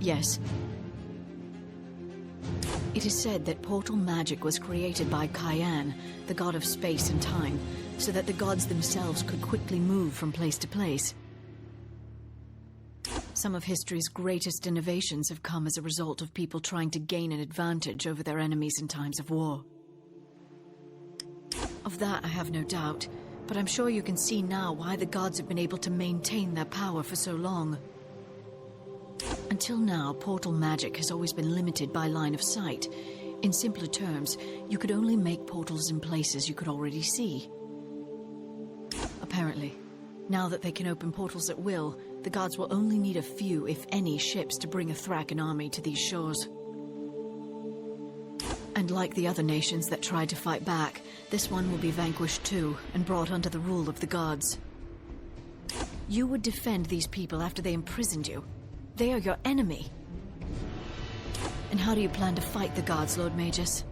Yes. It is said that portal magic was created by Cayenne, the god of space and time, so that the gods themselves could quickly move from place to place. Some of history's greatest innovations have come as a result of people trying to gain an advantage over their enemies in times of war. Of that I have no doubt, but I'm sure you can see now why the gods have been able to maintain their power for so long. Until now, portal magic has always been limited by line of sight. In simpler terms, you could only make portals in places you could already see. Apparently, now that they can open portals at will, the gods will only need a few, if any, ships to bring a Thraken army to these shores. And like the other nations that tried to fight back, this one will be vanquished too, and brought under the rule of the gods. You would defend these people after they imprisoned you. They are your enemy. And how do you plan to fight the gods, Lord Magus?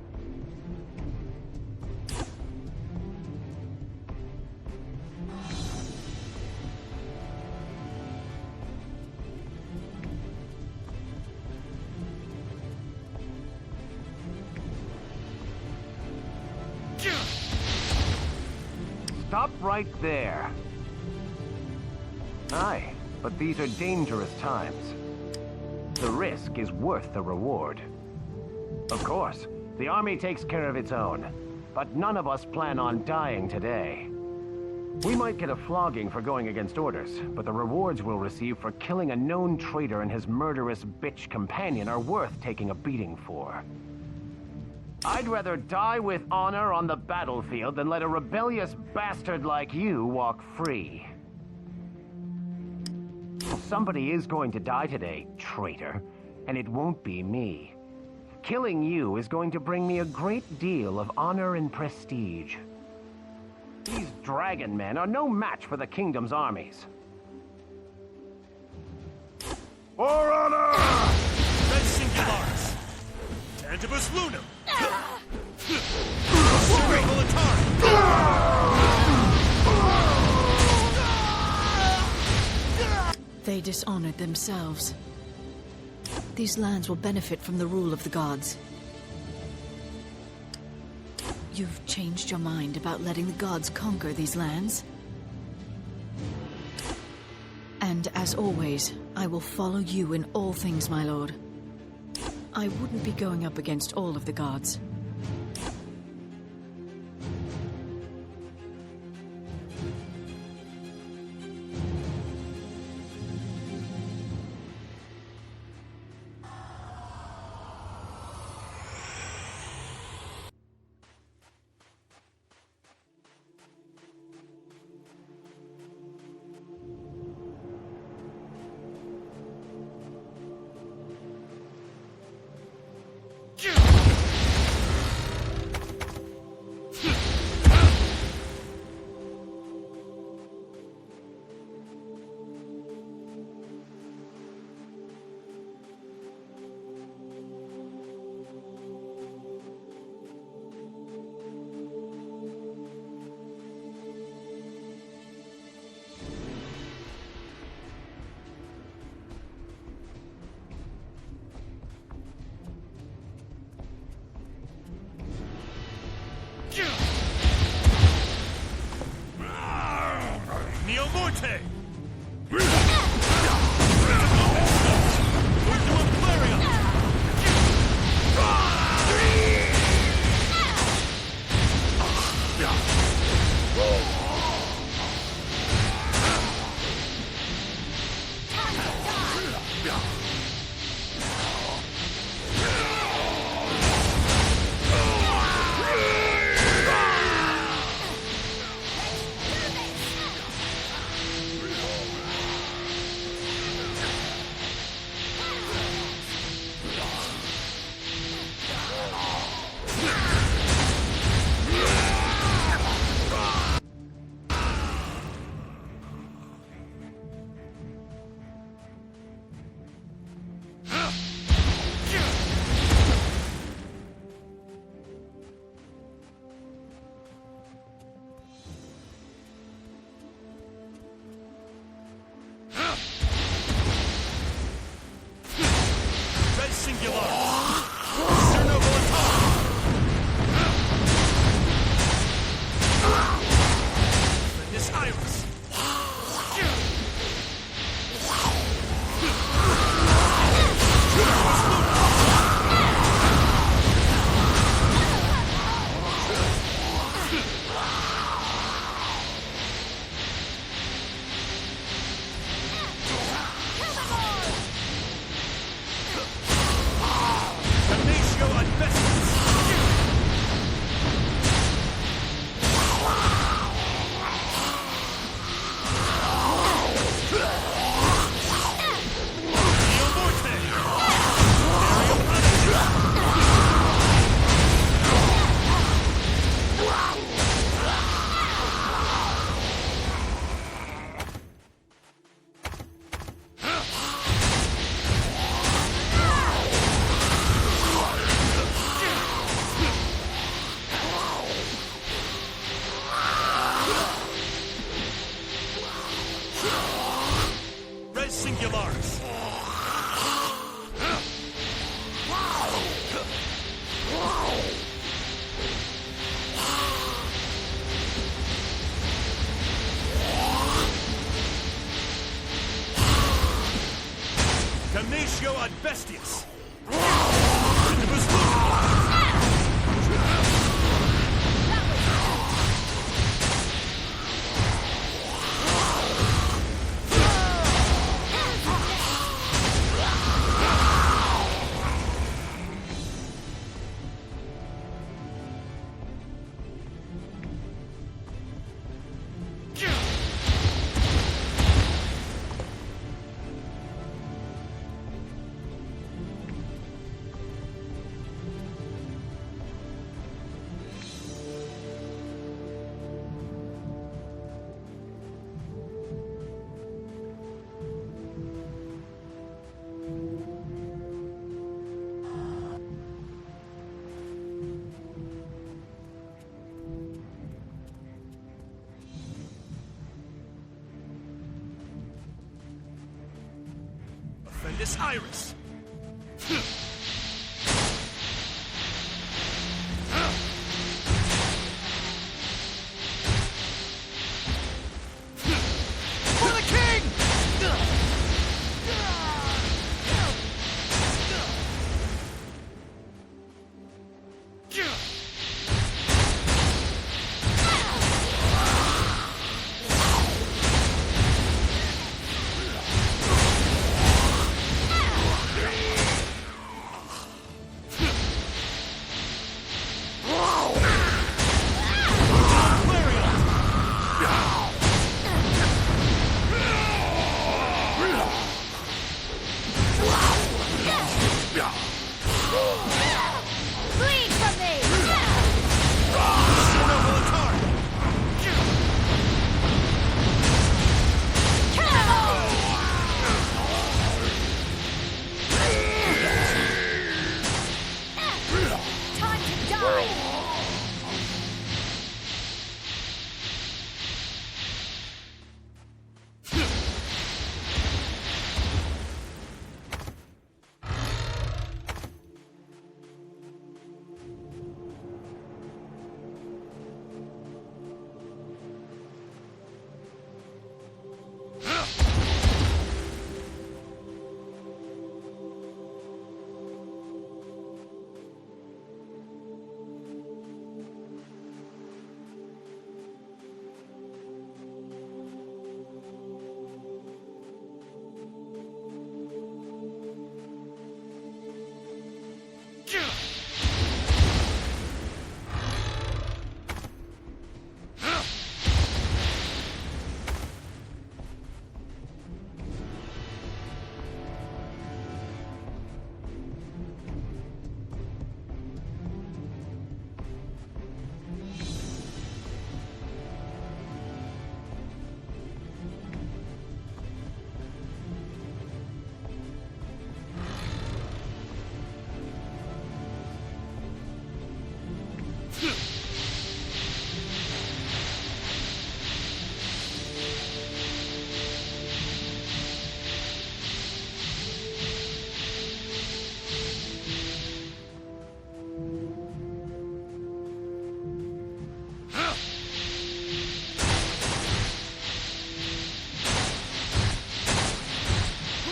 Stop right there. Aye, but these are dangerous times. The risk is worth the reward. Of course, the army takes care of its own, but none of us plan on dying today. We might get a flogging for going against orders, but the rewards we'll receive for killing a known traitor and his murderous bitch companion are worth taking a beating for. I'd rather die with honor on the battlefield than let a rebellious bastard like you walk free. Somebody is going to die today, traitor, and it won't be me. Killing you is going to bring me a great deal of honor and prestige. These dragon men are no match for the kingdom's armies. For honor! Red Singularis! Tantibus Lunum! Cerebral Atari! dishonored themselves. These lands will benefit from the rule of the gods. You've changed your mind about letting the gods conquer these lands? And as always, I will follow you in all things, my lord. I wouldn't be going up against all of the gods. Morte! Damnatio ad bestias! this iris! For the king! Flee from me! Kill them all! Time to die!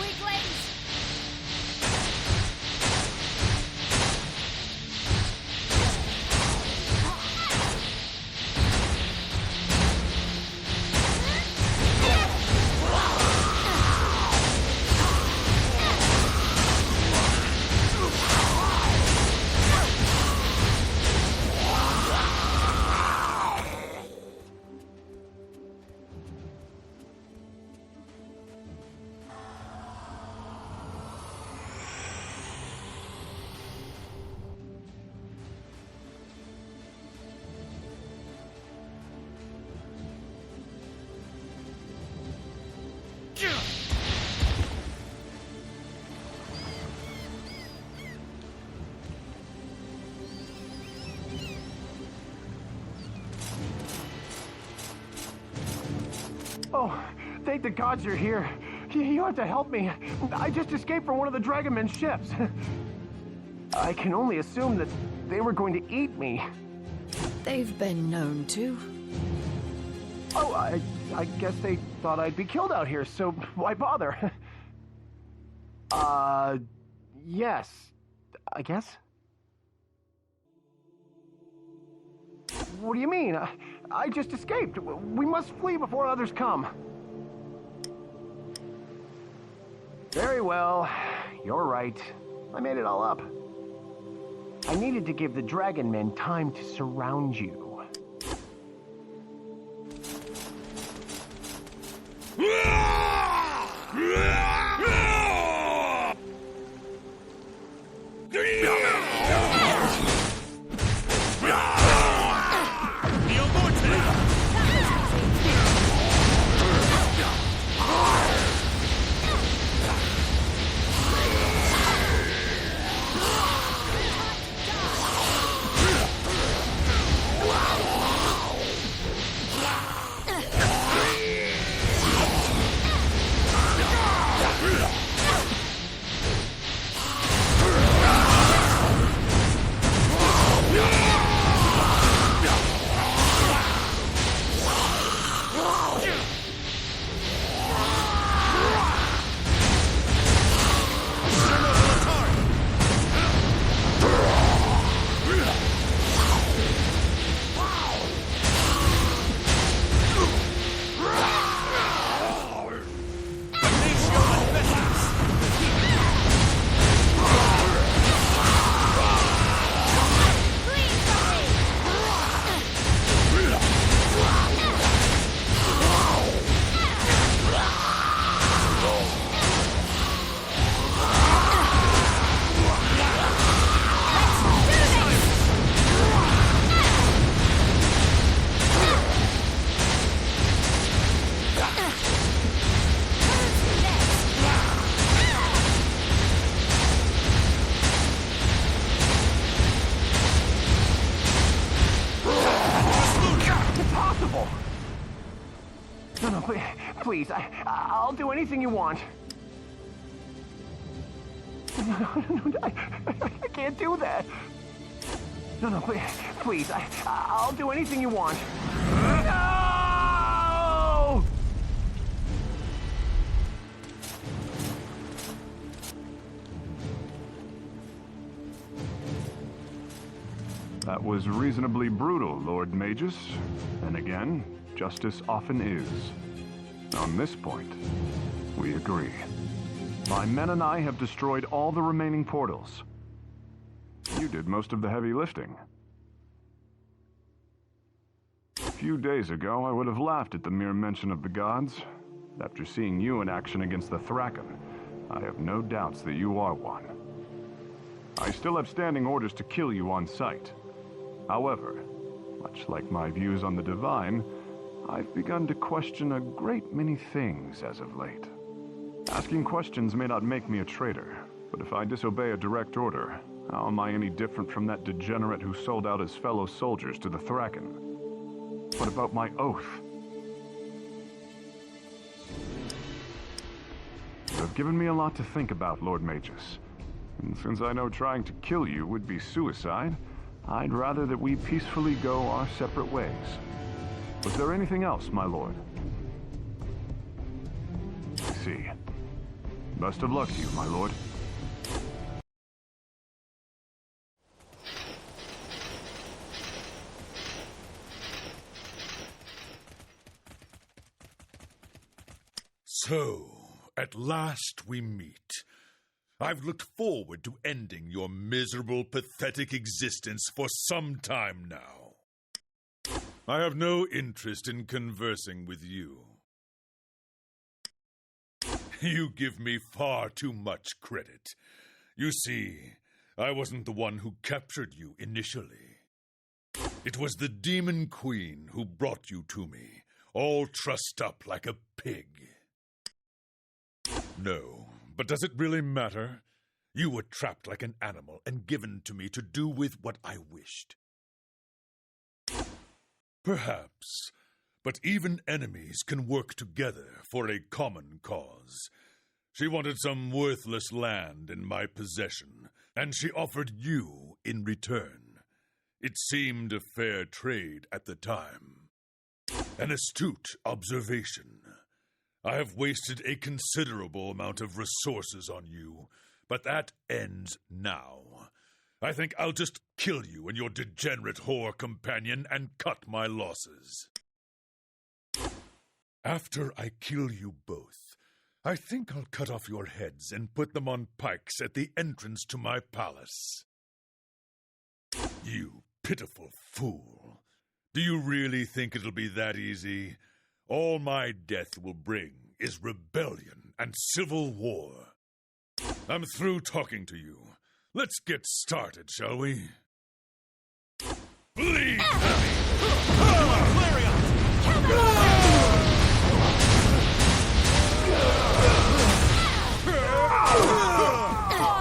Weaklings! Oh, thank the gods you're here. You have to help me. I just escaped from one of the Dragonmen's ships. I can only assume that they were going to eat me. They've been known to. Oh, I guess they thought I'd be killed out here, so why bother? Yes, I guess. What do you mean? I just escaped. We must flee before others come. Very well. You're right. I made it all up. I needed to give the Dragon Men time to surround you. No, please, I'll do anything you want. I can't do that. No, please, I'll do anything you want. No! That was reasonably brutal, Lord Magus. And again, justice often is. On this point, we agree. My men and I have destroyed all the remaining portals. You did most of the heavy lifting. A few days ago, I would have laughed at the mere mention of the gods. After seeing you in action against the Thraken, I have no doubts that you are one. I still have standing orders to kill you on sight. However, much like my views on the divine, I've begun to question a great many things as of late. Asking questions may not make me a traitor, but if I disobey a direct order, how am I any different from that degenerate who sold out his fellow soldiers to the Thraken? What about my oath? You have given me a lot to think about, Lord Magus. And since I know trying to kill you would be suicide, I'd rather that we peacefully go our separate ways. Was there anything else, my lord? I see. Best of luck to you, my lord. So, at last we meet. I've looked forward to ending your miserable, pathetic existence for some time now. I have no interest in conversing with you. You give me far too much credit. You see, I wasn't the one who captured you initially. It was the Demon Queen who brought you to me, all trussed up like a pig. No, but does it really matter? You were trapped like an animal and given to me to do with what I wished. Perhaps, but even enemies can work together for a common cause. She wanted some worthless land in my possession, and she offered you in return. It seemed a fair trade at the time. An astute observation. I have wasted a considerable amount of resources on you, but that ends now. I think I'll just kill you and your degenerate whore companion and cut my losses. After I kill you both, I think I'll cut off your heads and put them on pikes at the entrance to my palace. You pitiful fool. Do you really think it'll be that easy? All my death will bring is rebellion and civil war. I'm through talking to you. Let's get started, shall we? Bleed! For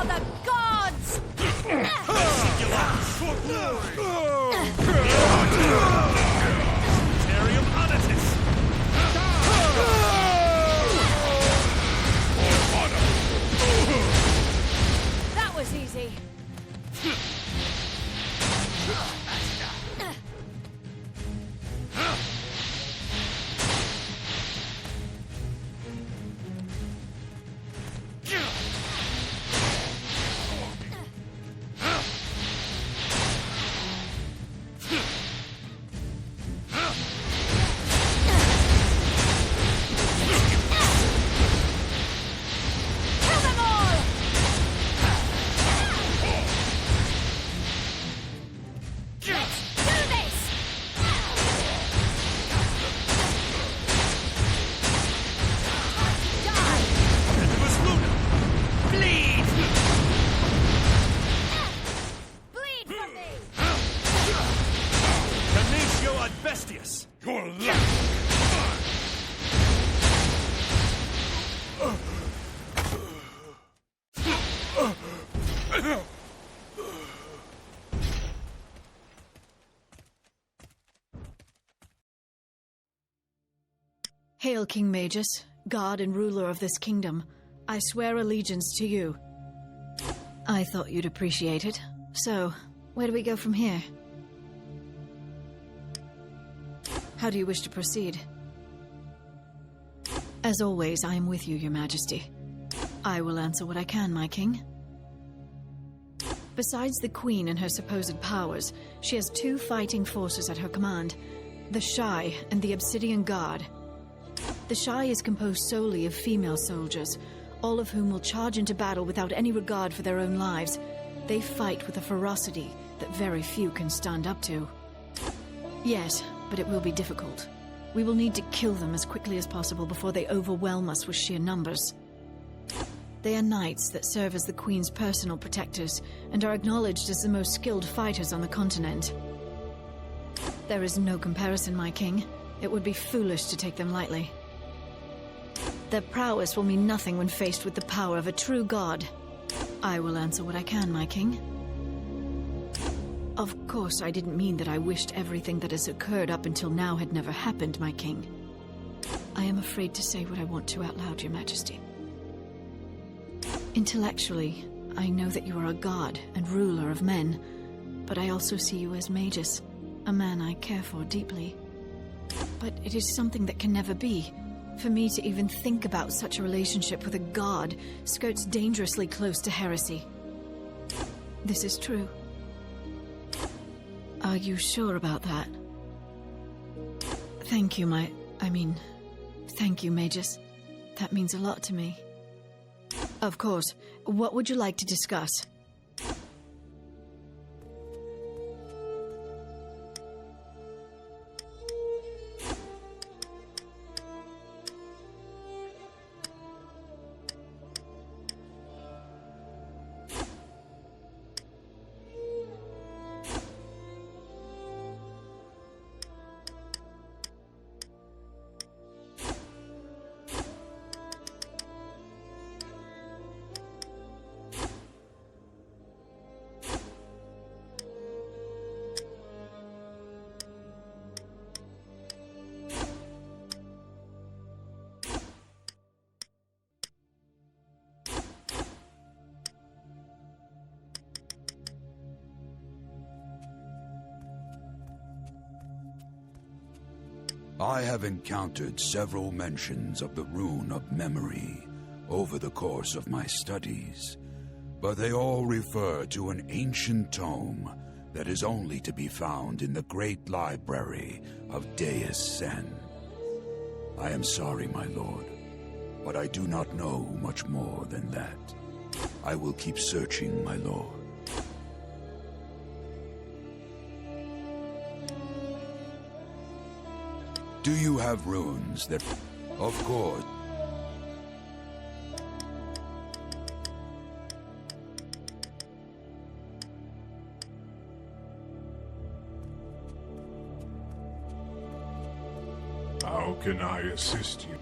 the gods! That was easy. Hail, King Magus, god and ruler of this kingdom. I swear allegiance to you. I thought you'd appreciate it. So, where do we go from here? How do you wish to proceed? As always, I am with you, Your Majesty. I will answer what I can, my king. Besides the Queen and her supposed powers, she has two fighting forces at her command, the Shy and the Obsidian Guard. The Shy is composed solely of female soldiers, all of whom will charge into battle without any regard for their own lives. They fight with a ferocity that very few can stand up to. Yes, but it will be difficult. We will need to kill them as quickly as possible before they overwhelm us with sheer numbers. They are knights that serve as the Queen's personal protectors and are acknowledged as the most skilled fighters on the continent. There is no comparison, my king. It would be foolish to take them lightly. Their prowess will mean nothing when faced with the power of a true god. I will answer what I can, my king. Of course, I didn't mean that I wished everything that has occurred up until now had never happened, my king. I am afraid to say what I want to out loud, Your Majesty. Intellectually, I know that you are a god and ruler of men, but I also see you as Magus, a man I care for deeply. But it is something that can never be. For me to even think about such a relationship with a god skirts dangerously close to heresy. This is true. Are you sure about that? Thank you, thank you, Magus. That means a lot to me. Of course. What would you like to discuss? I have encountered several mentions of the Rune of Memory over the course of my studies, but they all refer to an ancient tome that is only to be found in the great library of Deus Sen. I am sorry, my lord, but I do not know much more than that. I will keep searching, my lord. Do you have runes that... Of course. How can I assist you?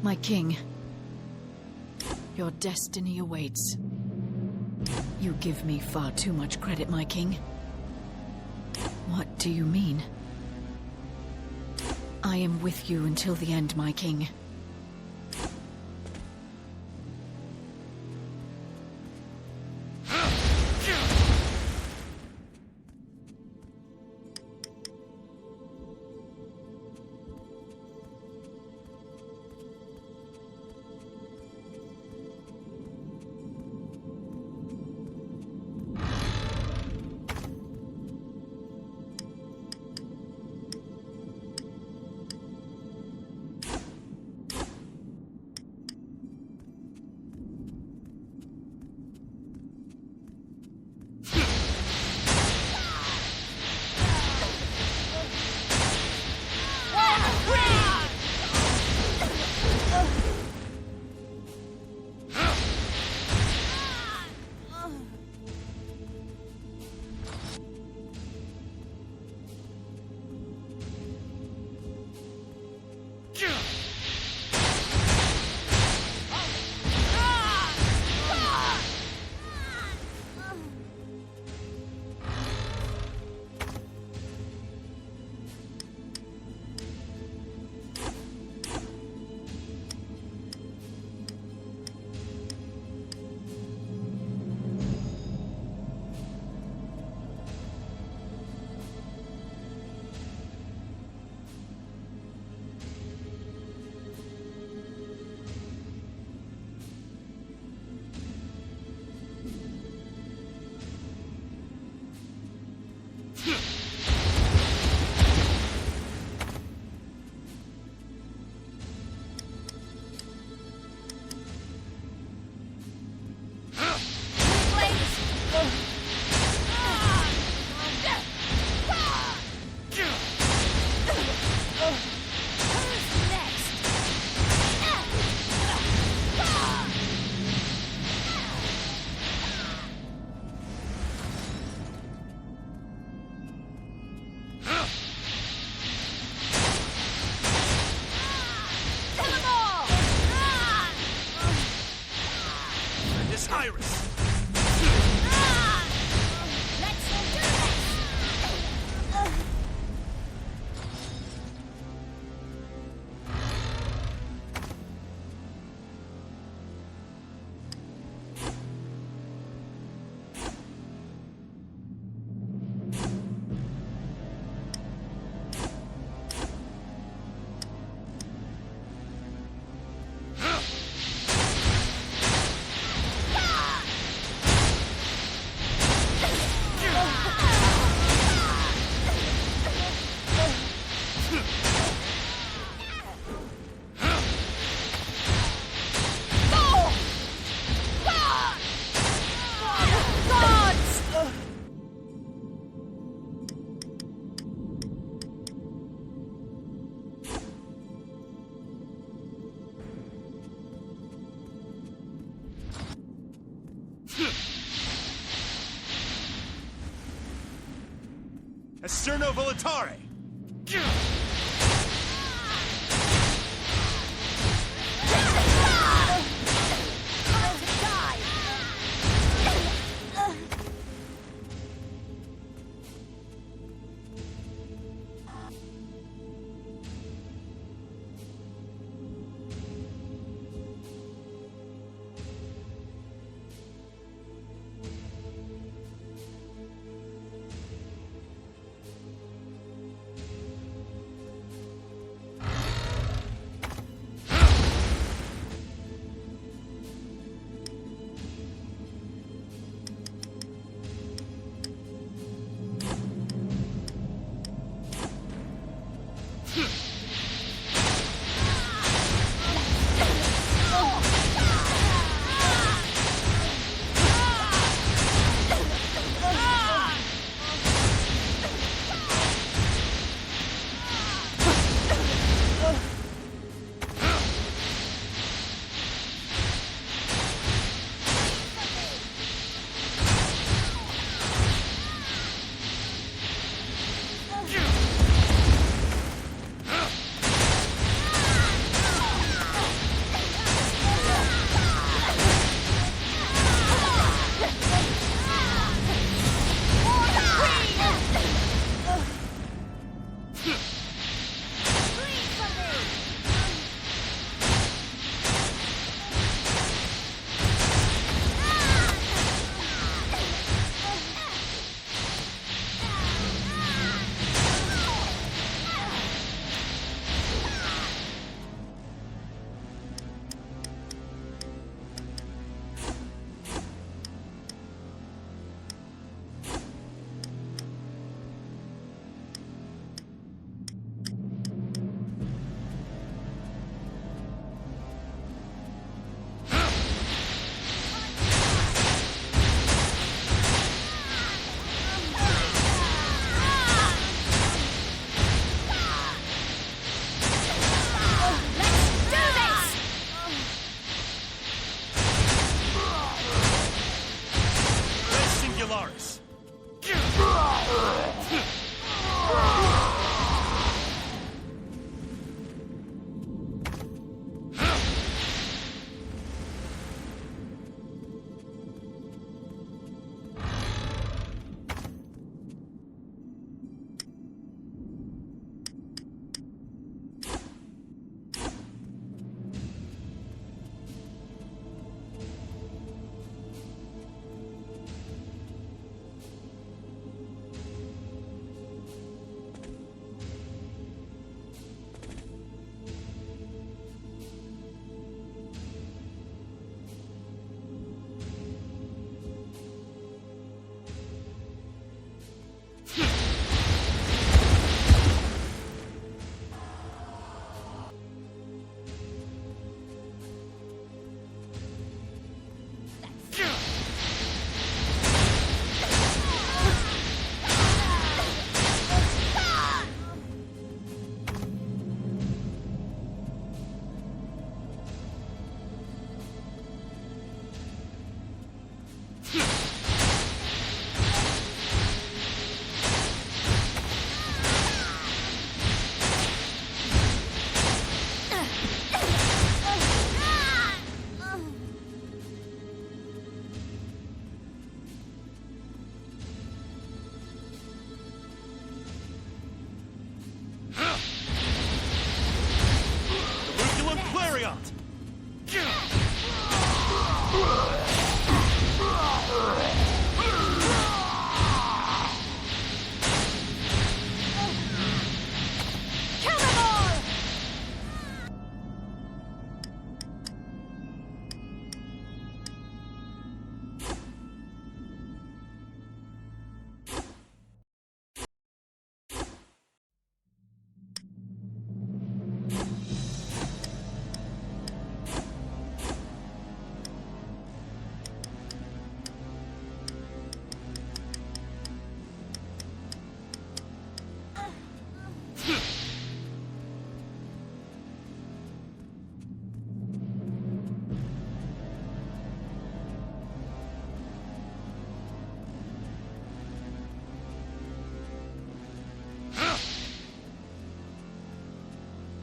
My king, your destiny awaits. You give me far too much credit, my king. What do you mean? I am with you until the end, my king. Esterno Volitare!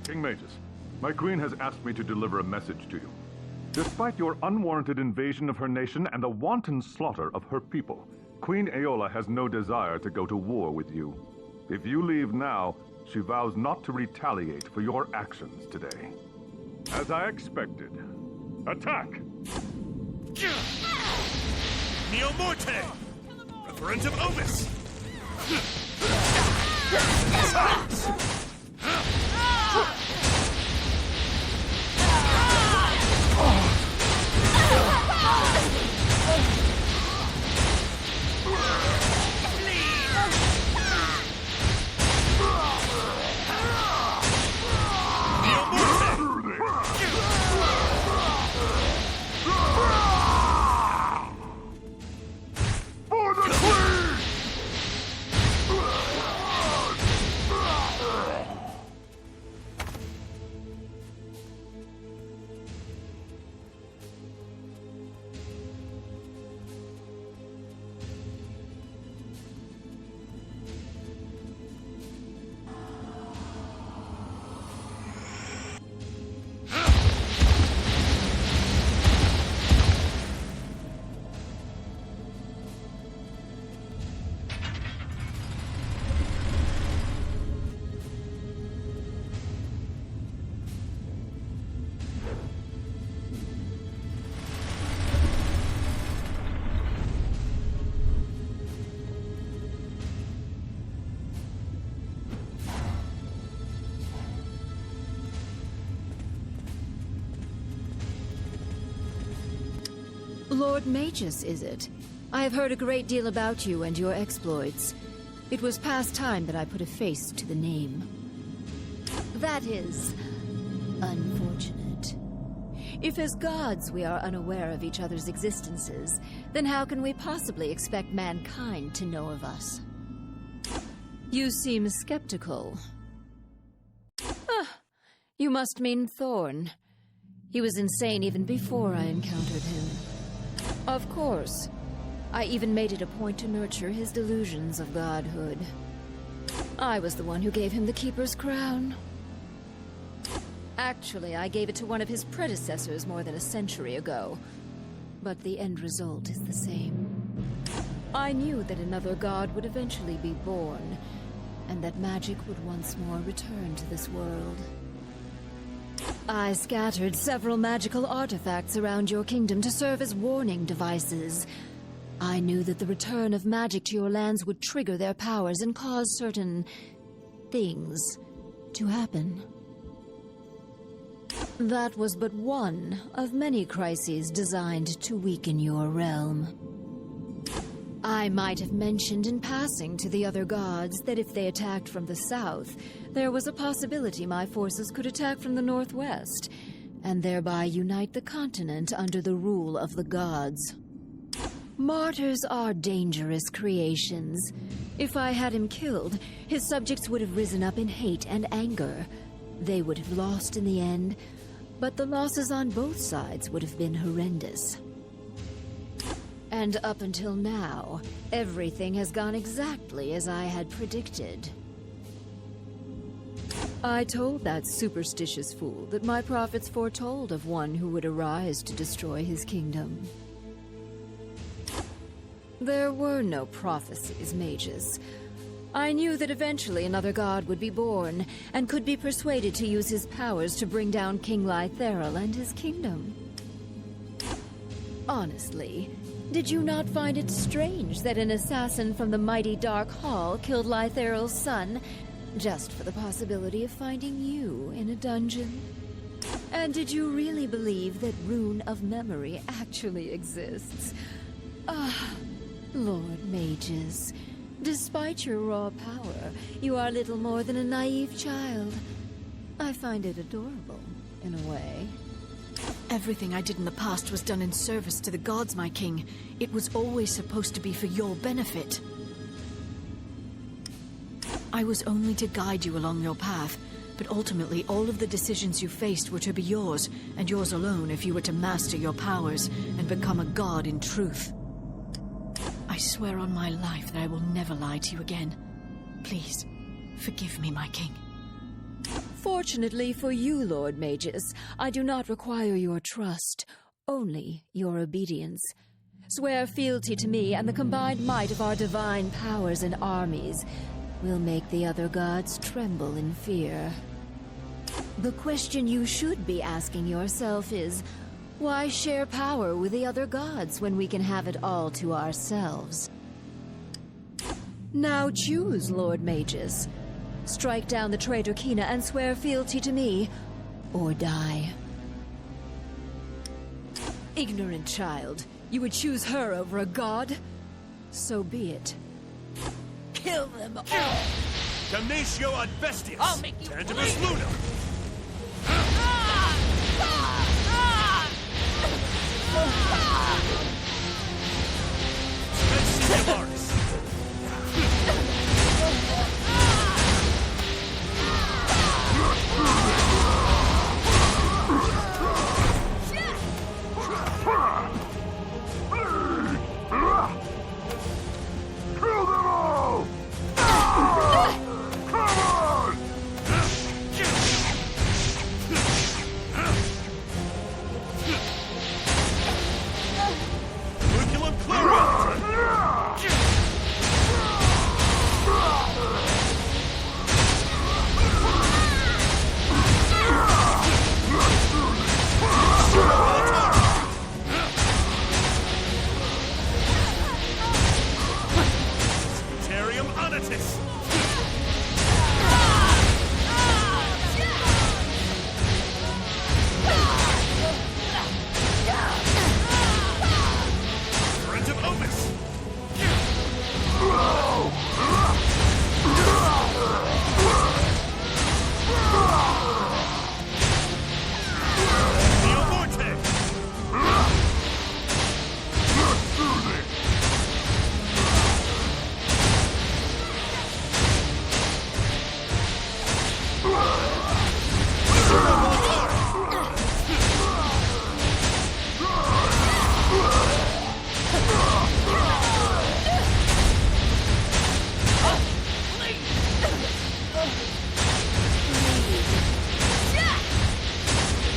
King Magus, my queen has asked me to deliver a message to you. Despite your unwarranted invasion of her nation and the wanton slaughter of her people, Queen Aola has no desire to go to war with you. If you leave now, she vows not to retaliate for your actions today. As I expected. Attack! Neo Morte! Referent of Obis! Lord Magus, is it? I have heard a great deal about you and your exploits. It was past time that I put a face to the name. That is unfortunate. If as gods we are unaware of each other's existences, then how can we possibly expect mankind to know of us? You seem skeptical. Ah, you must mean Thorn. He was insane even before I encountered him. Of course. I even made it a point to nurture his delusions of godhood. I was the one who gave him the Keeper's crown. Actually, I gave it to one of his predecessors more than a century ago. But the end result is the same. I knew that another god would eventually be born, and that magic would once more return to this world. I scattered several magical artifacts around your kingdom to serve as warning devices. I knew that the return of magic to your lands would trigger their powers and cause certain things to happen. That was but one of many crises designed to weaken your realm. I might have mentioned in passing to the other gods that if they attacked from the south, there was a possibility my forces could attack from the northwest, and thereby unite the continent under the rule of the gods. Martyrs are dangerous creations. If I had him killed, his subjects would have risen up in hate and anger. They would have lost in the end, but the losses on both sides would have been horrendous. And up until now, everything has gone exactly as I had predicted. I told that superstitious fool that my prophets foretold of one who would arise to destroy his kingdom. There were no prophecies, Magus. I knew that eventually another god would be born, and could be persuaded to use his powers to bring down King Lytheril and his kingdom. Honestly, did you not find it strange that an assassin from the mighty Dark Hall killed Lytheril's son, just for the possibility of finding you in a dungeon? And did you really believe that Rune of Memory actually exists? Ah, Lord Magus, despite your raw power, you are little more than a naive child. I find it adorable, in a way. Everything I did in the past was done in service to the gods, my king. It was always supposed to be for your benefit. I was only to guide you along your path, but ultimately all of the decisions you faced were to be yours, and yours alone if you were to master your powers and become a god in truth. I swear on my life that I will never lie to you again. Please, forgive me, my king. Fortunately for you, Lord Magus, I do not require your trust, only your obedience. Swear fealty to me, and the combined might of our divine powers and armies will make the other gods tremble in fear. The question you should be asking yourself is, why share power with the other gods when we can have it all to ourselves? Now choose, Lord Magus. Strike down the traitor Kina and swear fealty to me, or die. Ignorant child, you would choose her over a god? So be it. Kill them all! Damnatio ad bestias! I'll make you Tantibus bleed. Luna! Singularis! Kill them all! Come on! Curriculum Clarion! Secretarium Onitus! Friends of Opus! Neomorte!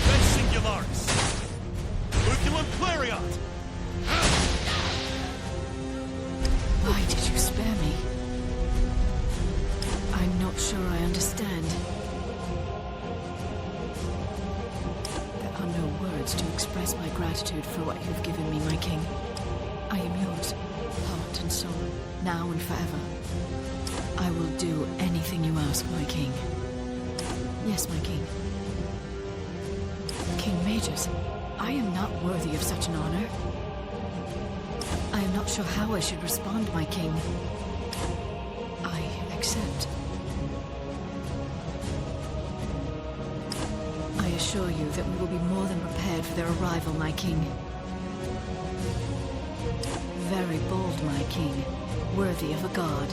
Red Singularis! Curriculum Clarion! Why did you spare me? I'm not sure I understand. There are no words to express my gratitude for what you've given me, my king. I am yours, heart and soul, now and forever. I will do anything you ask, my king. Yes, my king. King Magus, I am not worthy of such an honor. I am not sure how I should respond, my king. I accept. I assure you that we will be more than prepared for their arrival, my king. Very bold, my king. Worthy of a god.